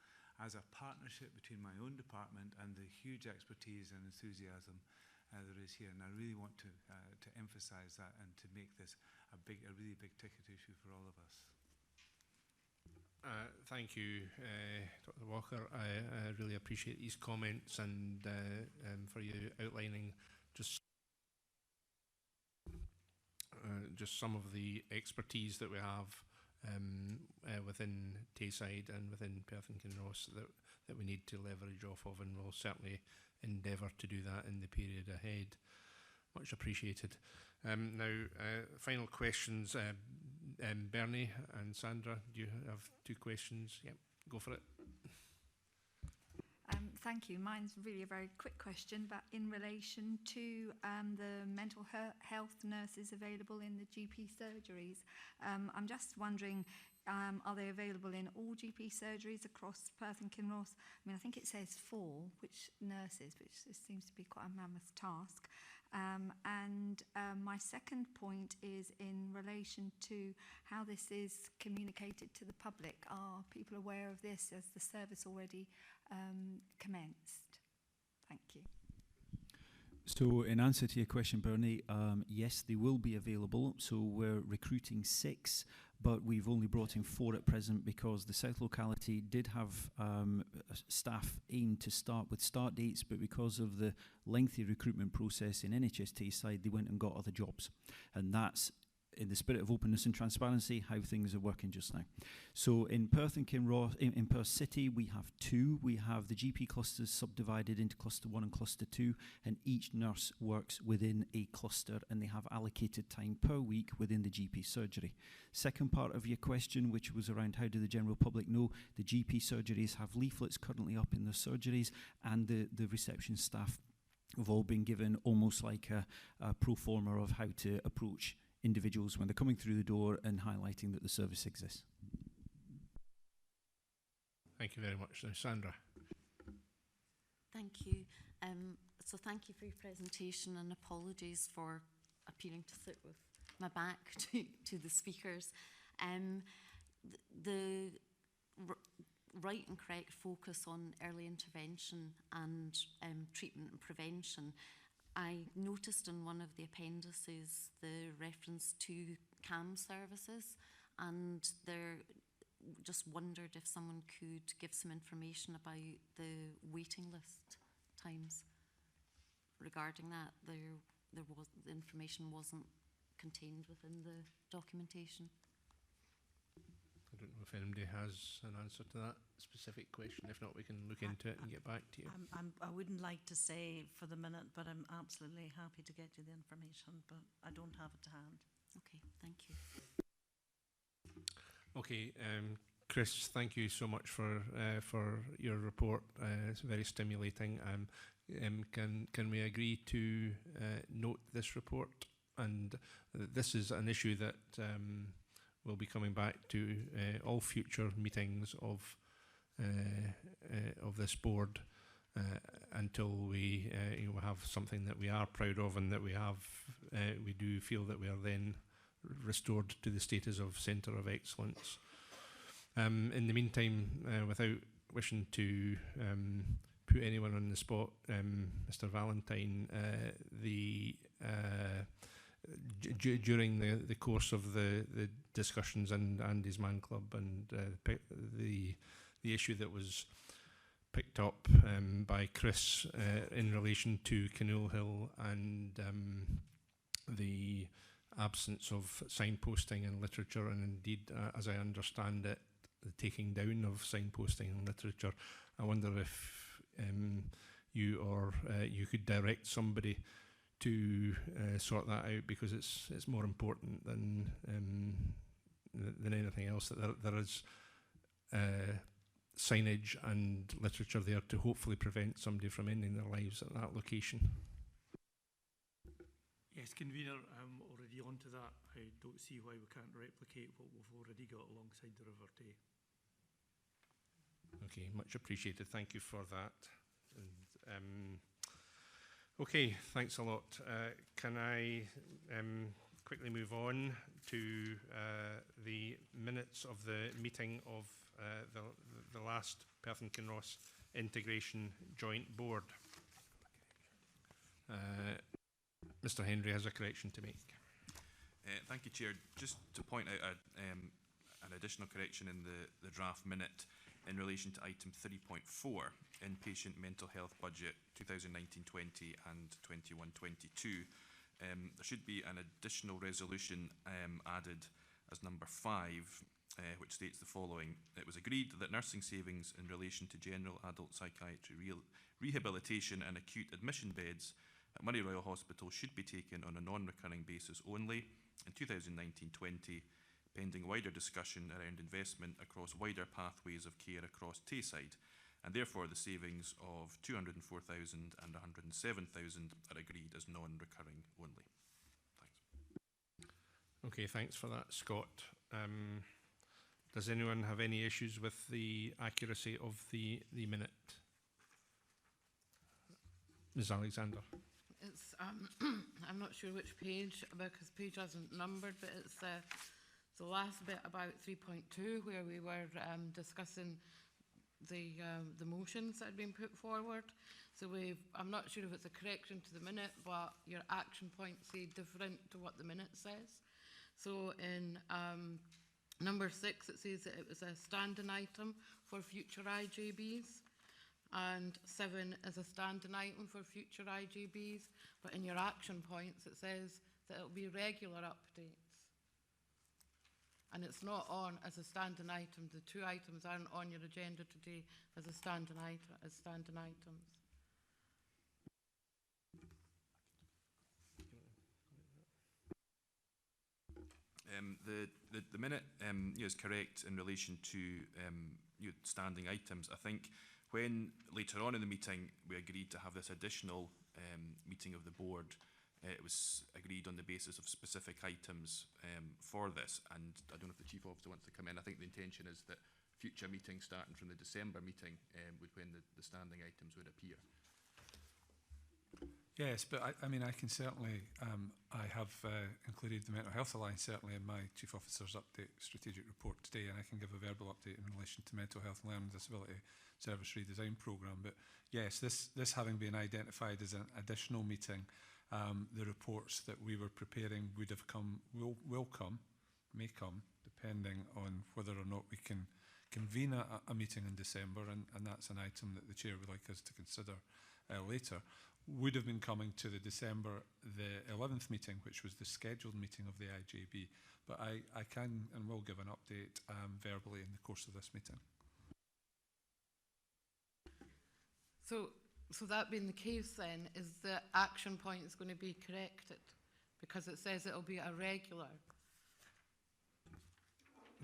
as a partnership between my own department and the huge expertise and enthusiasm there is here. And I really want to emphasise that and to make this a really big ticket issue for all of us. Thank you, Dr. Walker. I really appreciate these comments and for you outlining just some of the expertise that we have within Tayside and within Perth and Kinross that we need to leverage off of, and we'll certainly endeavour to do that in the period ahead. Much appreciated. Now, final questions. Bernie and Sandra, do you have 2 questions? Yep, go for it. Thank you. Mine's really a very quick question, but in relation to the mental health nurses available in the GP surgeries, I'm just wondering, are they available in all GP surgeries across Perth and Kinross? I mean, I think it says 4, which seems to be quite a mammoth task. My second point is in relation to how this is communicated to the public. Are people aware of this? Has the service already commenced? Thank you. So in answer to your question, Bernie, yes, they will be available. So we're recruiting 6, but we've only brought in 4 at present because the South locality did have staff aimed to start with start dates, but because of the lengthy recruitment process in NHS side, they went and got other jobs. And that's, in the spirit of openness and transparency, how things are working just now. So in Perth and Kinross, in Perth City, we have 2. We have the GP clusters subdivided into cluster 1 and cluster 2, and each nurse works within a cluster, and they have allocated time per week within the GP surgery. Second part of your question, which was around how do the general public know, the GP surgeries have leaflets currently up in their surgeries, and the reception staff have all been given almost like a pro forma of how to approach individuals when they're coming through the door and highlighting that the service exists. Thank you very much. Now, Sandra. Thank you. So thank you for your presentation, and apologies for appearing to sit with my back to the speakers. The right and correct focus on early intervention and treatment and prevention. I noticed in one of the appendices the reference to CAM services, and there just wondered if someone could give some information about the waiting list times regarding that. The information wasn't contained within the documentation. I don't know if anybody has an answer to that specific question. If not, we can look into it and get back to you. I wouldn't like to say for the minute, but I'm absolutely happy to get you the information, but I don't have it to hand. Okay, thank you. Okay, Chris, thank you so much for your report. It's very stimulating. Can we agree to note this report? And this is an issue that we'll be coming back to all future meetings of this board until we have something that we are proud of, and that we do feel that we are then restored to the status of Centre of Excellence. In the meantime, without wishing to put anyone on the spot, Mr. Valentine, during the course of the discussions and Andy's Man Club and the issue that was picked up by Chris in relation to Canoe Hill and the absence of signposting and literature, and indeed, as I understand it, the taking down of signposting and literature. I wonder if you could direct somebody to sort that out, because it's more important than anything else that there is signage and literature there to hopefully prevent somebody from ending their lives at that location. Yes, convener, I'm already on to that. I don't see why we can't replicate what we've already got alongside the River Tay. Okay, much appreciated. Thank you for that. And, okay, thanks a lot. Can I quickly move on to the minutes of the meeting of the last Perth and Kinross Integration Joint Board? Mr. Henry has a correction to make. Thank you, Chair. Just to point out an additional correction in the draft minute in relation to item 3.4, inpatient mental health budget 2019-20 and 21-22. There should be an additional resolution added as number 5, which states the following. It was agreed that nursing savings in relation to general adult psychiatry rehabilitation and acute admission beds at Murray Royal Hospital should be taken on a non-recurring basis only in 2019-20, pending wider discussion around investment across wider pathways of care across Tayside, and therefore the savings of 204,000 and 107,000 are agreed as non-recurring only. Thanks. Okay, thanks for that, Scott. Does anyone have any issues with the accuracy of the minute? Ms. Alexander. It's I'm not sure which page, because page hasn't numbered, but it's the last bit about 3.2 where we were discussing the motions that had been put forward. So I'm not sure if it's a correction to the minute, but your action points say different to what the minute says. So in number 6, it says that it was a standing item for future IJBs, and 7 is a standing item for future IJBs. But in your action points, it says that it'll be regular updates. And it's not on as a standing item. The 2 items aren't on your agenda today as a standing item, as standing items. The minute is correct in relation to standing items. I think when later on in the meeting we agreed to have this additional meeting of the board, it was agreed on the basis of specific items for this, and I don't know if the Chief Officer wants to come in. I think the intention is that future meetings starting from the December meeting would when the standing items would appear. Yes, but I mean, I can certainly, I have included the Mental Health Alliance certainly in my Chief Officer's update strategic report today, and I can give a verbal update in relation to Mental Health and Learning Disability Service Redesign Programme. But yes, this having been identified as an additional meeting, the reports that we were preparing would have come, may come, depending on whether or not we can convene a meeting in December, and that's an item that the Chair would like us to consider later, would have been coming to the December the 11th meeting, which was the scheduled meeting of the IJB. But I can and will give an update verbally in the course of this meeting. So that being the case then, is the action point is going to be corrected? Because it says it'll be a regular.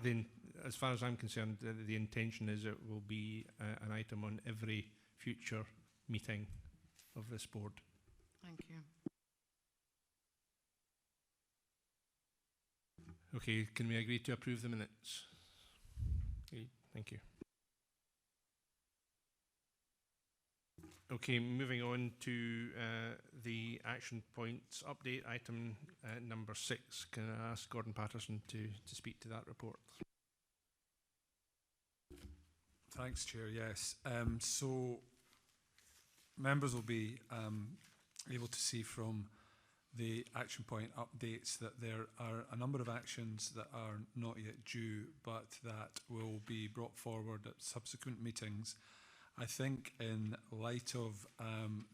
Then, as far as I'm concerned, the intention is it will be an item on every future meeting of this board. Thank you. Okay, can we agree to approve the minutes? Okay, thank you. Okay, moving on to the action points update, item number 6. Can I ask Gordon Patterson to speak to that report? Thanks, Chair. Yes. So members will be able to see from the action point updates that there are a number of actions that are not yet due, but that will be brought forward at subsequent meetings. I think in light of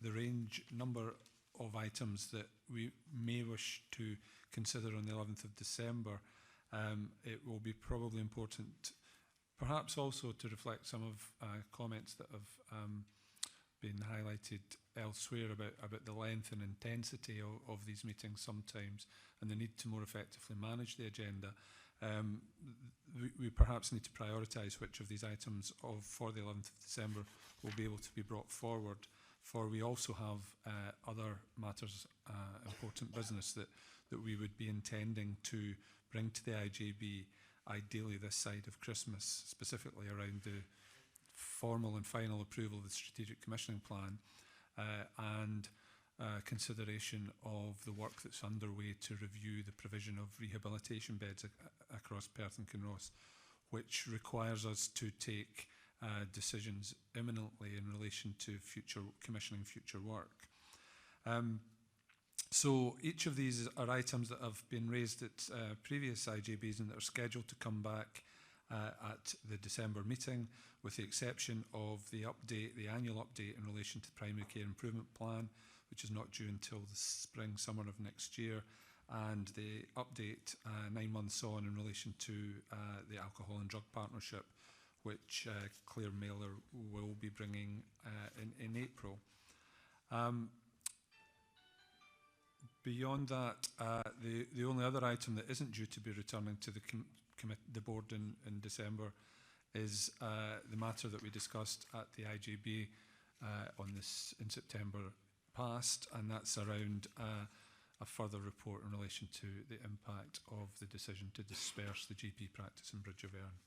the number of items that we may wish to consider on the 11th of December, it will be probably important perhaps also to reflect some of comments that have been highlighted elsewhere about the length and intensity of these meetings sometimes, and the need to more effectively manage the agenda. We perhaps need to prioritise which of these items for the 11th of December will be able to be brought forward, for we also have other matters, important business that we would be intending to bring to the IJB, ideally this side of Christmas, specifically around the formal and final approval of the Strategic Commissioning Plan and consideration of the work that's underway to review the provision of rehabilitation beds across Perth and Kinross, which requires us to take decisions imminently in relation to commissioning future work. So each of these are items that have been raised at previous IJBs and that are scheduled to come back at the December meeting, with the exception of the annual update in relation to the Primary Care Improvement Plan, which is not due until the spring, summer of next year, and the update 9 months on in relation to the Alcohol and Drug Partnership, which Claire Mailer will be bringing in April. Beyond that, the only other item that isn't due to be returning to the board in December is the matter that we discussed at the IJB in September past, and that's around a further report in relation to the impact of the decision to disperse the GP practice in Bridge of Erne.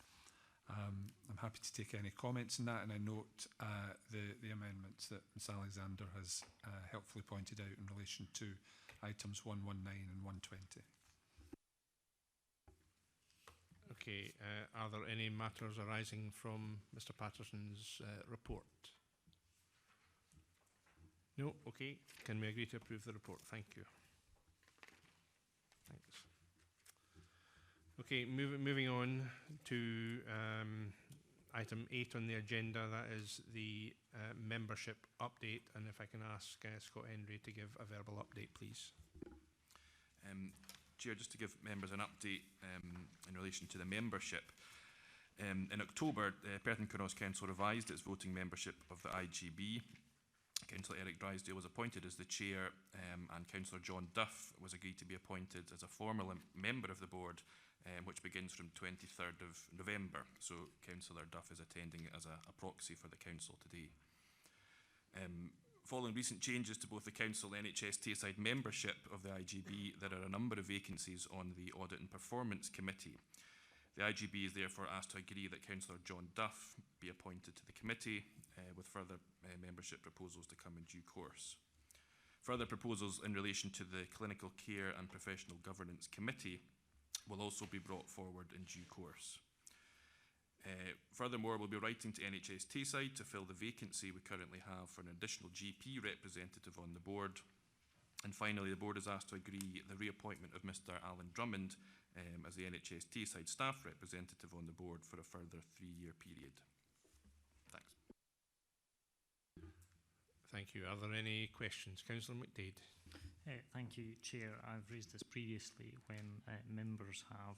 I'm happy to take any comments on that, and I note the amendments that Ms Alexander has helpfully pointed out in relation to items 119 and 120. Okay, are there any matters arising from Mr. Patterson's report? No? Okay. Can we agree to approve the report? Thank you. Thanks. Okay, moving on to item 8 on the agenda, that is the membership update, and if I can ask Scott Henry to give a verbal update, please. Chair, just to give members an update in relation to the membership. In October, Perth and Kinross Council revised its voting membership of the IGB. Councillor Eric Drysdale was appointed as the chair, and Councillor John Duff was agreed to be appointed as a formal member of the board, which begins from 23rd of November. So Councillor Duff is attending as a proxy for the council today. Following recent changes to both the council and NHS Tayside membership of the IGB, there are a number of vacancies on the Audit and Performance Committee. The IGB is therefore asked to agree that Councillor John Duff be appointed to the committee, with further membership proposals to come in due course. Further proposals in relation to the Clinical Care and Professional Governance Committee will also be brought forward in due course. Furthermore, we'll be writing to NHS Tayside to fill the vacancy we currently have for an additional GP representative on the board. And finally, the board is asked to agree the reappointment of Mr. Alan Drummond as the NHS Tayside staff representative on the board for a further 3-year period. Thanks. Thank you. Are there any questions? Councillor McDade. Thank you, Chair. I've raised this previously when members have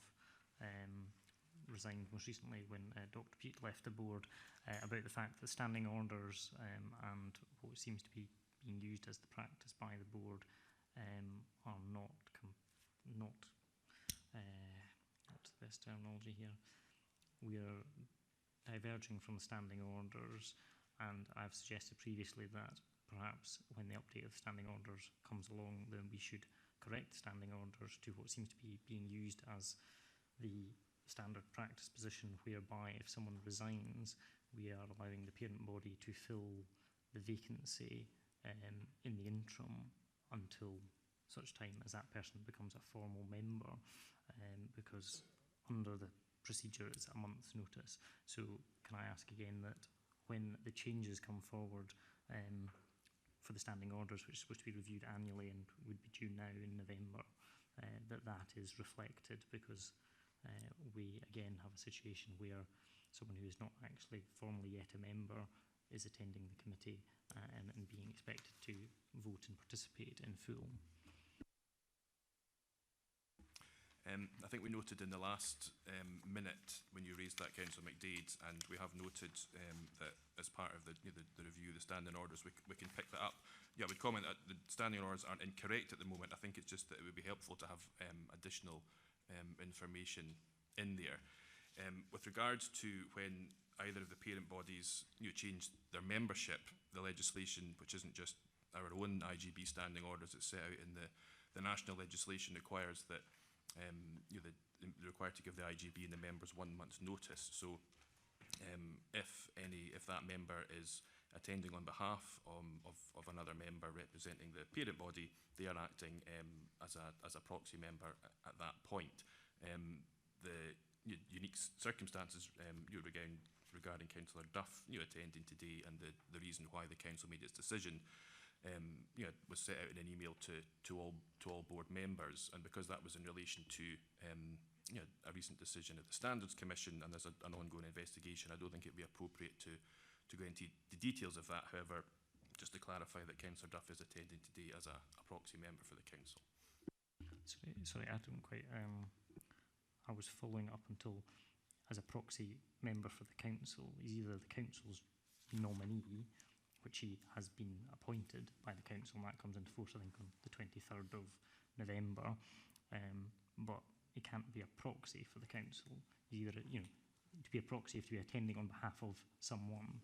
resigned, most recently when Dr. Pete left the board, about the fact that standing orders and what seems to be being used as the practice by the board are not what's the best terminology here? We are diverging from standing orders, and I've suggested previously that perhaps when the update of standing orders comes along, then we should correct standing orders to what seems to be being used as the standard practice position, whereby if someone resigns, we are allowing the parent body to fill the vacancy in the interim until such time as that person becomes a formal member, because under the procedure it's a month's notice. So can I ask again that when the changes come forward for the standing orders, which is supposed to be reviewed annually and would be due now in November, that is reflected, because we again have a situation where someone who is not actually formally yet a member is attending the committee and being expected to vote and participate in full. I think we noted in the last minute when you raised that, Councillor McDade, and we have noted that as part of the review, the standing orders, we can pick that up. Yeah, I would comment that the standing orders aren't incorrect at the moment. I think it's just that it would be helpful to have additional information in there. With regards to when either of the parent bodies changed their membership, the legislation, which isn't just our own IGB standing orders, it's set out in the national legislation, requires that they're required to give the IGB and the members 1 month's notice. So if that member is attending on behalf of another member representing the parent body, they are acting as a proxy member at that point. The unique circumstances regarding Councillor Duff attending today, and the reason why the council made its decision was set out in an email to all board members, and because that was in relation to a recent decision of the Standards Commission, and there's an ongoing investigation, I don't think it would be appropriate to go into the details of that. However, just to clarify that Councillor Duff is attending today as a proxy member for the council. Sorry, I don't quite. I was following up until, as a proxy member for the council, either the council's nominee, which he has been appointed by the council, and that comes into force, I think, on the 23rd of November. But he can't be a proxy for the council. Either, to be a proxy, you have to be attending on behalf of someone.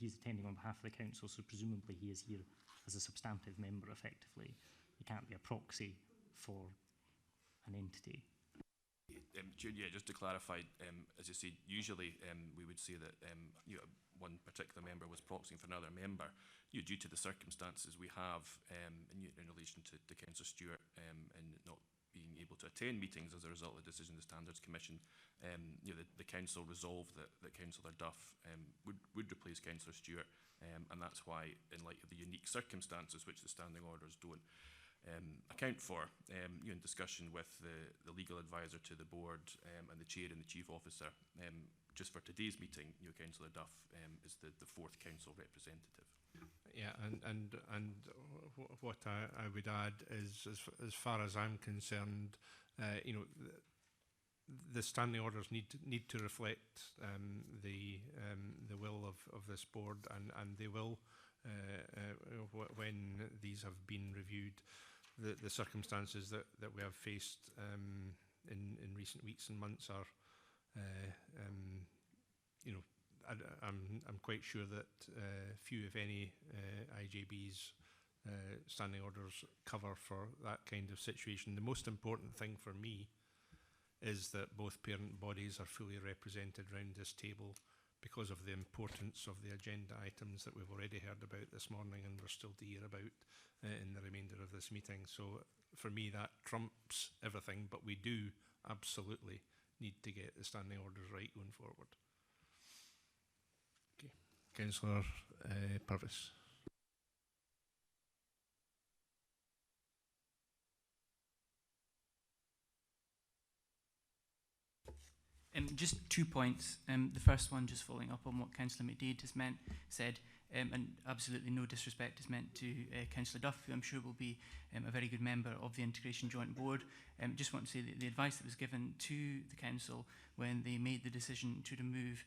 He's attending on behalf of the council, so presumably he is here as a substantive member, effectively. He can't be a proxy for an entity. Yeah, just to clarify, as you said, usually we would say that one particular member was proxying for another member. Due to the circumstances we have in relation to Councillor Stewart and not being able to attend meetings as a result of the decision of the Standards Commission, the council resolved that Councillor Duff would replace Councillor Stewart, and that's why, in light of the unique circumstances which the standing orders don't account for, in discussion with the legal advisor to the board and the chair and the chief officer, just for today's meeting, Councillor Duff is the fourth council representative. Yeah, and what I would add is, as far as I'm concerned, the standing orders need to reflect the will of this board, and they will when these have been reviewed. The circumstances that we have faced in recent weeks and months are, I'm quite sure that few, if any, IJB's standing orders cover for that kind of situation. The most important thing for me is that both parent bodies are fully represented around this table, because of the importance of the agenda items that we've already heard about this morning and we're still to hear about in the remainder of this meeting. So for me, that trumps everything, but we do absolutely need to get the standing orders right going forward. Okay, Councillor Purvis. Just 2 points. The first one, just following up on what Councillor McDade has said, and absolutely no disrespect is meant to Councillor Duff, who I'm sure will be a very good member of the Integration Joint Board. Just want to say that the advice that was given to the Council when they made the decision to remove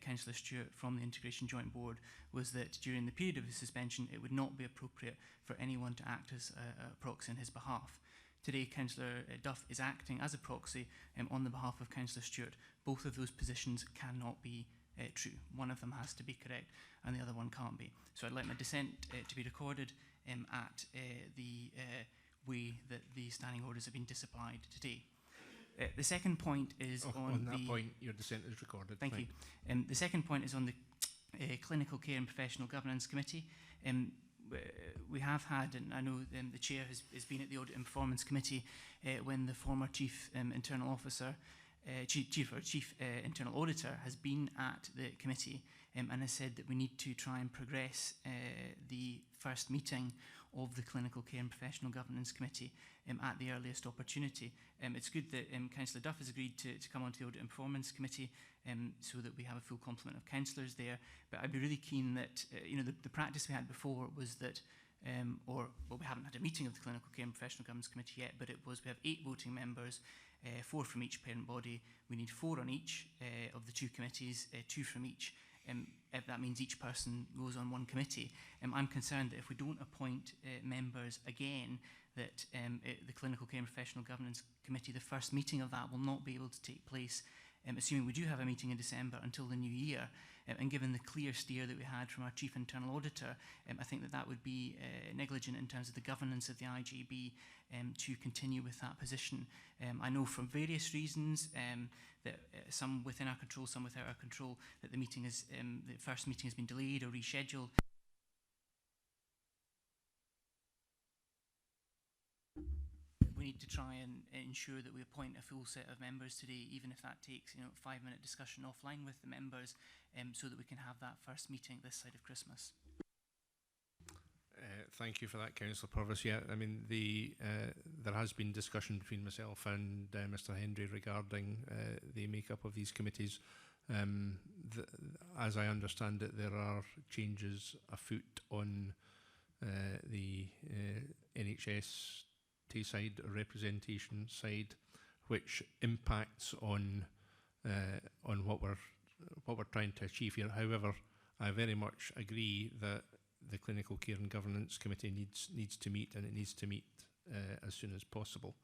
Councillor Stewart from the Integration Joint Board was that during the period of his suspension, it would not be appropriate for anyone to act as a proxy on his behalf. Today, Councillor Duff is acting as a proxy on the behalf of Councillor Stewart. Both of those positions cannot be true. One of them has to be correct and the other one can't be. So I'd like my dissent to be recorded at the way that the standing orders have been disapplied today. The second point is on that point, your dissent is recorded. Thank you. The second point is on the Clinical Care and Professional Governance Committee. We have had, and I know the chair has been at the Audit and Performance Committee when the former chief internal officer, chief internal auditor has been at the committee and has said that we need to try and progress the first meeting of the Clinical Care and Professional Governance Committee at the earliest opportunity. It's good that Councillor Duff has agreed to come onto the Audit and Performance Committee so that we have a full complement of councillors there. But I'd be really keen that, the practice we had before was that, we haven't had a meeting of the Clinical Care and Professional Governance Committee yet, but it was, we have 8 voting members, 4 from each parent body. We need 4 on each of the 2 committees, 2 from each. If that means each person goes on 1 committee. I'm concerned that if we don't appoint members again, that the Clinical Care and Professional Governance Committee, the first meeting of that will not be able to take place, assuming we do have a meeting in December, until the new year. And given the clear steer that we had from our Chief Internal Auditor, I think that would be negligent in terms of the governance of the IGB to continue with that position. I know from various reasons that some within our control, some without our control, that the first meeting has been delayed or rescheduled. We need to try and ensure that we appoint a full set of members today, even if that takes 5-minute discussion offline with the members, so that we can have that first meeting this side of Christmas. Thank you for that, Councillor Purvis. Yeah, I mean, there has been discussion between myself and Mr Hendry regarding the makeup of these committees. As I understand it, there are changes afoot on the NHS side, representation side, which impacts on what we're trying to achieve here. However, I very much agree that the Clinical Care and Governance Committee needs to meet, and it needs to meet as soon as possible.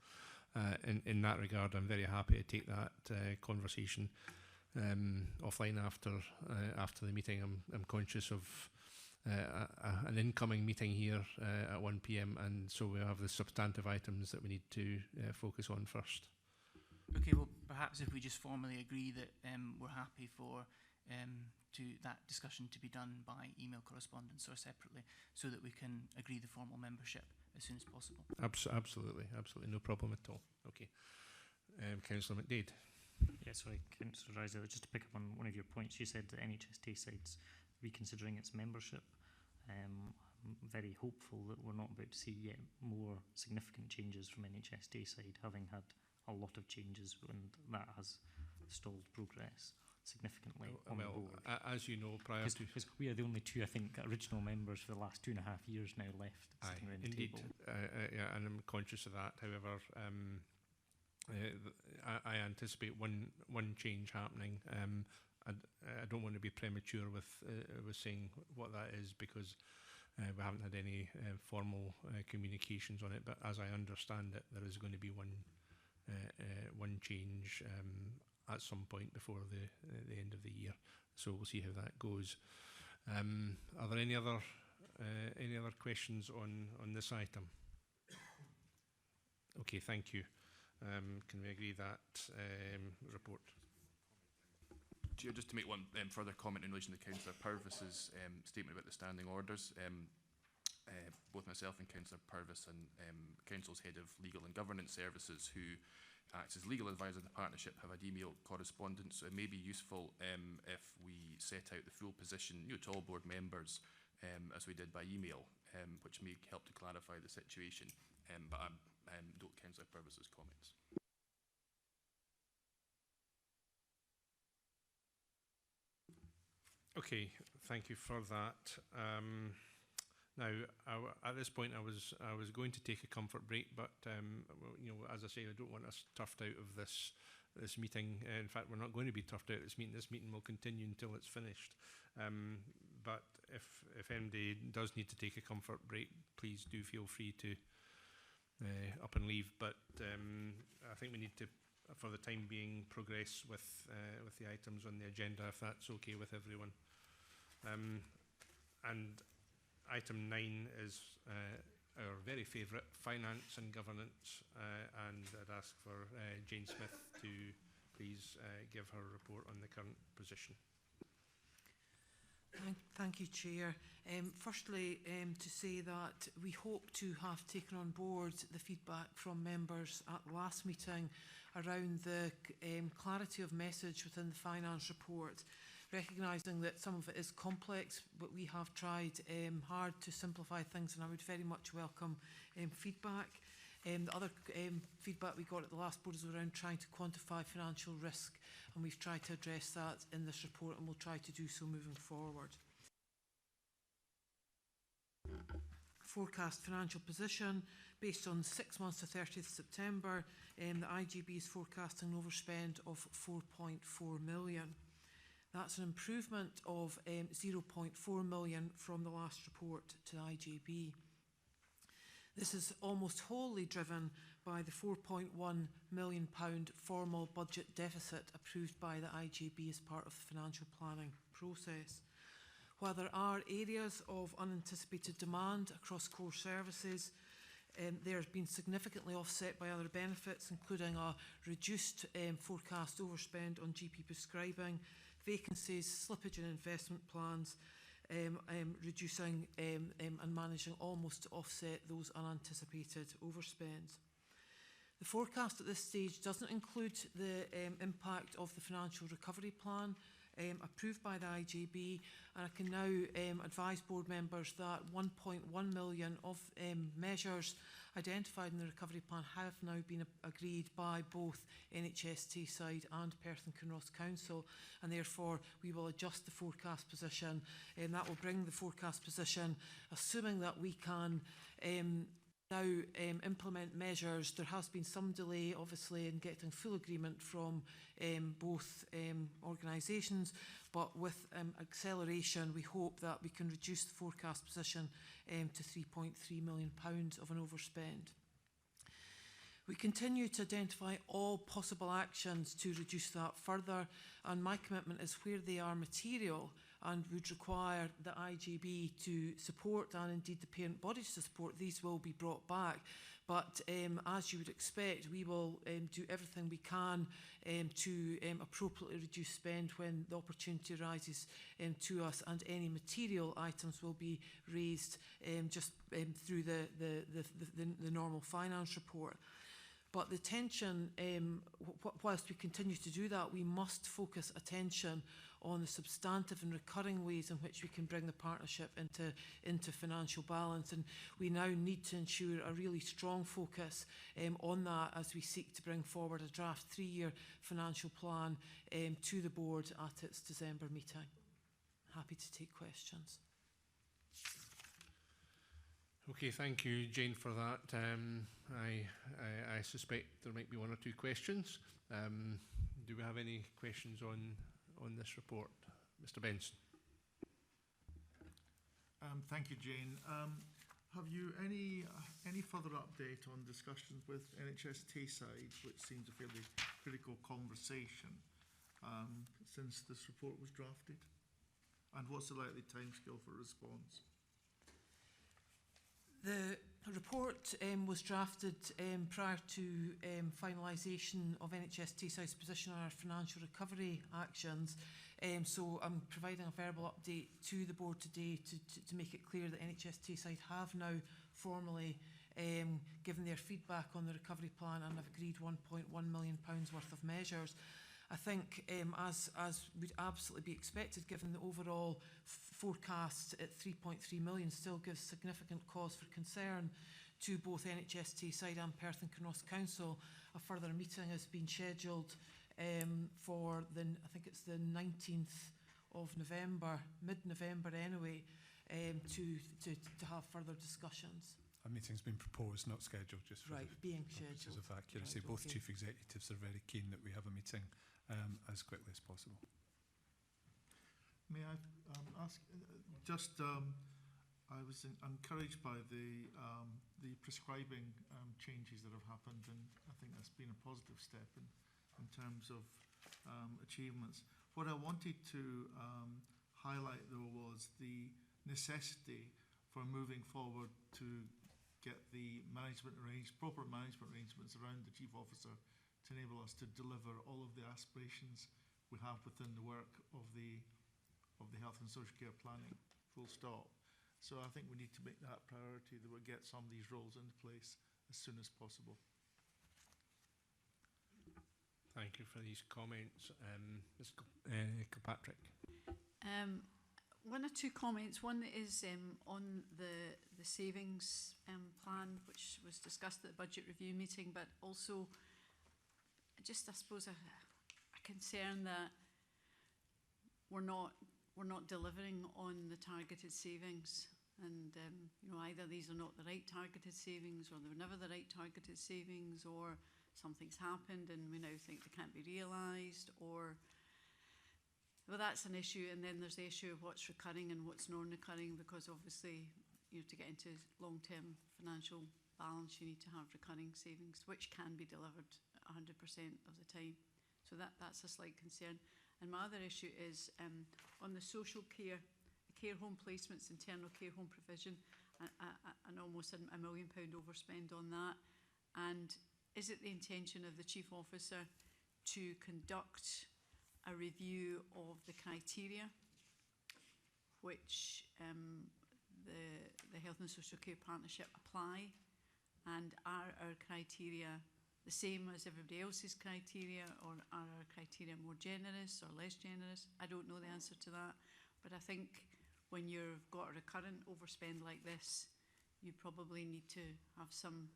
In that regard, I'm very happy to take that conversation offline after the meeting. I'm conscious of an incoming meeting here at 1 p.m, and so we have the substantive items that we need to focus on first. Okay, well, perhaps if we just formally agree that we're happy for that discussion to be done by email correspondence or separately, so that we can agree the formal membership as soon as possible. Absolutely, no problem at all. Okay. Councillor McDade. Yeah, sorry, Councillor Riser, just to pick up on one of your points, you said that NHS Tayside's reconsidering its membership. I'm very hopeful that we're not about to see yet more significant changes from NHS Tayside, having had a lot of changes, and that has stalled progress significantly on the board. As you know, prior to... Because we are the only two, I think, original members for the last 2.5 years now left sitting around the table. Yeah, and I'm conscious of that. However, I anticipate one change happening. I don't want to be premature with saying what that is, because we haven't had any formal communications on it. But as I understand it, there is going to be one change at some point before the end of the year. So we'll see how that goes. Are there any other questions on this item? Okay, thank you. Can we agree that report? Chair, just to make one further comment in relation to Councillor Purvis's statement about the standing orders. Both myself and Councillor Purvis and Council's Head of Legal and Governance Services, who acts as legal advisor of the partnership, have had email correspondence. So it may be useful if we set out the full position to all board members, as we did by email, which may help to clarify the situation. But I note Councillor Purvis's comments. Okay, thank you for that. Now, at this point, I was going to take a comfort break, but you know, as I say, I don't want us turfed out of this meeting. In fact, we're not going to be turfed out of this meeting. This meeting will continue until it's finished. But if MD does need to take a comfort break, please do feel free to up and leave. But I think we need to, for the time being, progress with the items on the agenda, if that's okay with everyone. And item 9 is our very favourite, finance and governance, and I'd ask for Jane Smith to please give her report on the current position. Thank you, Chair. Firstly, to say that we hope to have taken on board the feedback from members at the last meeting around the clarity of message within the finance report, recognising that some of it is complex, but we have tried hard to simplify things, and I would very much welcome feedback. The other feedback we got at the last board is around trying to quantify financial risk, and we've tried to address that in this report, and we'll try to do so moving forward. Forecast financial position, based on 6 months to 30th September, the IGB is forecasting an overspend of 4.4 million. That's an improvement of 0.4 million from the last report to the IGB. This is almost wholly driven by the £4.1 million formal budget deficit approved by the IGB as part of the financial planning process. While there are areas of unanticipated demand across core services, they have been significantly offset by other benefits, including a reduced forecast overspend on GP prescribing, vacancies, slippage in investment plans, reducing and managing almost to offset those unanticipated overspends. The forecast at this stage doesn't include the impact of the financial recovery plan approved by the IGB, and I can now advise board members that 1.1 million of measures identified in the recovery plan have now been agreed by both NHS Tayside and Perth and Kinross Council, and therefore we will adjust the forecast position, and that will bring the forecast position, assuming that we can now implement measures. There has been some delay, obviously, in getting full agreement from both organisations, but with acceleration, we hope that we can reduce the forecast position to £3.3 million of an overspend. We continue to identify all possible actions to reduce that further, and my commitment is where they are material and would require the IGB to support, and indeed the parent bodies to support, these will be brought back. But as you would expect, we will do everything we can to appropriately reduce spend when the opportunity arises to us, and any material items will be raised just through the normal finance report. But the attention, whilst we continue to do that, we must focus attention on the substantive and recurring ways in which we can bring the partnership into financial balance. And we now need to ensure a really strong focus on that as we seek to bring forward a draft 3-year financial plan to the board at its December meeting. Happy to take questions. Okay, thank you, Jane, for that. I suspect there might be 1 or 2 questions. Do we have any questions on this report? Mr. Benson. Thank you, Jane. Have you any further update on discussions with NHS Tayside, which seems a fairly critical conversation since this report was drafted? And what's the likely timescale for response? The report was drafted prior to finalisation of NHS Tayside's position on our financial recovery actions. So I'm providing a verbal update to the board today to make it clear that NHS Tayside have now formally given their feedback on the recovery plan and have agreed £1.1 million worth of measures. I think, as would absolutely be expected, given the overall forecast at 3.3 million, still gives significant cause for concern to both NHS Tayside and Perth and Kinross Council. A further meeting has been scheduled for I think it's the 19th of November, mid-November anyway, to have further discussions. A meeting's been proposed, not scheduled, just for being purposes scheduled. of accuracy. Right, Both okay. chief executives are very keen that we have a meeting as quickly as possible. May I ask, I was encouraged by the prescribing changes that have happened, and I think that's been a positive step in terms of achievements. What I wanted to highlight, though, was the necessity for moving forward to get the proper management arrangements around the chief officer to enable us to deliver all of the aspirations we have within the work of the health and social care planning, full stop. So I think we need to make that priority, that we get some of these roles into place as soon as possible. Thank you for these comments. Ms. Kilpatrick. 1 or 2 comments. One is on the savings plan, which was discussed at the budget review meeting, but also just, I suppose, a concern that we're not delivering on the targeted savings, and either these are not the right targeted savings, or they're never the right targeted savings, or something's happened and we now think they can't be realised, or that's an issue. And then there's the issue of what's recurring and what's non-recurring, because obviously to get into long-term financial balance you need to have recurring savings which can be delivered 100% of the time. So that's a slight concern. And my other issue is on the social care, the care home placements, internal care home provision, and almost £1 million overspend on that. And is it the intention of the Chief Officer to conduct a review of the criteria which the Health and Social Care Partnership apply, and are our criteria the same as everybody else's criteria, or are our criteria more generous or less generous? I don't know the answer to that, but I think when you've got a recurrent overspend like this, you probably need to have some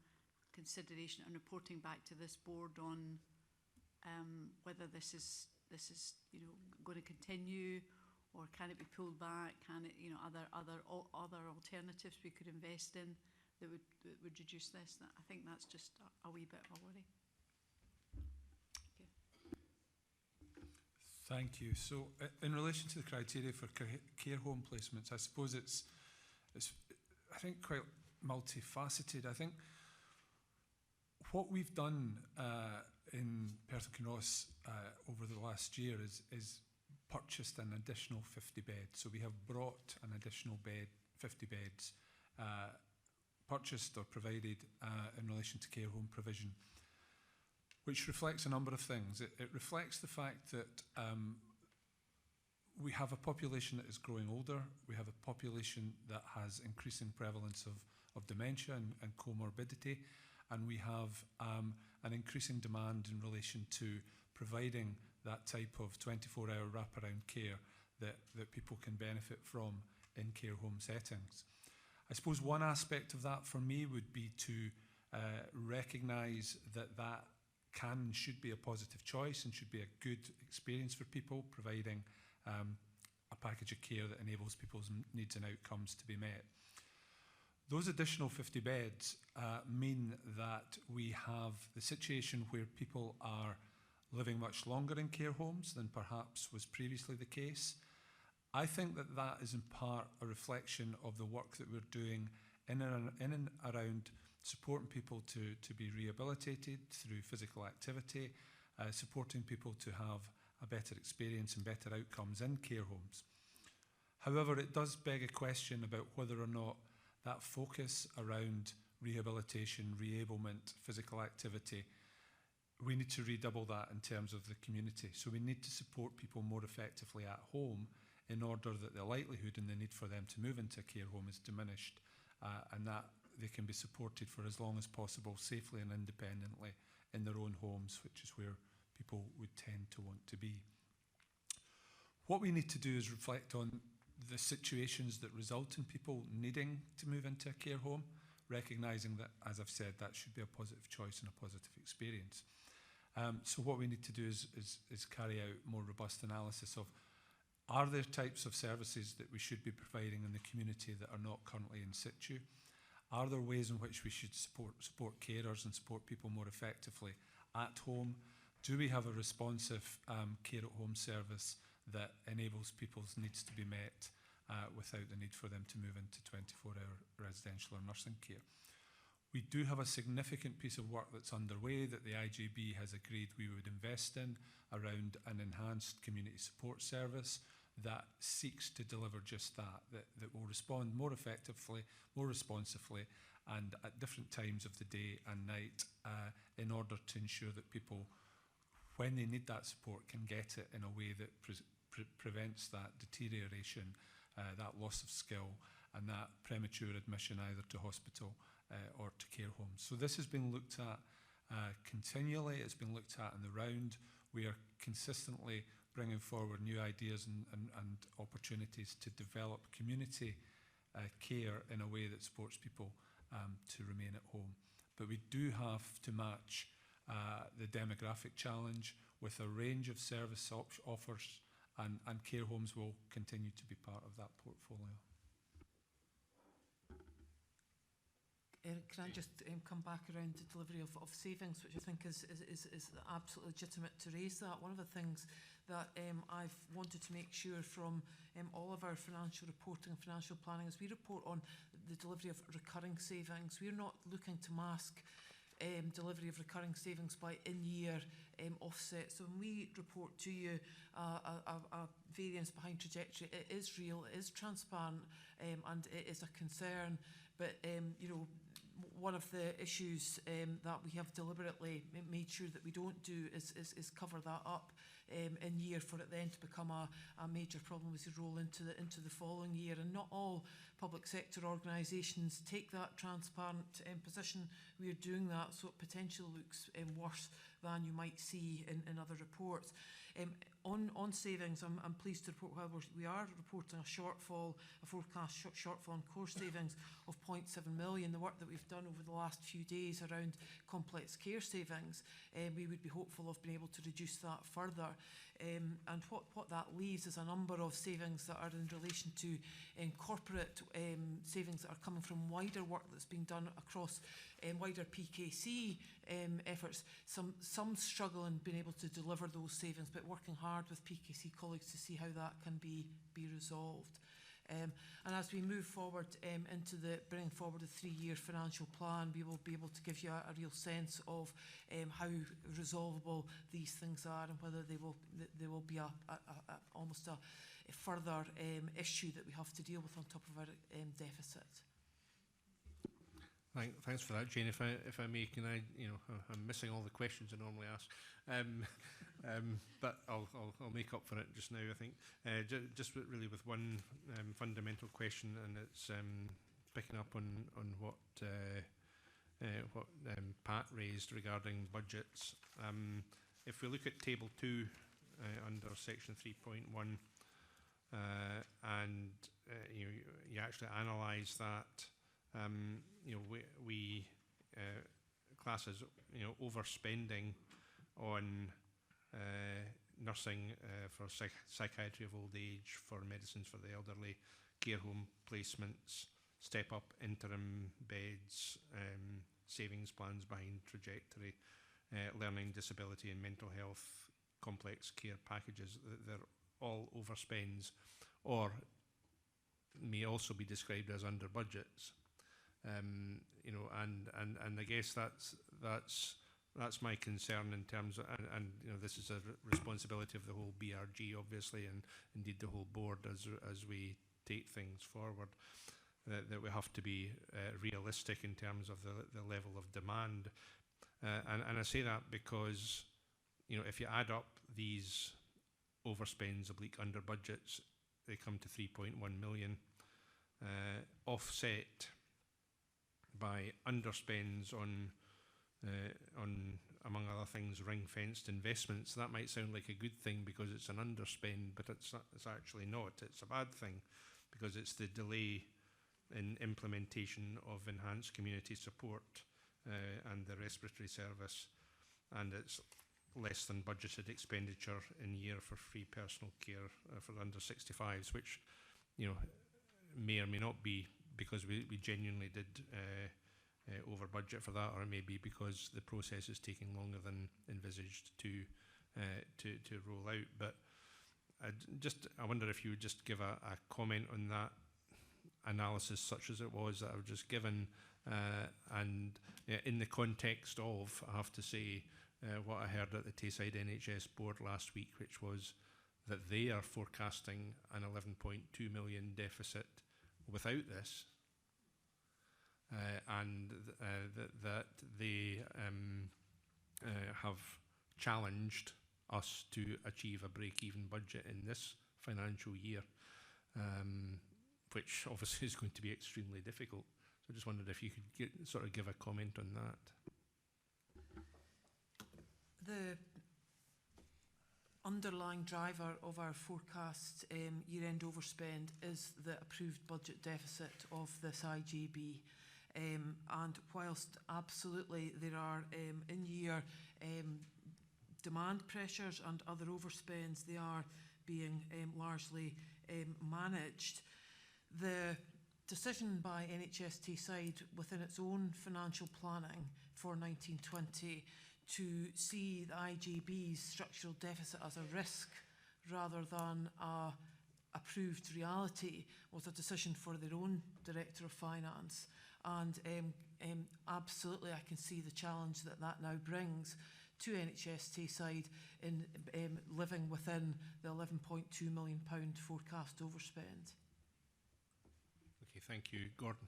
consideration and reporting back to this board on whether this is going to continue, or can it be pulled back? Can it, other alternatives we could invest in that would reduce this? I think that's just a wee bit of a worry. Thank you. So, in relation to the criteria for care home placements, I suppose it's I think quite multifaceted. I think what we've done in Perth and Kinross over the last year is purchased an additional 50 beds. So we have brought an additional 50 beds purchased or provided in relation to care home provision, which reflects a number of things. It reflects the fact that we have a population that is growing older. We have a population that has increasing prevalence of dementia and comorbidity, and we have an increasing demand in relation to providing that type of 24-hour wraparound care that people can benefit from in care home settings. I suppose one aspect of that for me would be to recognise that that can and should be a positive choice and should be a good experience for people, providing a package of care that enables people's needs and outcomes to be met. Those additional 50 beds mean that we have the situation where people are living much longer in care homes than perhaps was previously the case. I think that that is in part a reflection of the work that we're doing in and around supporting people to be rehabilitated through physical activity, supporting people to have a better experience and better outcomes in care homes. However, it does beg a question about whether or not that focus around rehabilitation, reablement, physical activity, we need to redouble that in terms of the community. So we need to support people more effectively at home in order that the likelihood and the need for them to move into a care home is diminished, and that they can be supported for as long as possible, safely and independently in their own homes, which is where people would tend to want to be. What we need to do is reflect on the situations that result in people needing to move into a care home, recognising that, as I've said, that should be a positive choice and a positive experience. So what we need to do is carry out more robust analysis of, are there types of services that we should be providing in the community that are not currently in situ? Are there ways in which we should support carers and support people more effectively at home? Do we have a responsive care at home service that enables people's needs to be met without the need for them to move into 24-hour residential or nursing care? We do have a significant piece of work that's underway that the IJB has agreed we would invest in around an enhanced community support service that seeks to deliver just that will respond more effectively, more responsively, and at different times of the day and night in order to ensure that people, when they need that support, can get it in a way that prevents that deterioration, that loss of skill, and that premature admission either to hospital or to care homes. So this has been looked at continually. It's been looked at in the round. We are consistently bringing forward new ideas and opportunities to develop community care in a way that supports people to remain at home. But we do have to match the demographic challenge with a range of service offers, and care homes will continue to be part of that portfolio. Can I just come back around the delivery of savings, which I think is absolutely legitimate to raise that. One of the things that I've wanted to make sure from all of our financial reporting and financial planning is we report on the delivery of recurring savings. We're not looking to mask delivery of recurring savings by in-year offset. So when we report to you a variance behind trajectory, it is real, it is transparent, and it is a concern. But you know, one of the issues that we have deliberately made sure that we don't do is cover that up in year for it then to become a major problem as you roll into the following year. And not all public sector organisations take that transparent position. We are doing that, so it potentially looks worse than you might see in other reports. On savings, I'm pleased to report, however, we are reporting a shortfall, a forecast shortfall in core savings of 0.7 million. The work that we've done over the last few days around complex care savings, we would be hopeful of being able to reduce that further. And what that leaves is a number of savings that are in relation to corporate savings that are coming from wider work that's being done across wider PKC efforts. Some struggle in being able to deliver those savings, but working hard with PKC colleagues to see how that can be resolved. And as we move forward into bringing forward a 3-year financial plan, we will be able to give you a real sense of how resolvable these things are and whether they will be almost a further issue that we have to deal with on top of our deficit. Thanks for that, Jane. If I may, can I, I'm missing all the questions I normally ask, but I'll make up for it just now. I think just really with one fundamental question, and it's picking up on what Pat raised regarding budgets. If we look at Table 2 under Section 3.1, and you actually analyse that. We class as overspending on nursing for psychiatry of old age, for medicines for the elderly, care home placements, step up interim beds, savings plans behind trajectory, learning disability and mental health, complex care packages. They're all overspends, or may also be described as under budgets. And I guess that's my concern in terms of, and this is a responsibility of the whole BRG obviously, and indeed the whole board as we take things forward, that we have to be realistic in terms of the level of demand, and I say that because if you add up these overspends / under budgets, they come to 3.1 million, offset by underspends on among other things ring-fenced investments. That might sound like a good thing because it's an underspend, but it's actually not. It's a bad thing because it's the delay in implementation of enhanced community support and the respiratory service, and it's less than budgeted expenditure in year for free personal care for under 65s, which may or may not be because we genuinely did over budget for that, or it may be because the process is taking longer than envisaged to roll out. But I wonder if you would just give a comment on that analysis, such as it was that I've just given, and in the context of, I have to say, what I heard at the Tayside NHS board last week, which was that they are forecasting an 11.2 million deficit without this, and that they have challenged us to achieve a break-even budget in this financial year, which obviously is going to be extremely difficult. So I just wondered if you could sort of give a comment on that. The underlying driver of our forecast year-end overspend is the approved budget deficit of this IJB. And whilst absolutely there are in-year demand pressures and other overspends, they are being largely managed. The decision by NHS Tayside within its own financial planning for 1920 to see the IJB's structural deficit as a risk rather than a approved reality was a decision for their own Director of Finance. And absolutely I can see the challenge that now brings to NHS Tayside in living within the £11.2 million forecast overspend. Okay, thank you. Gordon.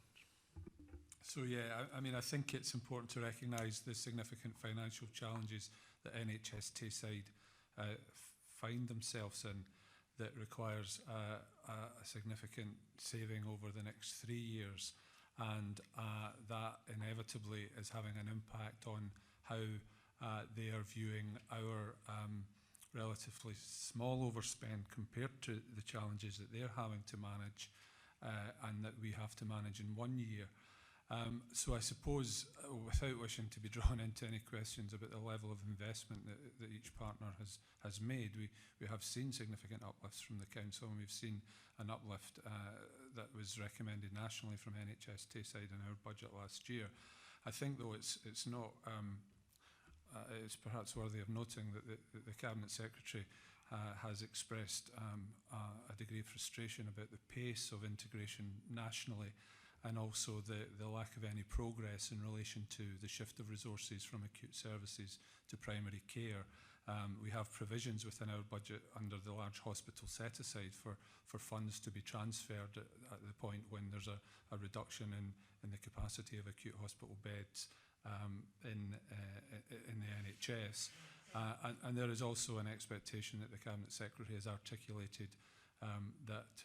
So yeah, I mean, I think it's important to recognise the significant financial challenges that NHS Tayside find themselves in, that requires a significant saving over the next 3 years, and that inevitably is having an impact on how they are viewing our relatively small overspend compared to the challenges that they're having to manage and that we have to manage in 1 year. So I suppose, without wishing to be drawn into any questions about the level of investment that each partner has made, we have seen significant uplifts from the Council, and we've seen an uplift that was recommended nationally from NHS Tayside in our budget last year. I think, though, it's not, it's perhaps worthy of noting that the Cabinet Secretary has expressed a degree of frustration about the pace of integration nationally, and also the lack of any progress in relation to the shift of resources from acute services to primary care, We have provisions within our budget under the large hospital set aside for funds to be transferred at the point when there's a reduction in the capacity of acute hospital beds in the NHS. And there is also an expectation that the Cabinet Secretary has articulated that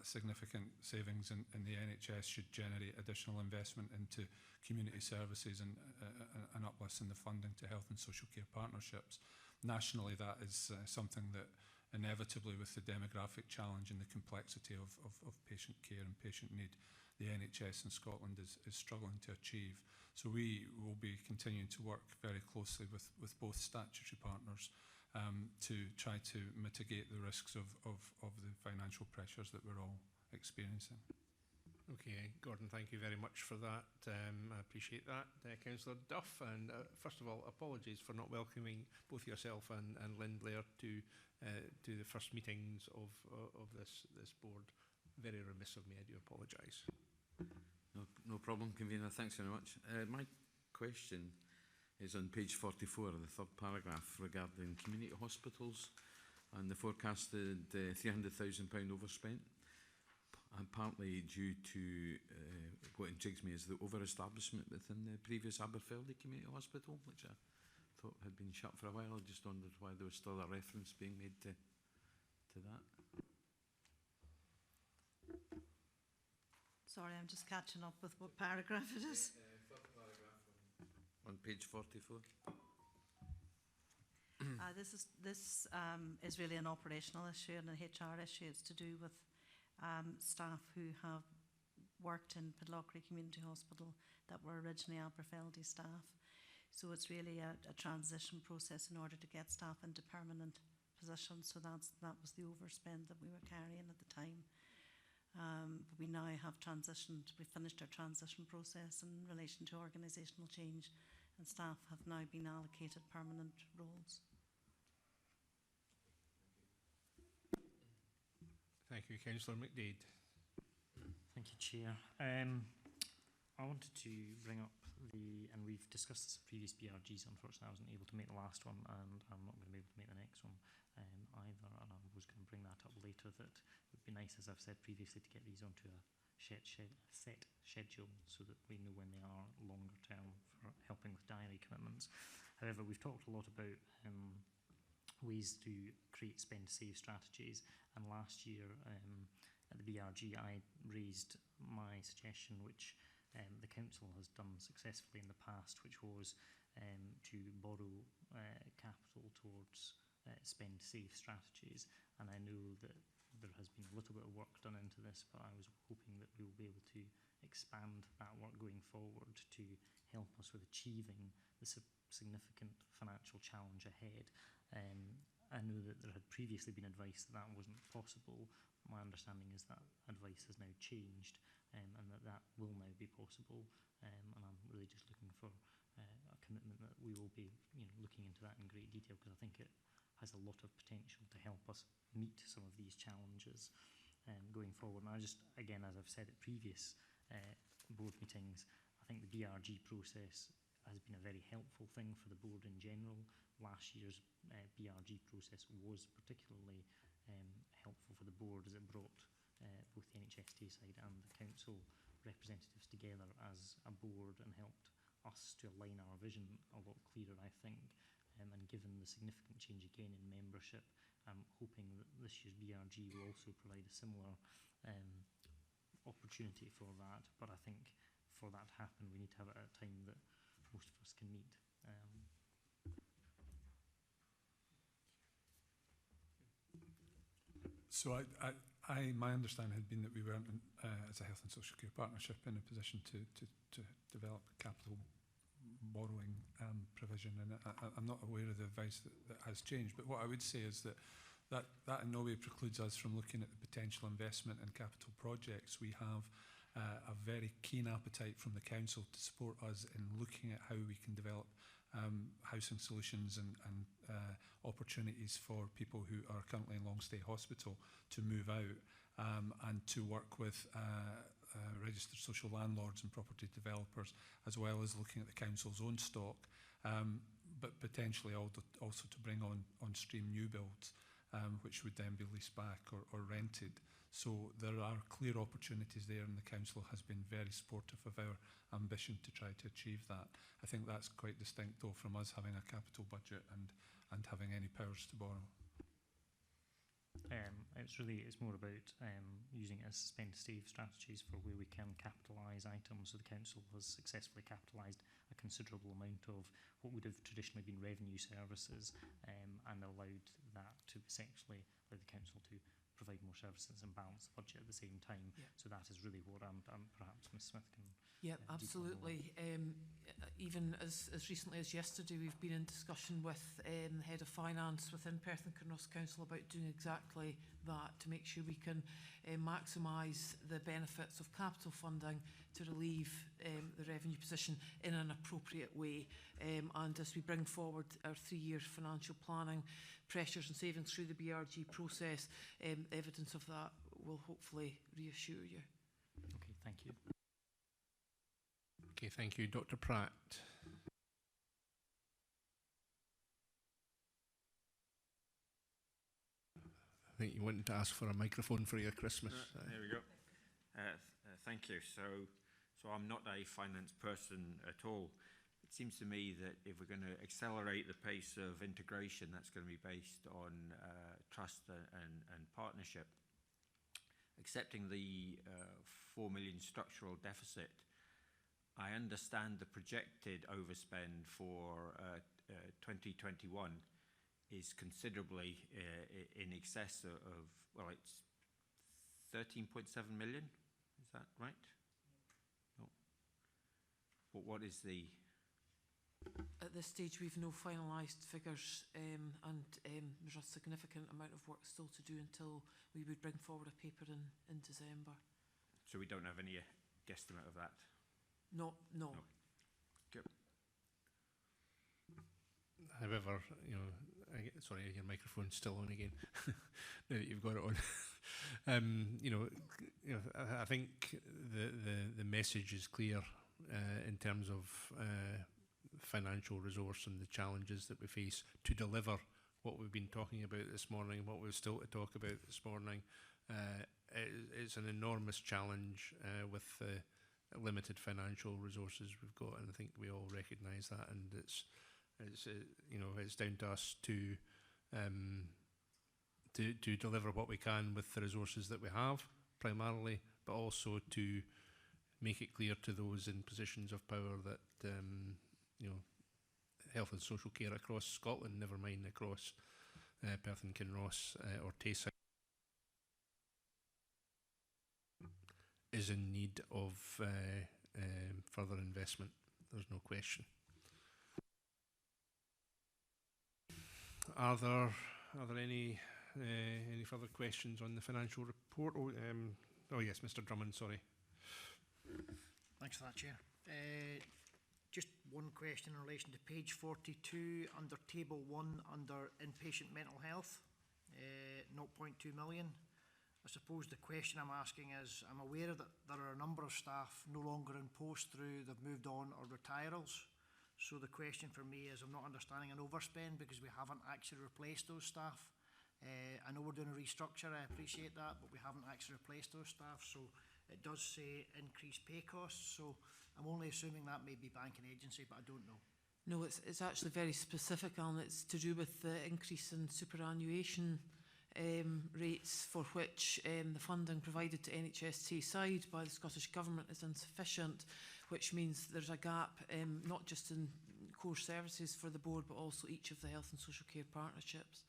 significant savings in the NHS should generate additional investment into community services and uplifts in the funding to health and social care partnerships. Nationally, that is something that inevitably, with the demographic challenge and the complexity of patient care and patient need, the NHS in Scotland is struggling to achieve. So we will be continuing to work very closely with both statutory partners to try to mitigate the risks of the financial pressures that we're all experiencing. Okay, Gordon, thank you very much for that. I appreciate that. Councillor Duff, and first of all, apologies for not welcoming both yourself and Lynn Blair to the first meetings of this board. Very remiss of me, I do apologise. No problem, Convener. Thanks very much. My question is on page 44 of the third paragraph regarding community hospitals and the forecasted £300,000 overspent, and partly due to what intrigues me is the over-establishment within the previous Aberfeldy Community Hospital, which I thought had been shut for a while. I just wondered why there was still a reference being made to that. Sorry, I'm just catching up with what paragraph it is. Third paragraph on page 44. This is really an operational issue and an HR issue. It's to do with staff who have worked in Pidlockery Community Hospital that were originally Aberfeldy staff. So it's really a transition process in order to get staff into permanent positions. So that was the overspend that we were carrying at the time. But we now have transitioned, we finished our transition process in relation to organisational change, and staff have now been allocated permanent roles. Thank you, Councillor McDade. Thank you, Chair. I wanted to bring up and we've discussed this in previous BRGs. Unfortunately, I wasn't able to make the last one, and I'm not going to be able to make the next one either. And I was going to bring that up later. That it would be nice, as I've said previously, to get these onto a set schedule so that we know when they are longer term for helping with diary commitments. However, we've talked a lot about ways to create spend-save strategies. And last year at the BRG, I raised my suggestion, which the council has done successfully in the past, which was to borrow capital towards spend-save strategies. And I know that there has been a little bit of work done into this, but I was hoping that we will be able to expand that work going forward to help us with achieving the significant financial challenge ahead. I know that there had previously been advice that wasn't possible. My understanding is that advice has now changed, and that will now be possible. And I'm really just looking for a commitment that we will be looking into that in great detail, because I think it has a lot of potential to help us meet some of these challenges going forward. And I just, again, as I've said at previous board meetings, I think the BRG process has been a very helpful thing for the board in general. Last year's BRG process was particularly helpful for the board, as it brought both the NHST side and the council representatives together as a board and helped us to align our vision a lot clearer, I think. And given the significant change again in membership, I'm hoping that this year's BRG will also provide a similar opportunity for that. But I think for that to happen, we need to have it at a time that most of us can meet. So my understanding had been that we weren't, as a health and social care partnership, in a position to develop capital borrowing provision, and I'm not aware of the advice that has changed. But what I would say is that in no way precludes us from looking at the potential investment in capital projects. We have a very keen appetite from the council to support us in looking at how we can develop housing solutions and opportunities for people who are currently in long-stay hospital to move out, and to work with registered social landlords and property developers, as well as looking at the council's own stock. but potentially also to bring on stream new builds, which would then be leased back or rented. So there are clear opportunities there, and the council has been very supportive of our ambition to try to achieve that. I think that's quite distinct, though, from us having a capital budget and having any powers to borrow. It's more about using it as suspend save strategies for where we can capitalise items. So the council has successfully capitalised a considerable amount of what would have traditionally been revenue services, and allowed that to essentially allow the council to provide more services and balance the budget at the same time. Yeah. So that is really what perhaps Ms Smith can. Yeah, absolutely. Even as recently as yesterday, we've been in discussion with the Head of Finance within Perth and Kinross Council about doing exactly that, to make sure we can maximise the benefits of capital funding to relieve the revenue position in an appropriate way. And as we bring forward our 3-year financial planning pressures and savings through the BRG process, evidence of that will hopefully reassure you. Okay, thank you. Okay, thank you. Dr. Pratt. I think you wanted to ask for a microphone for your Christmas. There we go. Thank you. So I'm not a finance person at all. It seems to me that if we're going to accelerate the pace of integration, that's going to be based on trust and partnership. Accepting the 4 million structural deficit, I understand the projected overspend for 2021 is considerably in excess of, well, it's 13.7 million. Is that right? No. But what is the... At this stage, we've no finalised figures, and there's a significant amount of work still to do until we would bring forward a paper in December. So we don't have any guesstimate of that? No. Good. However, you know, sorry, your microphone's still on again. Now that you've got it on, you know, I think the message is clear in terms of financial resource and the challenges that we face to deliver what we've been talking about this morning, what we're still to talk about this morning. It's an enormous challenge with the limited financial resources we've got, and I think we all recognise that. And it's you know, it's down to us to deliver what we can with the resources that we have primarily, but also to make it clear to those in positions of power that you know, health and social care across Scotland, never mind across Perth and Kinross or Tayside, is in need of further investment. There's no question. Are there any further questions on the financial report? Oh yes, Mr. Drummond, sorry. Thanks for that, Chair. Just one question in relation to page 42 under table 1 under inpatient mental health, 0.2 million. I suppose the question I'm asking is, I'm aware that there are a number of staff no longer in post through they've moved on or retirals. So the question for me is, I'm not understanding an overspend because we haven't actually replaced those staff. I know we're doing a restructure, I appreciate that, but we haven't actually replaced those staff. So it does say increased pay costs. So I'm only assuming that may be bank and agency, but I don't know. No, it's actually very specific, and it's to do with the increase in superannuation rates, for which the funding provided to NHS Tayside by the Scottish Government is insufficient, which means there's a gap not just in core services for the board, but also each of the health and social care partnerships.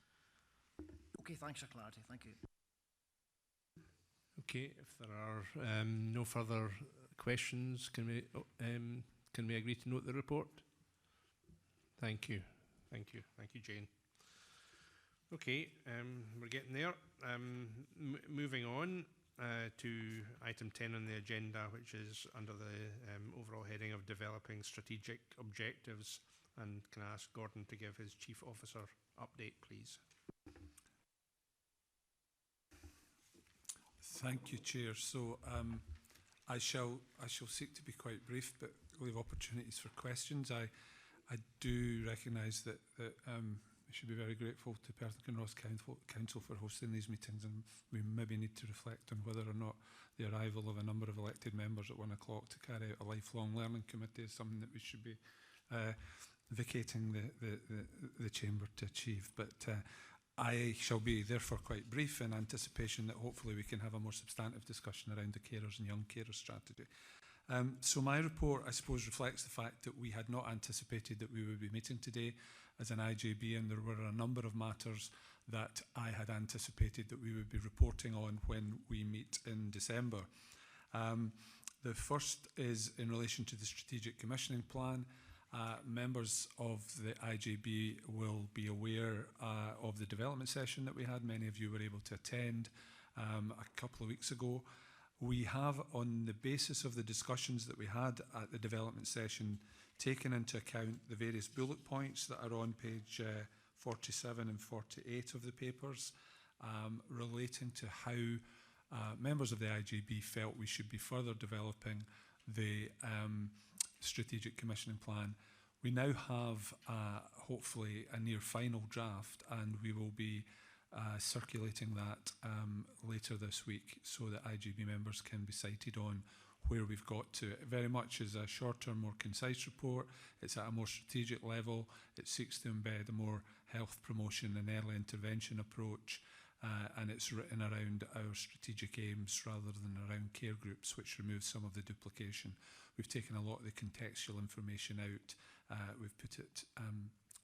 Okay, thanks for clarity. Thank you. Okay, if there are no further questions, can we agree to note the report? Thank you. Thank you. Thank you, Jane. Okay, we're getting there. Moving on to item 10 on the agenda, which is under the overall heading of developing strategic objectives. And can I ask Gordon to give his Chief Officer update, please? Thank you, Chair. So I shall seek to be quite brief, but leave opportunities for questions. I do recognise that we should be very grateful to Perth and Kinross Council for hosting these meetings, and we maybe need to reflect on whether or not the arrival of a number of elected members at 1 o'clock to carry out a lifelong learning committee is something that we should be vacating the chamber to achieve. But I shall be therefore quite brief in anticipation that hopefully we can have a more substantive discussion around the carers and young carers strategy. So my report, I suppose, reflects the fact that we had not anticipated that we would be meeting today as an IJB, and there were a number of matters that I had anticipated that we would be reporting on when we meet in December. The first is in relation to the Strategic Commissioning Plan. Members of the IJB will be aware of the development session that we had. Many of you were able to attend a couple of weeks ago. We have, on the basis of the discussions that we had at the development session, taken into account the various bullet points that are on page 47 and 48 of the papers, relating to how members of the IJB felt we should be further developing the Strategic Commissioning Plan. We now have, hopefully, a near final draft, and we will be circulating that later this week so that IGB members can be cited on where we've got to. It very much is a shorter, more concise report. It's at a more strategic level. It seeks to embed a more health promotion and early intervention approach, and it's written around our strategic aims rather than around care groups, which removes some of the duplication. We've taken a lot of the contextual information out. We've put it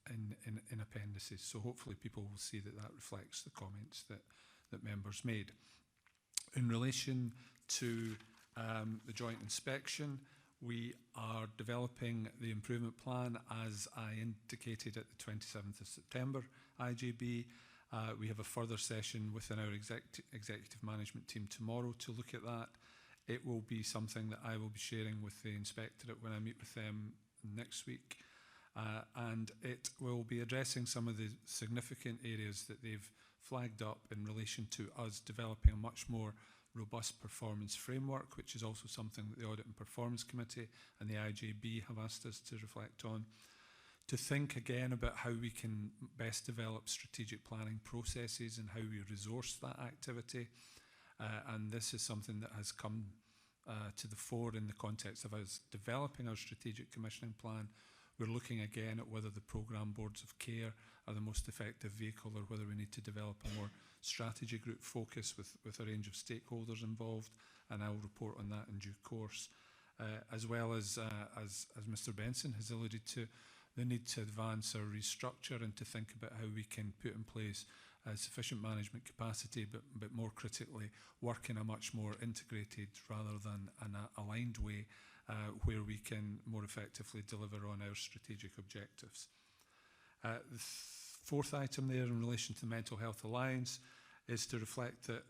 in appendices, so hopefully people will see that that reflects the comments that members made. In relation to the joint inspection, we are developing the improvement plan as I indicated at the 27th of September IJB. We have a further session within our executive management team tomorrow to look at that. It will be something that I will be sharing with the inspectorate when I meet with them next week. And it will be addressing some of the significant areas that they've flagged up in relation to us developing a much more robust performance framework, which is also something that the Audit and Performance Committee and the IJB have asked us to reflect on. To think again about how we can best develop strategic planning processes and how we resource that activity. And this is something that has come to the fore in the context of us developing our strategic commissioning plan. We're looking again at whether the programme boards of care are the most effective vehicle or whether we need to develop a more strategy group focus with a range of stakeholders involved, and I will report on that in due course. As well as Mr Benson has alluded to, the need to advance our restructure and to think about how we can put in place sufficient management capacity, but more critically work in a much more integrated rather than an aligned way, where we can more effectively deliver on our strategic objectives. The fourth item there in relation to the Mental Health Alliance is to reflect that,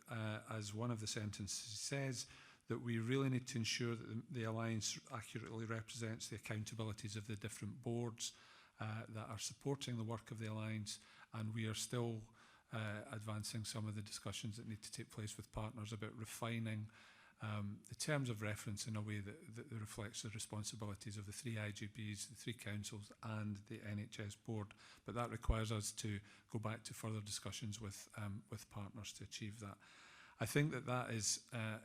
as one of the sentences says, that we really need to ensure that the Alliance accurately represents the accountabilities of the different boards that are supporting the work of the Alliance, and we are still advancing some of the discussions that need to take place with partners about refining the terms of reference in a way that reflects the responsibilities of the three IGBs, the three councils and the NHS board. But that requires us to go back to further discussions with partners to achieve that. I think that is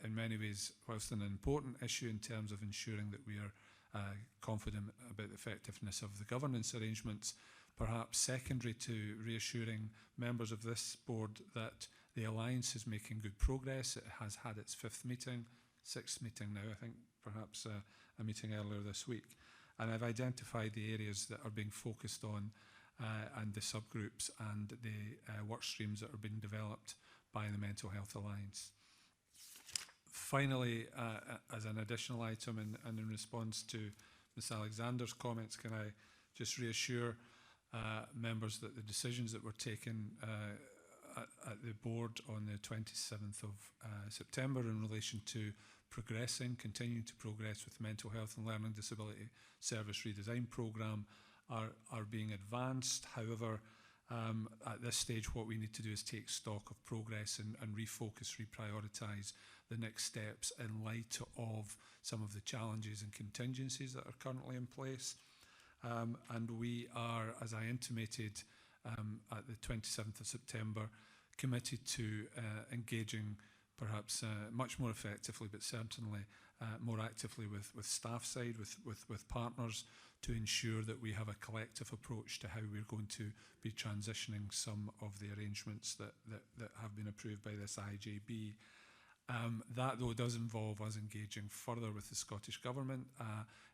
in many ways, whilst an important issue in terms of ensuring that we are confident about the effectiveness of the governance arrangements, perhaps secondary to reassuring members of this board that the Alliance is making good progress. It has had its sixth meeting now, I think, perhaps a meeting earlier this week. And I've identified the areas that are being focused on and the subgroups and the work streams that are being developed by the Mental Health Alliance. Finally, as an additional item and in response to Ms Alexander's comments, can I just reassure members that the decisions that were taken at the board on the 27th of September in relation to continuing to progress with the Mental Health and Learning Disability Service Redesign Programme are being advanced. However, at this stage what we need to do is take stock of progress and refocus, reprioritise the next steps in light of some of the challenges and contingencies that are currently in place. And we are, as I intimated at the 27th of September, committed to engaging perhaps much more effectively, but certainly more actively with staff side, with partners, to ensure that we have a collective approach to how we're going to be transitioning some of the arrangements that have been approved by this IJB. That, though, does involve us engaging further with the Scottish Government.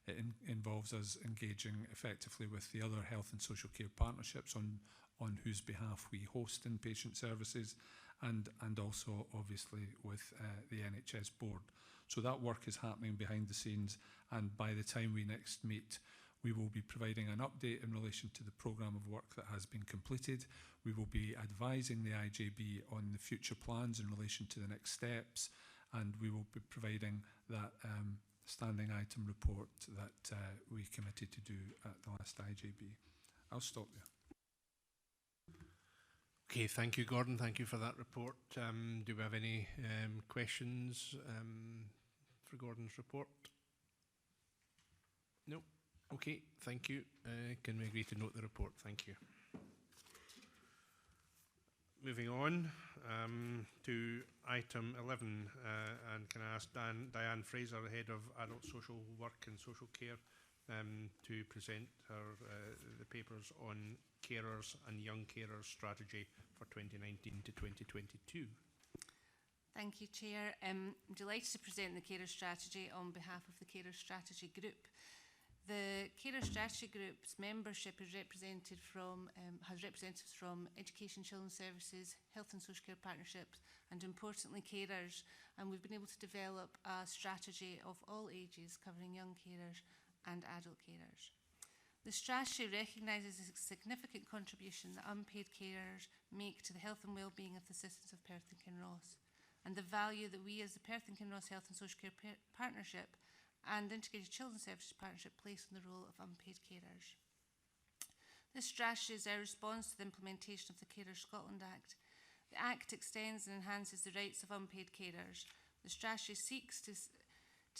It involves us engaging effectively with the other health and social care partnerships on whose behalf we host inpatient services, and also obviously with the NHS board. So that work is happening behind the scenes, and by the time we next meet, we will be providing an update in relation to the programme of work that has been completed. We will be advising the IJB on the future plans in relation to the next steps, and we will be providing that standing item report that we committed to do at the last IJB. I'll stop there. Okay, thank you, Gordon. Thank you for that report. Do we have any questions for Gordon's report? No. Okay, thank you. Can we agree to note the report? Thank you. Moving on to item 11, and can I ask Diane Fraser, Head of Adult Social Work and Social Care, to present the papers on carers and young carers strategy for 2019 to 2022. Thank you, Chair. I'm delighted to present the carer strategy on behalf of the carer strategy group. The Carer Strategy Group's membership is represented from, has representatives from Education, Children's Services, Health and Social Care Partnerships, and importantly carers, and we've been able to develop a strategy of all ages covering young carers and adult carers. The strategy recognises the significant contribution that unpaid carers make to the health and well-being of the citizens of Perth and Kinross, and the value that we as the Perth and Kinross Health and Social Care Partnership and Integrated Children's Services Partnership place on the role of unpaid carers. This strategy is our response to the implementation of the Carers Scotland Act. The Act extends and enhances the rights of unpaid carers. The strategy seeks to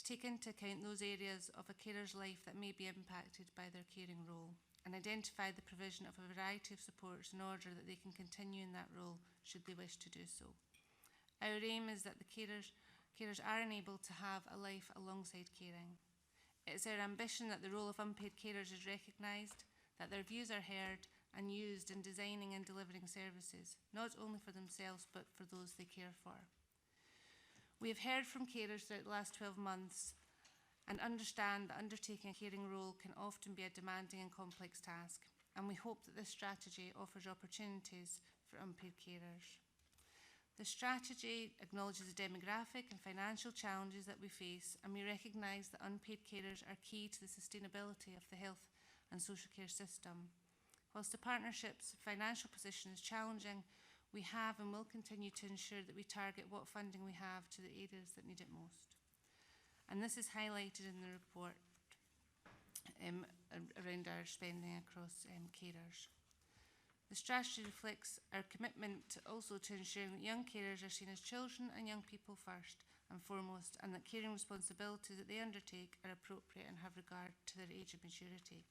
take into account those areas of a carer's life that may be impacted by their caring role, and identify the provision of a variety of supports in order that they can continue in that role should they wish to do so. Our aim is that the carers are enabled to have a life alongside caring. It is our ambition that the role of unpaid carers is recognised, that their views are heard and used in designing and delivering services, not only for themselves but for those they care for. We have heard from carers throughout the last 12 months and understand that undertaking a caring role can often be a demanding and complex task, and we hope that this strategy offers opportunities for unpaid carers. The strategy acknowledges the demographic and financial challenges that we face, and we recognise that unpaid carers are key to the sustainability of the health and social care system. Whilst the partnership's financial position is challenging, we have and will continue to ensure that we target what funding we have to the areas that need it most. And this is highlighted in the report around our spending across carers. The strategy reflects our commitment also to ensuring that young carers are seen as children and young people first and foremost, and that caring responsibilities that they undertake are appropriate and have regard to their age and maturity.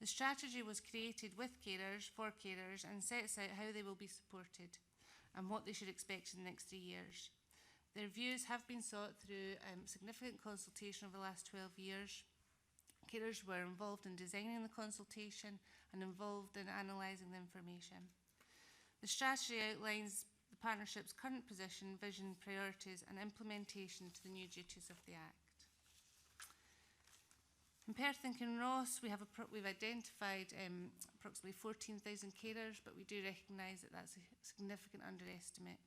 The strategy was created with carers, for carers, and sets out how they will be supported and what they should expect in the next 3 years. Their views have been sought through significant consultation over the last 12 years. Carers were involved in designing the consultation and involved in analysing the information. The strategy outlines the partnership's current position, vision, priorities and implementation to the new duties of the Act. In Perth and Kinross, we've identified approximately 14,000 carers, but we do recognise that that's a significant underestimate.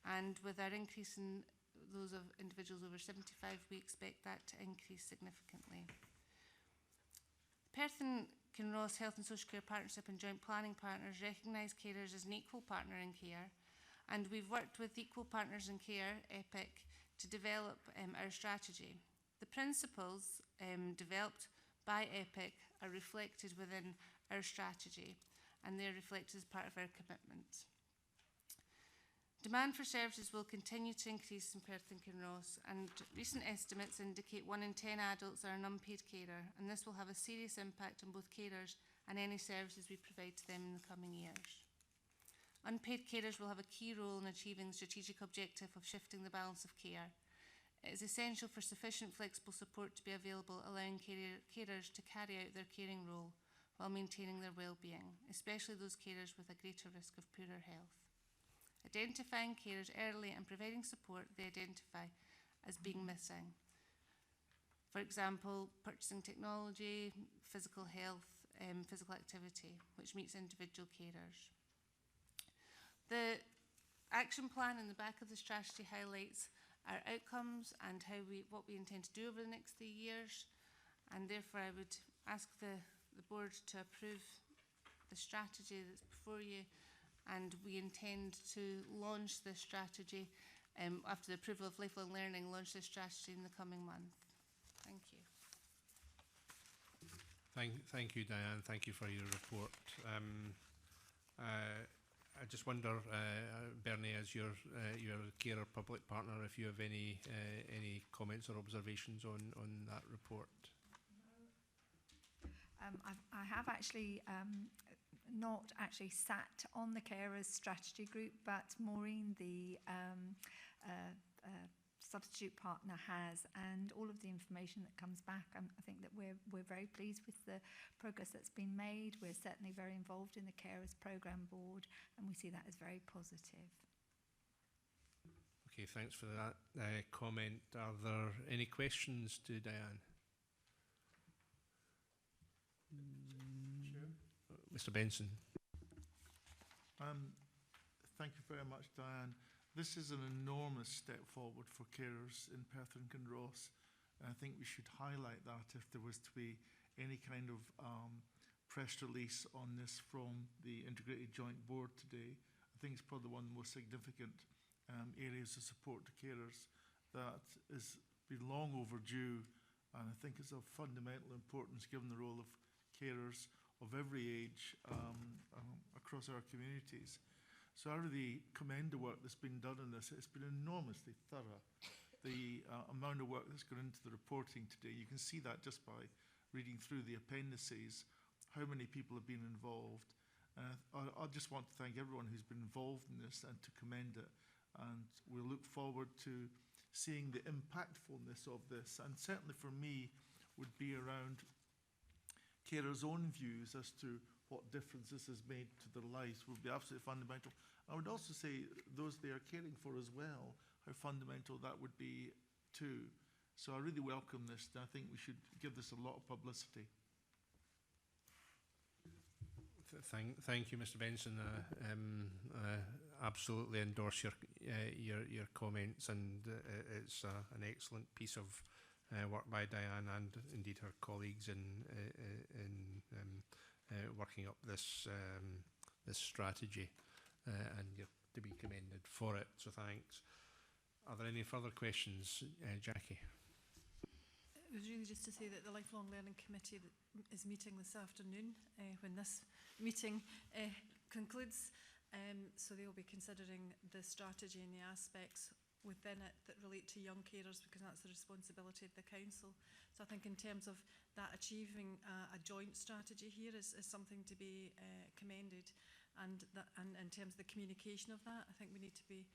And with our increase in those of individuals over 75, we expect that to increase significantly. Perth and Kinross Health and Social Care Partnership and Joint Planning Partners recognise carers as an equal partner in care, and we've worked with Equal Partners in Care, EPIC, to develop our strategy. The principles developed by EPIC are reflected within our strategy, and they're reflected as part of our commitment. Demand for services will continue to increase in Perth and Kinross, and recent estimates indicate 1 in 10 adults are an unpaid carer, and this will have a serious impact on both carers and any services we provide to them in the coming years. Unpaid carers will have a key role in achieving the strategic objective of shifting the balance of care. It is essential for sufficient flexible support to be available, allowing carers to carry out their caring role while maintaining their well-being, especially those carers with a greater risk of poorer health. Identifying carers early and providing support they identify as being missing. For example, purchasing technology, physical health, physical activity, which meets individual carers. The action plan in the back of the strategy highlights our outcomes and what we intend to do over the next 3 years, and therefore I would ask the board to approve the strategy that's before you, and we intend to launch this strategy after the approval of lifelong learning, launch this strategy in the coming month. Thank you. Thank you, Diane. Thank you for your report. I just wonder, Bernie, as your carer public partner, if you have any comments or observations on that report. I have actually not actually sat on the carers strategy group, but Maureen, the substitute partner, has, and all of the information that comes back, I think that we're very pleased with the progress that's been made. We're certainly very involved in the carers programme board, and we see that as very positive. Okay, thanks for that comment. Are there any questions to Diane? Sure. Mr. Benson. Thank you very much, Diane. This is an enormous step forward for carers in Perth and Kinross, and I think we should highlight that if there was to be any kind of press release on this from the Integrated Joint Board today. I think it's probably one of the most significant areas of support to carers that has been long overdue, and I think is of fundamental importance given the role of carers of every age across our communities. So I really commend the work that's been done on this. It's been enormously thorough. The amount of work that's gone into the reporting today, you can see that just by reading through the appendices, how many people have been involved. I just want to thank everyone who's been involved in this and to commend it. And we'll look forward to seeing the impactfulness of this. And certainly for me would be around carers' own views as to what difference this has made to their lives would be absolutely fundamental. I would also say those they are caring for as well, how fundamental that would be too. So I really welcome this, and I think we should give this a lot of publicity. Thank you, Mr. Benson. Absolutely endorse your comments, and it's an excellent piece of work by Diane and indeed her colleagues in working up this strategy, and you're to be commended for it. So thanks. Are there any further questions, Jackie? It was really just to say that the Lifelong Learning Committee is meeting this afternoon when this meeting concludes. So they will be considering the strategy and the aspects within it that relate to young carers, because that's the responsibility of the council. So I think in terms of that, achieving a joint strategy here is something to be commended, and in terms of the communication of that, I think we need to be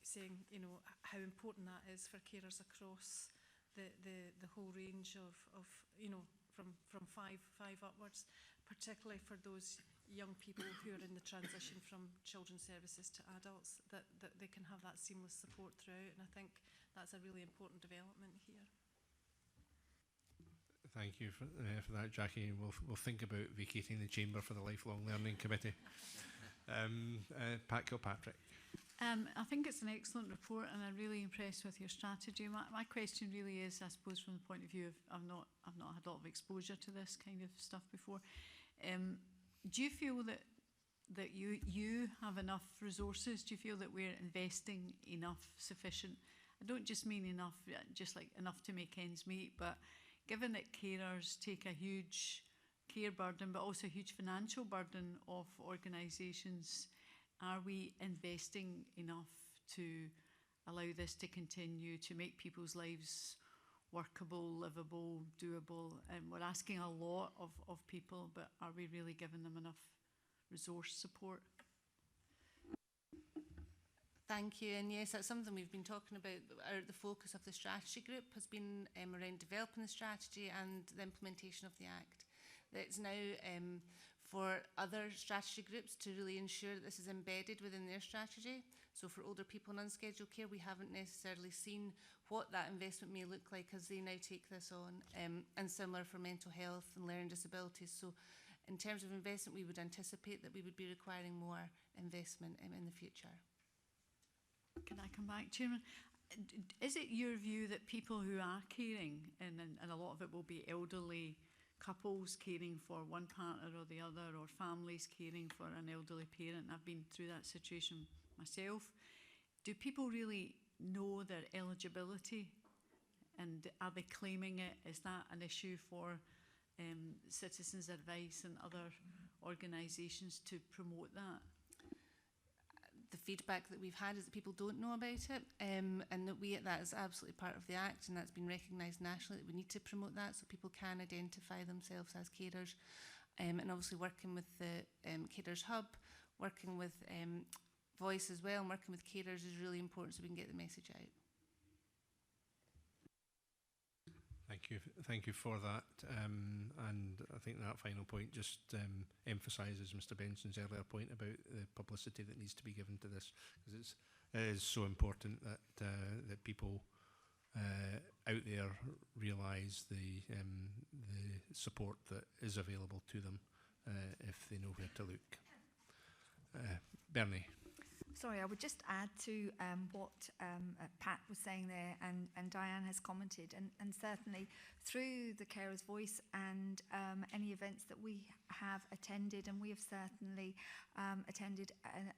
saying, you know, how important that is for carers across the whole range of you know, from five upwards, particularly for those young people who are in the transition from children's services to adults, that they can have that seamless support throughout, and I think that's a really important development here. Thank you for that, Jackie. We'll think about vacating the chamber for the Lifelong Learning Committee. Pat Kilpatrick. I think it's an excellent report, and I'm really impressed with your strategy. My question really is, I suppose, from the point of view of I've not had a lot of exposure to this kind of stuff before. Do you feel that you have enough resources? Do you feel that we're investing enough, sufficient? I don't just mean enough, just like enough to make ends meet, but given that carers take a huge care burden, but also a huge financial burden of organisations, are we investing enough to allow this to continue, to make people's lives workable, livable, doable? And we're asking a lot of people, but are we really giving them enough resource support? Thank you. And yes, that's something we've been talking about. The focus of the strategy group has been around developing the strategy and the implementation of the Act. It's now for other strategy groups to really ensure that this is embedded within their strategy. So for older people in unscheduled care, we haven't necessarily seen what that investment may look like as they now take this on, and similar for mental health and learning disabilities. So in terms of investment, we would anticipate that we would be requiring more investment in the future. Can I come back, Chairman? Is it your view that people who are caring, and a lot of it will be elderly couples caring for one partner or the other, or families caring for an elderly parent? I've been through that situation myself. Do people really know their eligibility, and are they claiming it? Is that an issue for Citizens Advice and other organisations to promote that? The feedback that we've had is that people don't know about it, and that is absolutely part of the Act, and that's been recognised nationally, that we need to promote that so people can identify themselves as carers. And obviously working with the Carers Hub, working with Voice as well, and working with carers is really important so we can get the message out. Thank you for that. And I think that final point just emphasises Mr. Benson's earlier point about the publicity that needs to be given to this, because it is so important that that people out there realise the support that is available to them if they know where to look. Bernie. Sorry, I would just add to what Pat was saying there, and Diane has commented, and certainly through the Carers Voice and any events that we have attended, and we have certainly attended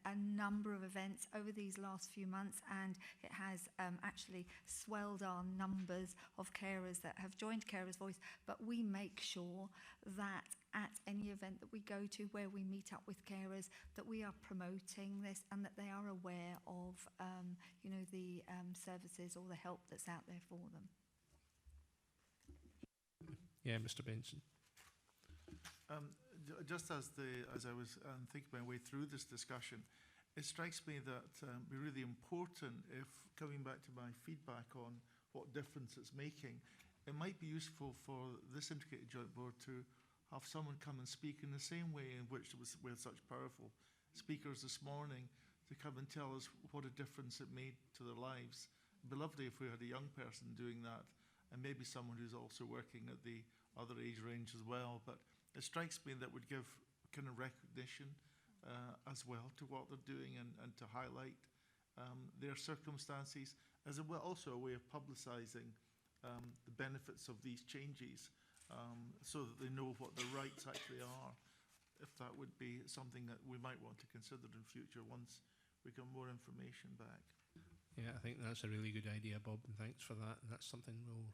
a number of events over these last few months, and it has actually swelled our numbers of carers that have joined Carers Voice. But we make sure that at any event that we go to where we meet up with carers, that we are promoting this and that they are aware of the services or the help that's out there for them. Yeah, Mr. Benson. Just as I was thinking my way through this discussion, it strikes me that it'd be really important, if coming back to my feedback on what difference it's making, it might be useful for this Integrated Joint Board to have someone come and speak in the same way in which we had such powerful speakers this morning to come and tell us what a difference it made to their lives. It'd be lovely if we had a young person doing that, and maybe someone who's also working at the other age range as well. But it strikes me that would give kind of recognition as well to what they're doing, and to highlight their circumstances, as well also a way of publicising the benefits of these changes, so that they know what their rights actually are, if that would be something that we might want to consider in future once we get more information back. Yeah, I think that's a really good idea, Bob, and thanks for that. And that's something we'll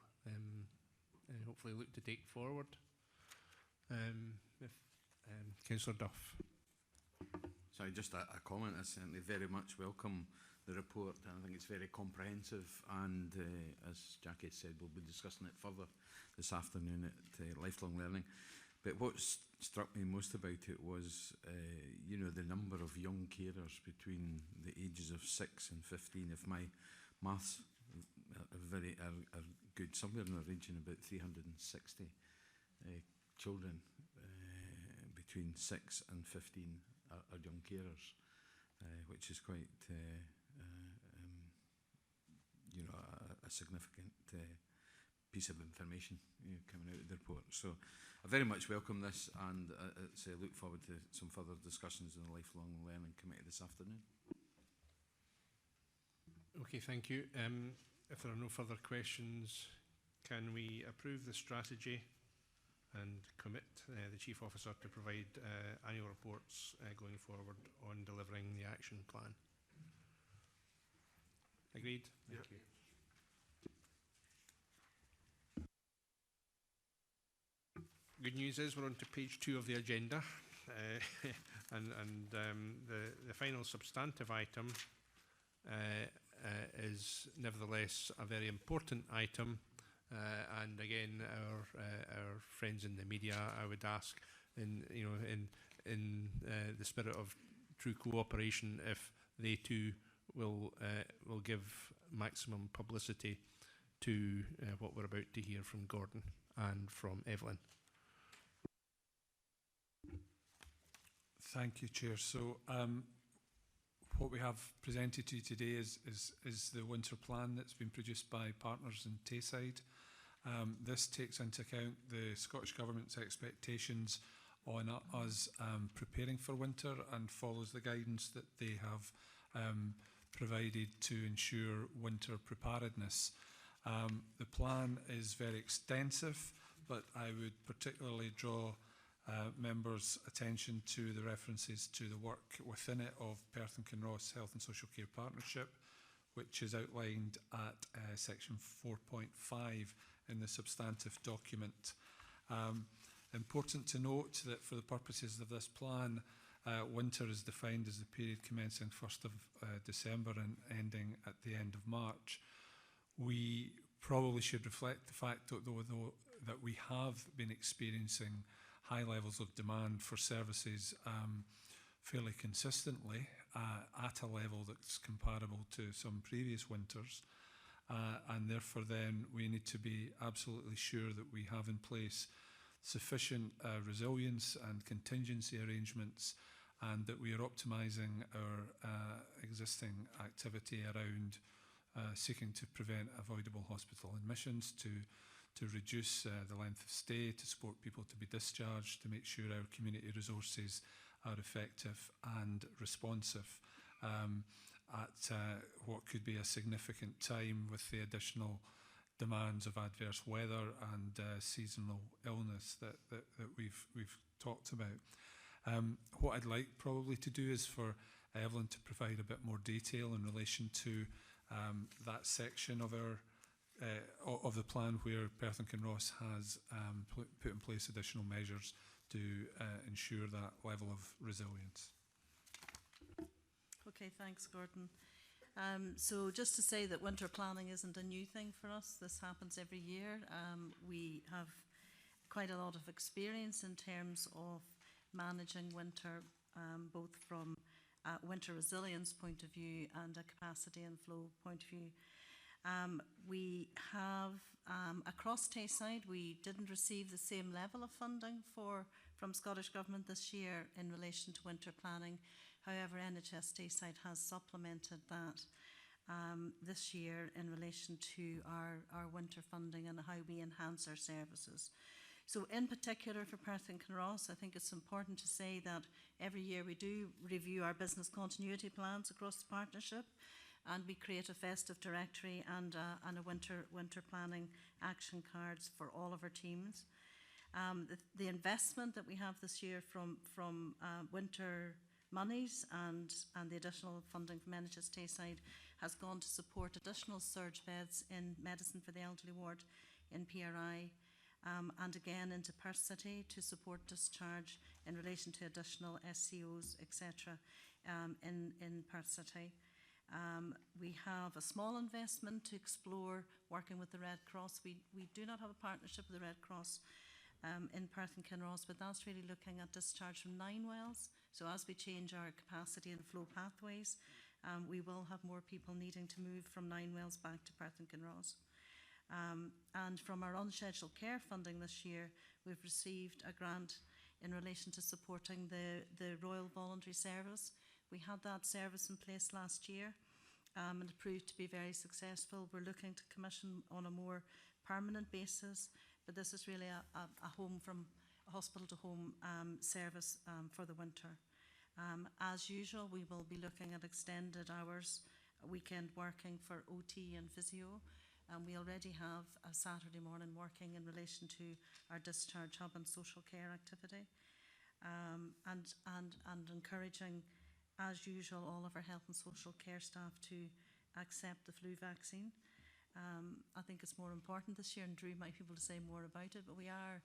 hopefully look to take forward. Councillor Duff. Sorry, just a comment. I certainly very much welcome the report, and I think it's very comprehensive, and as Jackie said, we'll be discussing it further this afternoon at Lifelong Learning. But what struck me most about it was the number of young carers between the ages of 6 and 15. If my maths are good, somewhere in the region about 360 children between 6 and 15 are young carers, which is quite a significant piece of information coming out of the report. So I very much welcome this, and I look forward to some further discussions in the Lifelong Learning Committee this afternoon. Okay, thank you. If there are no further questions, can we approve the strategy and commit the Chief Officer to provide annual reports going forward on delivering the action plan? Agreed? Thank you. Good news is we're on to page 2 of the agenda. the final substantive item is nevertheless a very important item, and again, our friends in the media, I would ask, in the spirit of true cooperation, if they too will give maximum publicity to what we're about to hear from Gordon and from Evelyn. Thank you, Chair. So what we have presented to you today is the winter plan that's been produced by partners in Tayside. This takes into account the Scottish Government's expectations on us preparing for winter and follows the guidance that they have provided to ensure winter preparedness. The plan is very extensive, but I would particularly draw members' attention to the references to the work within it of Perth and Kinross Health and Social Care Partnership, which is outlined at section 4.5 in the substantive document. Important to note that for the purposes of this plan, winter is defined as the period commencing 1st of December and ending at the end of March. We probably should reflect the fact that we have been experiencing high levels of demand for services fairly consistently at a level that's comparable to some previous winters, and therefore then we need to be absolutely sure that we have in place sufficient resilience and contingency arrangements, and that we are optimising our existing activity around seeking to prevent avoidable hospital admissions, to reduce the length of stay, to support people to be discharged, to make sure our community resources are effective and responsive at what could be a significant time with the additional demands of adverse weather and seasonal illness that we've talked about. What I'd like probably to do is for Evelyn to provide a bit more detail in relation to that section of our of the plan where Perth and Kinross has put in place additional measures to ensure that level of resilience. Okay, thanks, Gordon. So just to say that winter planning isn't a new thing for us. This happens every year. We have quite a lot of experience in terms of managing winter, both from a winter resilience point of view and a capacity and flow point of view. We have, across Tayside, we didn't receive the same level of funding from Scottish Government this year in relation to winter planning. However, NHS Tayside has supplemented that this year in relation to our winter funding and how we enhance our services. So in particular for Perth and Kinross, I think it's important to say that every year we do review our business continuity plans across the partnership, and we create a festive directory and a winter planning action cards for all of our teams. The investment that we have this year from winter monies and the additional funding from NHS Tayside has gone to support additional surge beds in medicine for the elderly ward in PRI, and again into Perth City to support discharge in relation to additional SCOs, etc. in Perth City. We have a small investment to explore working with the Red Cross. We do not have a partnership with the Red Cross in Perth and Kinross, but that's really looking at discharge from 9 wells. So as we change our capacity and flow pathways, we will have more people needing to move from 9 wells back to Perth and Kinross. And from our unscheduled care funding this year, we've received a grant in relation to supporting the Royal Voluntary Service. We had that service in place last year, and it proved to be very successful. We're looking to commission on a more permanent basis, but this is really a home from a hospital to home service for the winter. As usual, we will be looking at extended hours, weekend working for OT and physio. We already have a Saturday morning working in relation to our discharge hub and social care activity, and encouraging, as usual, all of our health and social care staff to accept the flu vaccine. I think it's more important this year, and Drew might be able to say more about it, but we are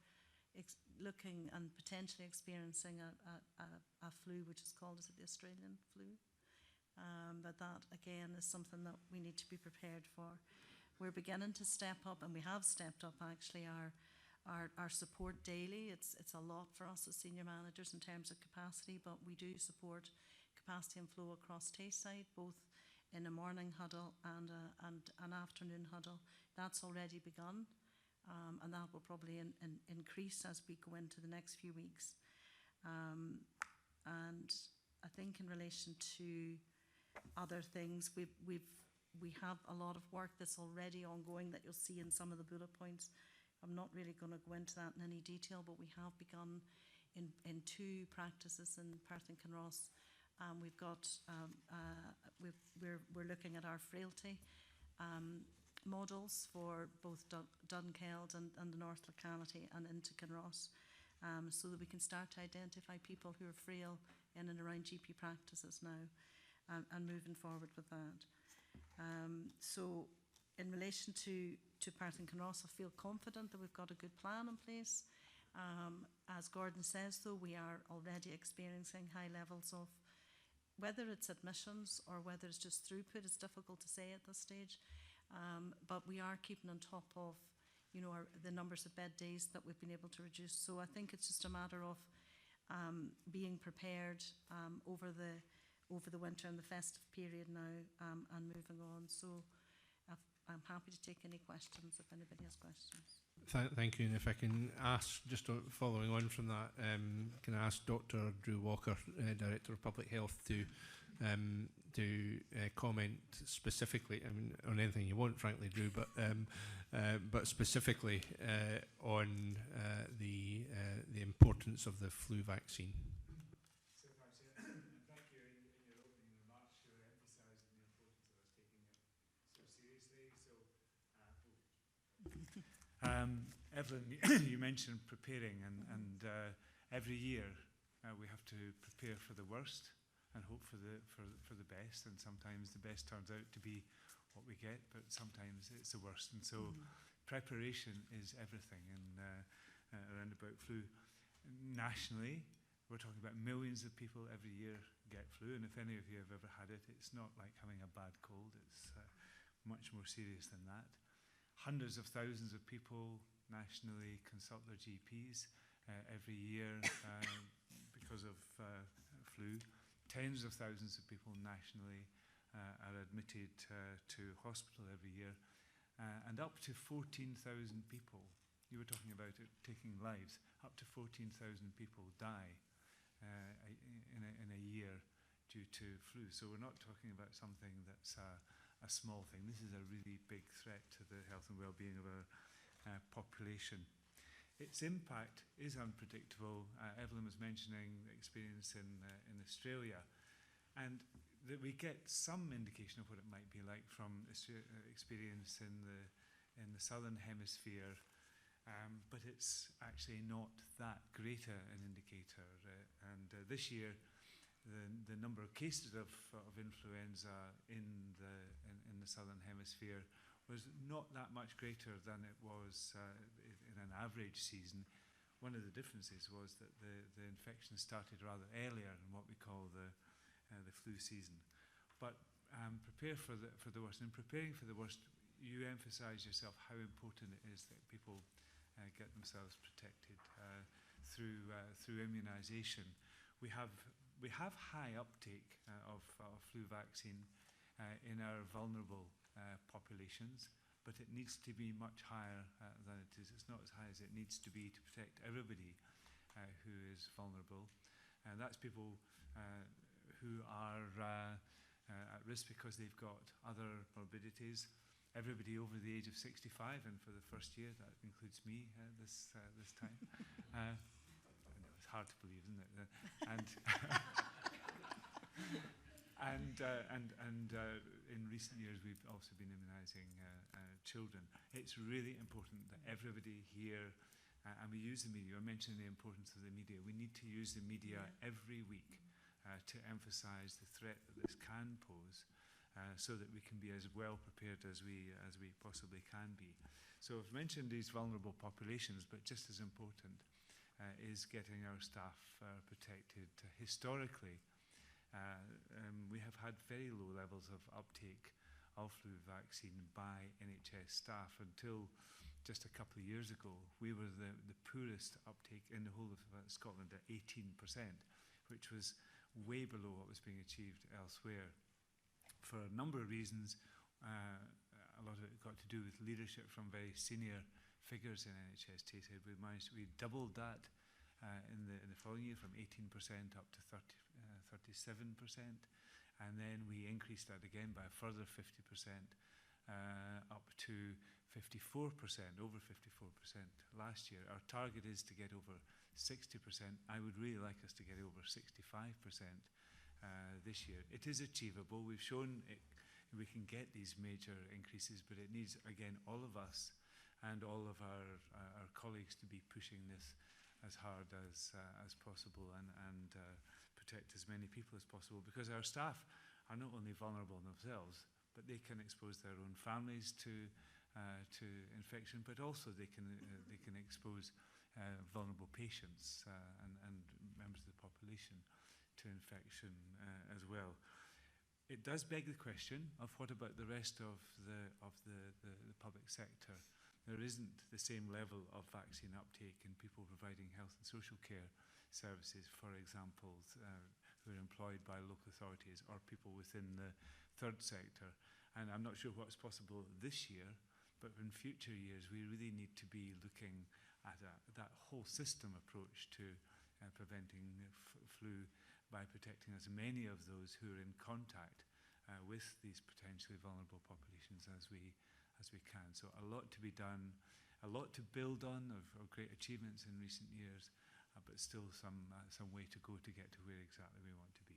looking and potentially experiencing a flu, which is called, is it the Australian flu? That again is something that we need to be prepared for. We're beginning to step up, and we have stepped up actually our support daily. It's a lot for us as senior managers in terms of capacity, but we do support capacity and flow across Tayside, both in a morning huddle and an afternoon huddle. That's already begun, and that will probably increase as we go into the next few weeks. And I think in relation to other things, we have a lot of work that's already ongoing that you'll see in some of the bullet points. I'm not really going to go into that in any detail, but we have begun in 2 practices in Perth and Kinross. We've got we're looking at our frailty models for both Dunkeld and the North locality and into Kinross, so that we can start to identify people who are frail in and around GP practices now, and moving forward with that. So in relation to Perth and Kinross, I feel confident that we've got a good plan in place. As Gordon says, though, we are already experiencing high levels of, whether it's admissions or whether it's just throughput, it's difficult to say at this stage. But we are keeping on top of, the numbers of bed days that we've been able to reduce. So I think it's just a matter of being prepared over the winter and the festive period now, and moving on. So I'm happy to take any questions if anybody has questions. Thank you. And if I can ask, just following on from that, can I ask Dr. Drew Walker, Director of Public Health, to comment specifically, on anything you want, frankly, Drew, but specifically on the importance of the flu vaccine. Evelyn, you mentioned preparing, and every year we have to prepare for the worst and hope for the best, and sometimes the best turns out to be what we get, but sometimes it's the worst. And so preparation is everything. And around about flu, nationally, we're talking about millions of people every year get flu, and if any of you have ever had it, it's not like having a bad cold. It's much more serious than that. Hundreds of thousands of people nationally consult their GPs every year because of flu. Tens of thousands of people nationally are admitted to hospital every year, and up to 14,000 people, you were talking about it taking lives, up to 14,000 people die in a year due to flu. So we're not talking about something that's a small thing. This is a really big threat to the health and well-being of our population. Its impact is unpredictable. Evelyn was mentioning the experience in Australia, and that we get some indication of what it might be like from experience in the southern hemisphere, but it's actually not that great an indicator. And this year, the number of cases of influenza in the southern hemisphere was not that much greater than it was in an average season. One of the differences was that the infection started rather earlier in what we call the flu season. But prepare for the worst. In preparing for the worst, you emphasise yourself how important it is that people get themselves protected through immunisation. We have high uptake of flu vaccine in our vulnerable populations, but it needs to be much higher than it is. It's not as high as it needs to be to protect everybody who is vulnerable. And that's people who are at risk because they've got other morbidities. Everybody over the age of 65, and for the first year, that includes me this time. I know, it's hard to believe, isn't it? And in recent years, we've also been immunising children. It's really important that everybody here, and we use the media. I mentioned the importance of the media. We need to use the media every week to emphasise the threat that this can pose, so that we can be as well prepared as we possibly can be. So I've mentioned these vulnerable populations, but just as important, is getting our staff protected. Historically, we have had very low levels of uptake of flu vaccine by NHS staff until just a couple of years ago. We were the poorest uptake in the whole of Scotland at 18%, which was way below what was being achieved elsewhere. For a number of reasons, a lot of it got to do with leadership from very senior figures in NHS Tayside. We doubled that in the following year from 18% up to 37%, and then we increased that again by a further 50% up to 54%, over 54% last year. Our target is to get over 60%. I would really like us to get over 65% this year. It is achievable. We've shown we can get these major increases, but it needs, again, all of us and all of our colleagues to be pushing this as hard as possible and protect as many people as possible, because our staff are not only vulnerable themselves, but they can expose their own families to infection, but also they can expose vulnerable patients and members of the population to infection as well. It does beg the question of what about the rest of the public sector? There isn't the same level of vaccine uptake in people providing health and social care services, for example, who are employed by local authorities or people within the third sector. And I'm not sure what's possible this year, but in future years we really need to be looking at that whole system approach to preventing flu by protecting as many of those who are in contact with these potentially vulnerable populations as we can. So a lot to be done, a lot to build on of great achievements in recent years, but still some way to go to get to where exactly we want to be.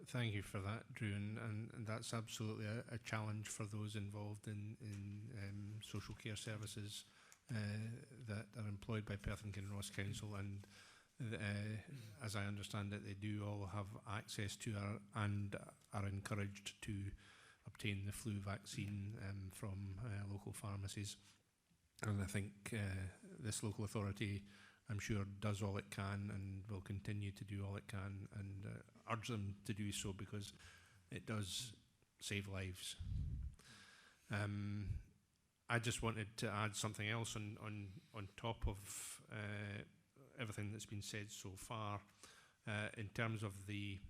Thank you for that, Drew, and that's absolutely a challenge for those involved in social care services that are employed by Perth and Kinross Council, and as I understand it, they do all have access to and are encouraged to obtain the flu vaccine from local pharmacies. And I think this local authority, I'm sure, does all it can and will continue to do all it can, and urge them to do so because it does save lives. I just wanted to add something else on top of everything that's been said so far in terms of the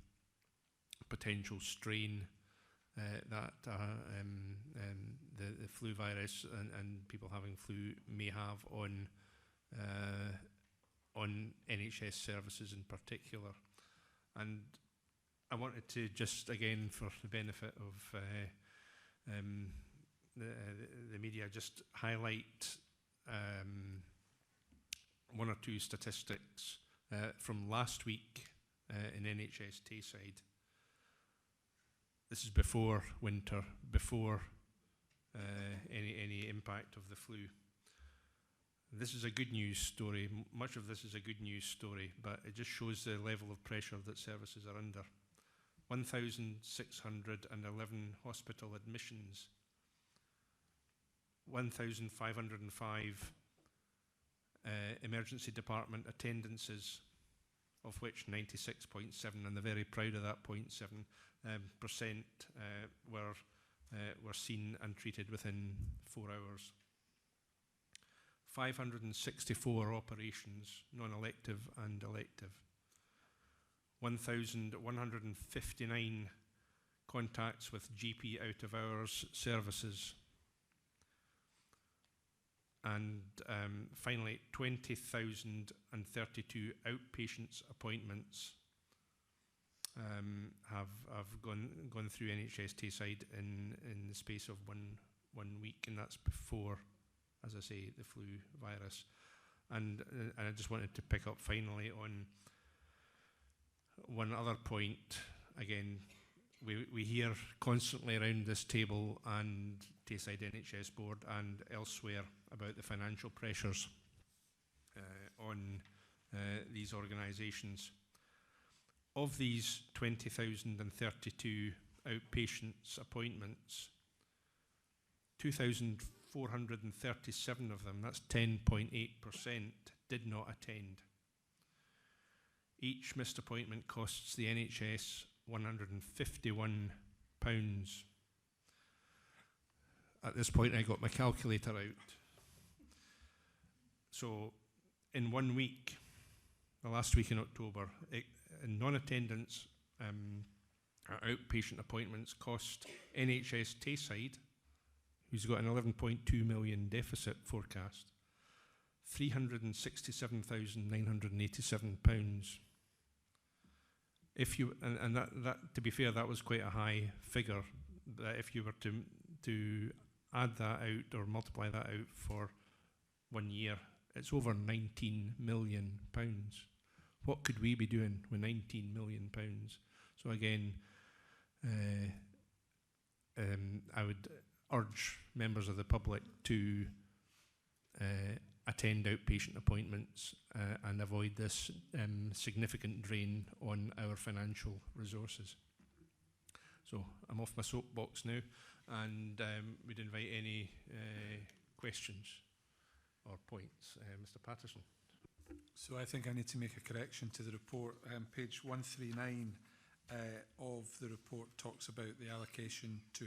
potential strain that the flu virus and people having flu may have on NHS services in particular. And I wanted to just, again, for the benefit of the media, just highlight one or two statistics from last week in NHS Tayside. This is before winter, before any impact of the flu. This is a good news story. Much of this is a good news story, but it just shows the level of pressure that services are under. 1,611 hospital admissions, 1,505 emergency department attendances, of which 96.7, and they're very proud of that 0.7%, were seen and treated within 4 hours. 564 operations, non-elective and elective. 1,159 contacts with GP out-of-hours services. And finally, 20,032 outpatients appointments have gone through NHS Tayside in the space of one week, and that's before, as I say, the flu virus. And I just wanted to pick up finally on one other point. Again, we hear constantly around this table and Tayside NHS Board and elsewhere about the financial pressures on these organisations. Of these 20,032 outpatients appointments, 2,437 of them, that's 10.8%, did not attend. Each missed appointment costs the NHS £151. At this point, I got my calculator out. So, in 1 week, the last week in October, in non-attendance outpatient appointments cost NHS Tayside, who's got an 11.2 million deficit forecast, £367,987. If you and that to be fair, that was quite a high figure. That if you were to add that out or multiply that out for 1 year, it's over £19 million. What could we be doing with £19 million? So again, I would urge members of the public to attend outpatient appointments and avoid this significant drain on our financial resources. So I'm off my soapbox now, and we'd invite any questions or points. Mr. Patterson. So I think I need to make a correction to the report. Page 139 of the report talks about the allocation to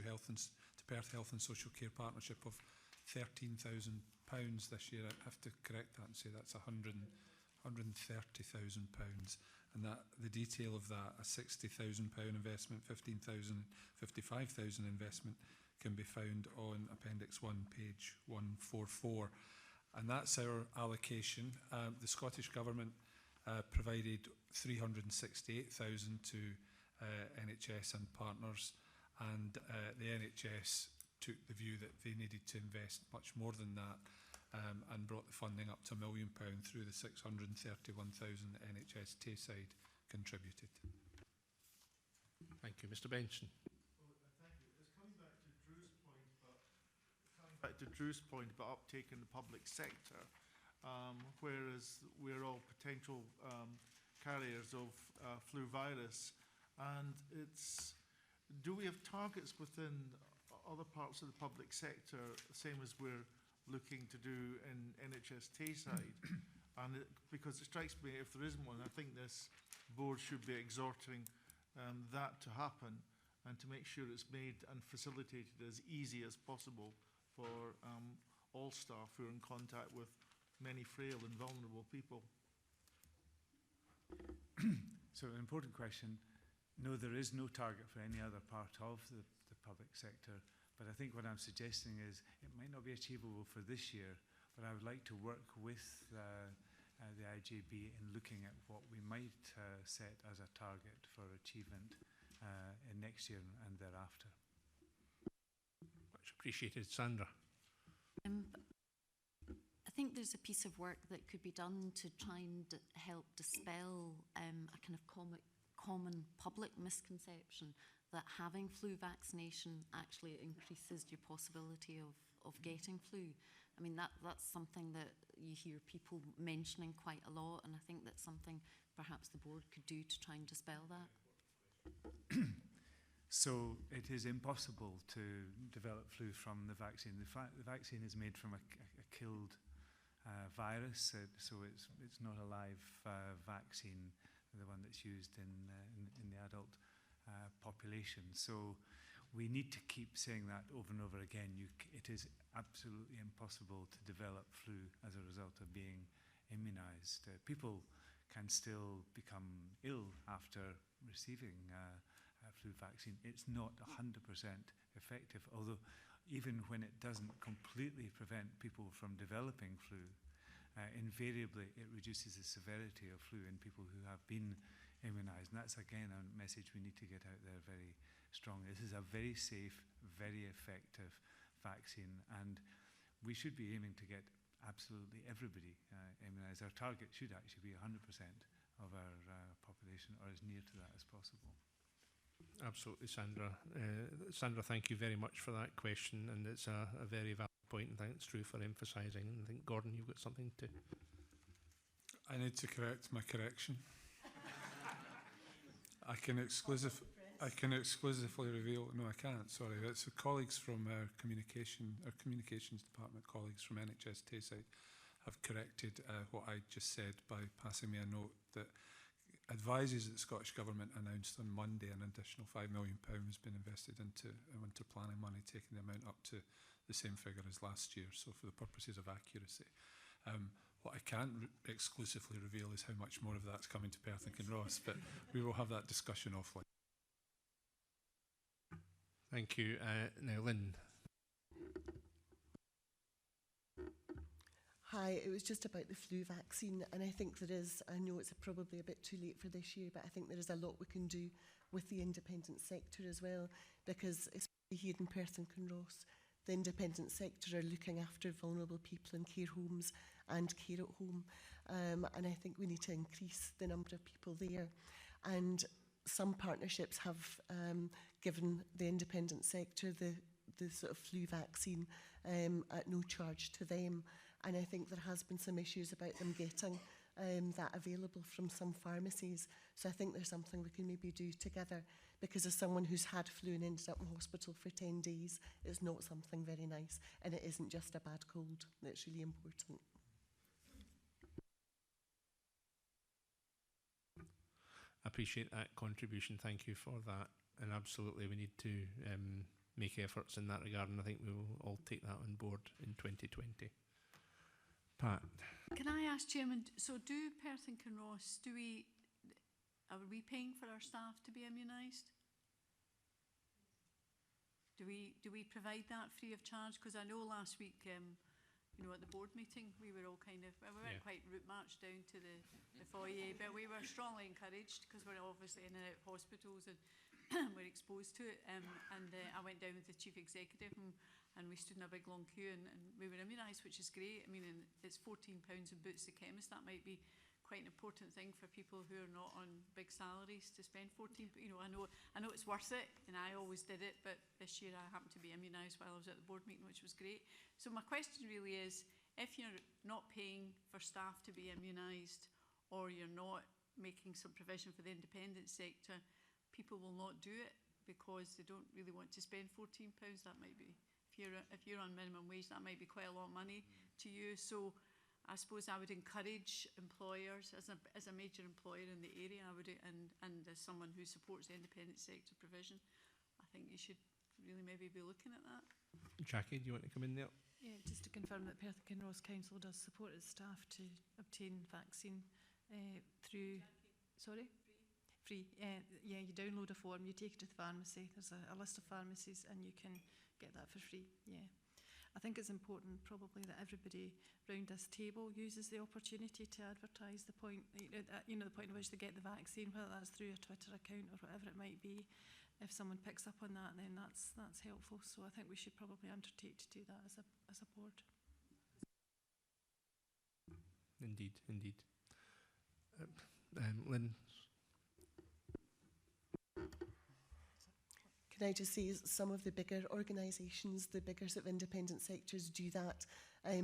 Perth Health and Social Care Partnership of £13,000 this year. I have to correct that and say that's £130,000, and that the detail of that, a £60,000 investment, £15,000, £55,000 investment, can be found on Appendix 1, page 144. And that's our allocation. The Scottish Government provided £368,000 to NHS and partners, and the NHS took the view that they needed to invest much more than that, and brought the funding up to £1 million through the £631,000 NHS Tayside contributed. Thank you. Mr. Benson. Back to Drew's point about uptake in the public sector, whereas we're all potential carriers of flu virus, and do we have targets within other parts of the public sector, same as we're looking to do in NHS Tayside? And because it strikes me, if there isn't one, I think this board should be exhorting that to happen, and to make sure it's made and facilitated as easy as possible for all staff who are in contact with many frail and vulnerable people. So an important question. No, there is no target for any other part of the public sector, but I think what I'm suggesting is it might not be achievable for this year, but I would like to work with the IJB in looking at what we might set as a target for achievement in next year and thereafter. Much appreciated. Sandra. I think there's a piece of work that could be done to try and help dispel a kind of common public misconception that having flu vaccination actually increases your possibility of getting flu. I mean, that's something that you hear people mentioning quite a lot, and I think that's something perhaps the board could do to try and dispel that. So it is impossible to develop flu from the vaccine. The vaccine is made from a killed virus, so it's not a live vaccine, the one that's used in the adult population. So we need to keep saying that over and over again. It is absolutely impossible to develop flu as a result of being immunized. People can still become ill after receiving a flu vaccine. It's not 100% effective, although even when it doesn't completely prevent people from developing flu, invariably it reduces the severity of flu in people who have been immunized. And that's again a message we need to get out there very strongly. This is a very safe, very effective vaccine, and we should be aiming to get absolutely everybody immunized. Our target should actually be 100% of our population, or as near to that as possible. Absolutely, Sandra. Sandra, thank you very much for that question, and it's a very valid point, and thanks, Drew, for emphasising. And I think, Gordon, you've got something to... I need to correct my correction. I can exclusively reveal... No, I can't, sorry. It's the colleagues from our communications department, colleagues from NHS Tayside. have corrected what I just said by passing me a note that advises that the Scottish Government announced on Monday an additional £5 million has been invested into winter planning money, taking the amount up to the same figure as last year. So for the purposes of accuracy. What I can't exclusively reveal is how much more of that's coming to Perth and Kinross, but we will have that discussion offline. Thank you. Now, Lynn. Hi, it was just about the flu vaccine, and I think there is, I know it's probably a bit too late for this year, but I think there is a lot we can do with the independent sector as well, because especially here in Perth and Kinross, the independent sector are looking after vulnerable people in care homes and care at home, and I think we need to increase the number of people there. And some partnerships have given the independent sector the sort of flu vaccine at no charge to them. And I think there has been some issues about them getting that available from some pharmacies. So I think there's something we can maybe do together, because as someone who's had flu and ended up in hospital for 10 days, it's not something very nice. And it isn't just a bad cold. That's really important. I appreciate that contribution. Thank you for that. And absolutely, we need to make efforts in that regard, and I think we will all take that on board in 2020. Pat. Can I ask, Chairman, so do Perth and Kinross, are we paying for our staff to be immunised? Do we provide that free of charge? Because I know last week, you know, at the board meeting, we were all kind of, well, we weren't quite route marched down to the foyer, but we were strongly encouraged, because we're obviously in and out of hospitals and we're exposed to it. And I went down with the chief executive and we stood in a big long queue and we were immunised, which is great. I mean, and it's £14 in Boots the Chemist. That might be quite an important thing for people who are not on big salaries to spend 14. You know, I know it's worth it, and I always did it. But this year I happened to be immunised while I was at the board meeting, which was great. So my question really is, if you're not paying for staff to be immunised, or you're not making some provision for the independent sector, people will not do it because they don't really want to spend £14. That might be, if you're on minimum wage, that might be quite a lot of money to you. So I suppose I would encourage employers, as a major employer in the area, and as someone who supports the independent sector provision, I think you should really maybe be looking at that. Jackie, do you want to come in there? Yeah, just to confirm that Perth and Kinross Council does support its staff to obtain vaccine through... Sorry? Free. Yeah, you download a form, you take it to the pharmacy. There's a list of pharmacies and you can get that for free, yeah. I think it's important probably that everybody round this table uses the opportunity to advertise the point, you know, the point at which they get the vaccine, whether that's through a Twitter account or whatever it might be. If someone picks up on that, then that's helpful. So I think we should probably undertake to do that as a board. Indeed, indeed. Lynn. Can I just say some of the bigger organisations, the bigger sort of independent sectors do that,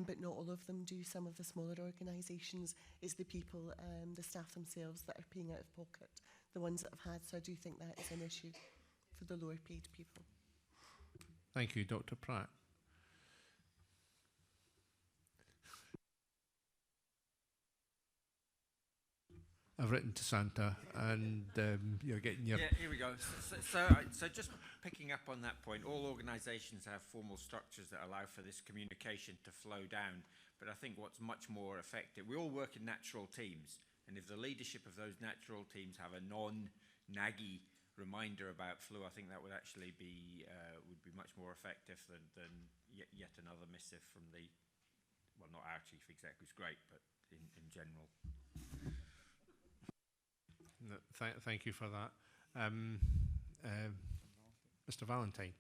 but not all of them do. Some of the smaller organisations, it's the people, the staff themselves that are paying out of pocket, the ones that have had. So I do think that is an issue for the lower paid people. Thank you, Dr. Pratt. I've written to Santa, and you're getting your... Yeah, here we go. So just picking up on that point, all organisations have formal structures that allow for this communication to flow down. But I think what's much more effective, we all work in natural teams, and if the leadership of those natural teams have a non-naggy reminder about flu, I think that would actually be much more effective than yet another missive from the, well, not our chief exec, who's great, but in general. No, thank you for that. Mr. Valentine.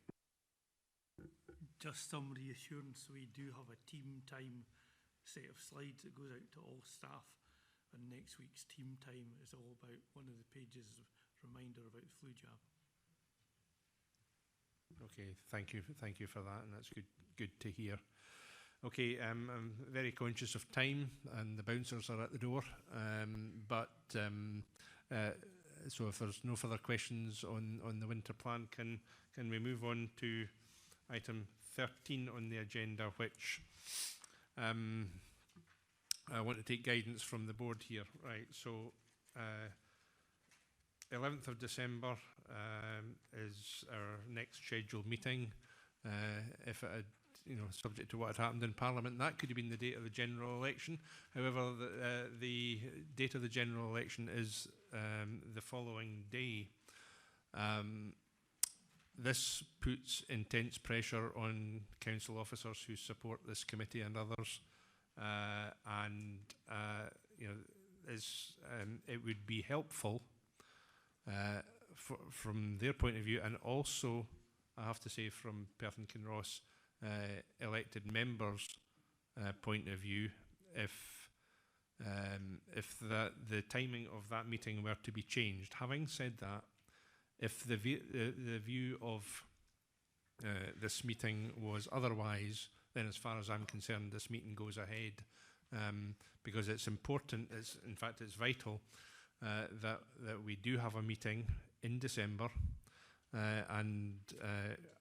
Just some reassurance, we do have a team time set of slides that goes out to all staff, and next week's team time is all about one of the pages reminder about the flu jab. Okay, thank you for that, and that's good to hear. Okay, I'm very conscious of time, and the bouncers are at the door, so if there's no further questions on the winter plan, can we move on to item 13 on the agenda, which I want to take guidance from the board here. Right, so 11th of December is our next scheduled meeting. If it had, subject to what had happened in Parliament, that could have been the date of the general election. However, the date of the general election is the following day. This puts intense pressure on council officers who support this committee and others, it would be helpful from their point of view, and also, I have to say, from Perth and Kinross elected members' point of view, if the timing of that meeting were to be changed. Having said that, if the view of this meeting was otherwise, then as far as I'm concerned, this meeting goes ahead, because it's important, in fact it's vital, that we do have a meeting in December, and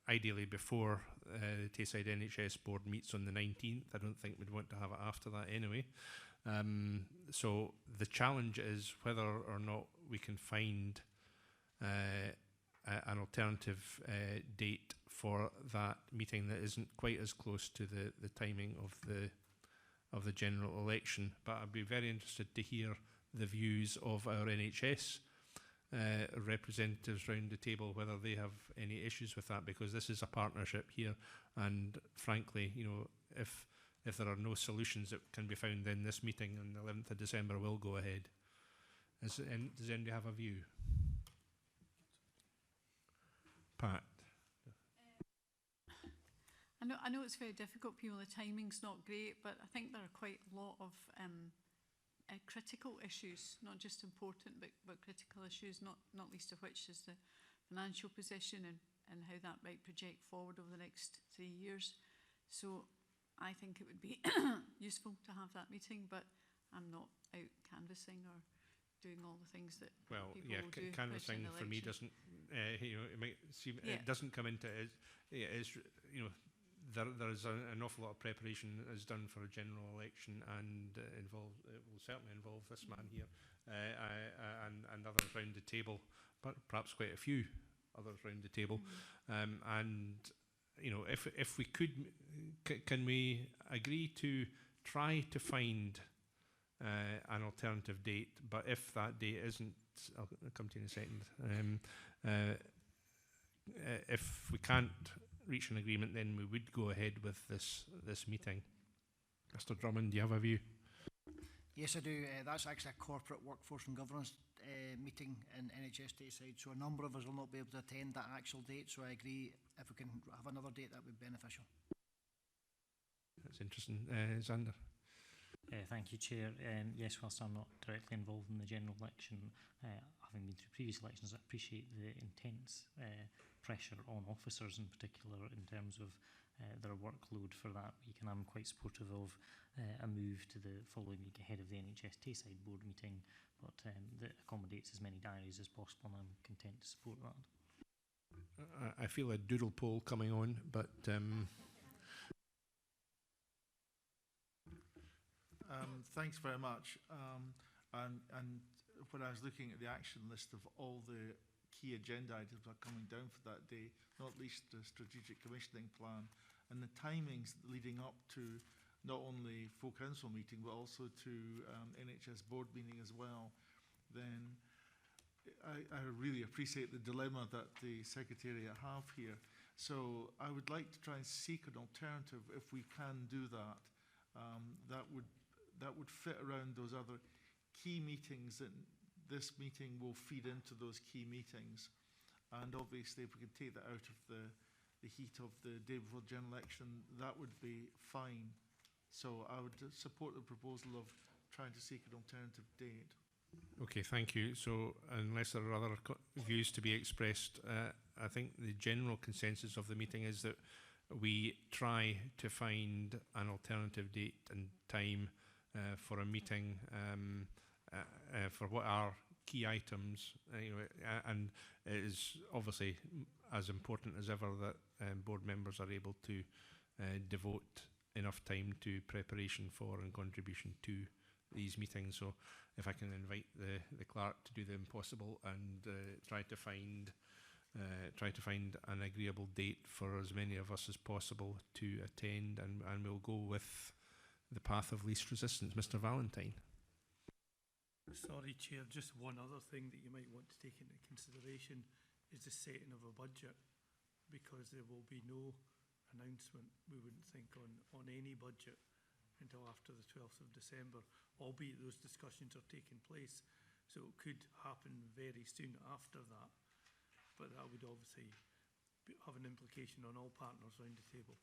ideally before the Tayside NHS board meets on the 19th. I don't think we'd want to have it after that anyway. So the challenge is whether or not we can find an alternative date for that meeting that isn't quite as close to the timing of the general election. But I'd be very interested to hear the views of our NHS representatives round the table, whether they have any issues with that, because this is a partnership here, and frankly, if there are no solutions that can be found, then this meeting on the 11th of December will go ahead. Does anybody have a view? Pat? I know it's very difficult, people, the timing's not great, but I think there are quite a lot of critical issues, not just important, but critical issues, not least of which is the financial position and how that might project forward over the next 3 years. So I think it would be useful to have that meeting, but I'm not out canvassing or doing all the things that people will do. Canvassing for me doesn't, it might seem, it doesn't come into it. There is an awful lot of preparation that is done for a general election, and it will certainly involve this man here and others round the table, but perhaps quite a few others round the table. And if we could, can we agree to try to find an alternative date? But if that date isn't, I'll come to you in a second. If we can't reach an agreement, then we would go ahead with this meeting. Mr. Drummond, do you have a view? Yes, I do. That's actually a corporate workforce and governance meeting in NHS Tayside, so a number of us will not be able to attend that actual date, so I agree if we can have another date that would be beneficial. That's interesting. Xander? Thank you, Chair. Yes, whilst I'm not directly involved in the general election, having been through previous elections, I appreciate the intense pressure on officers in particular in terms of their workload for that week, and I'm quite supportive of a move to the following week ahead of the NHS Tayside board meeting, but that accommodates as many diaries as possible, and I'm content to support that. I feel a doodle poll coming on, but thanks very much. And when I was looking at the action list of all the key agenda items that are coming down for that day, not least the strategic commissioning plan and the timings leading up to not only full council meeting but also to NHS board meeting as well, then I really appreciate the dilemma that the Secretariat have here. So I would like to try and seek an alternative if we can do that. That would fit around those other key meetings, that this meeting will feed into those key meetings. And obviously if we can take that out of the heat of the day before the general election, that would be fine. So I would support the proposal of trying to seek an alternative date. Okay, thank you. So unless there are other views to be expressed, I think the general consensus of the meeting is that we try to find an alternative date and time for a meeting for what are key items, and it is obviously as important as ever that board members are able to devote enough time to preparation for and contribution to these meetings. So if I can invite the clerk to do the impossible and try to find an agreeable date for as many of us as possible to attend, and we'll go with the path of least resistance. Mr. Valentine. Sorry, Chair, just one other thing that you might want to take into consideration is the setting of a budget, because there will be no announcement, we wouldn't think, on any budget until after the 12th of December, albeit those discussions are taking place. So it could happen very soon after that, but that would obviously have an implication on all partners around the table.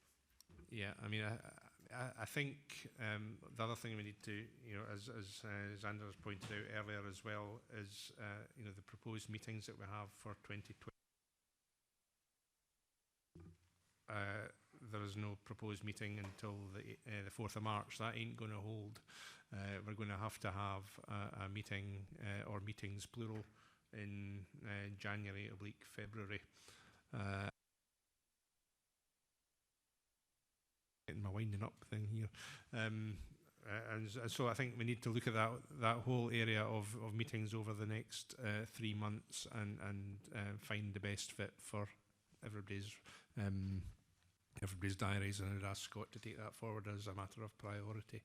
Yeah, I mean, I think the other thing we need to, as Anders pointed out earlier as well, is the proposed meetings that we have for 2020. There is no proposed meeting until the 4th of March. That ain't going to hold. We're going to have a meeting or meetings plural in January/February. Getting my winding up thing here. And so I think we need to look at that whole area of meetings over the next 3 months and find the best fit for everybody's diaries, and I'd ask Scott to take that forward as a matter of priority.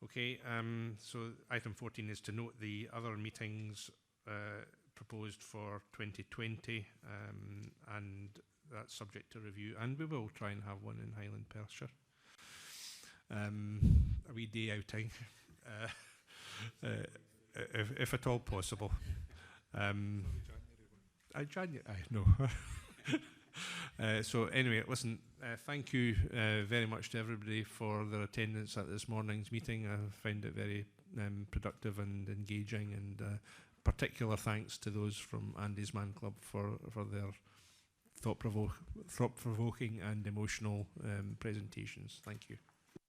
Okay, so item 14 is to note the other meetings proposed for 2020, and that's subject to review, and we will try and have one in Highland Perthshire. A wee day outing, if at all possible. January, no. So anyway, listen, thank you very much to everybody for their attendance at this morning's meeting. I found it very productive and engaging, and particular thanks to those from Andy's Man Club for their thought-provoking and emotional presentations. Thank you.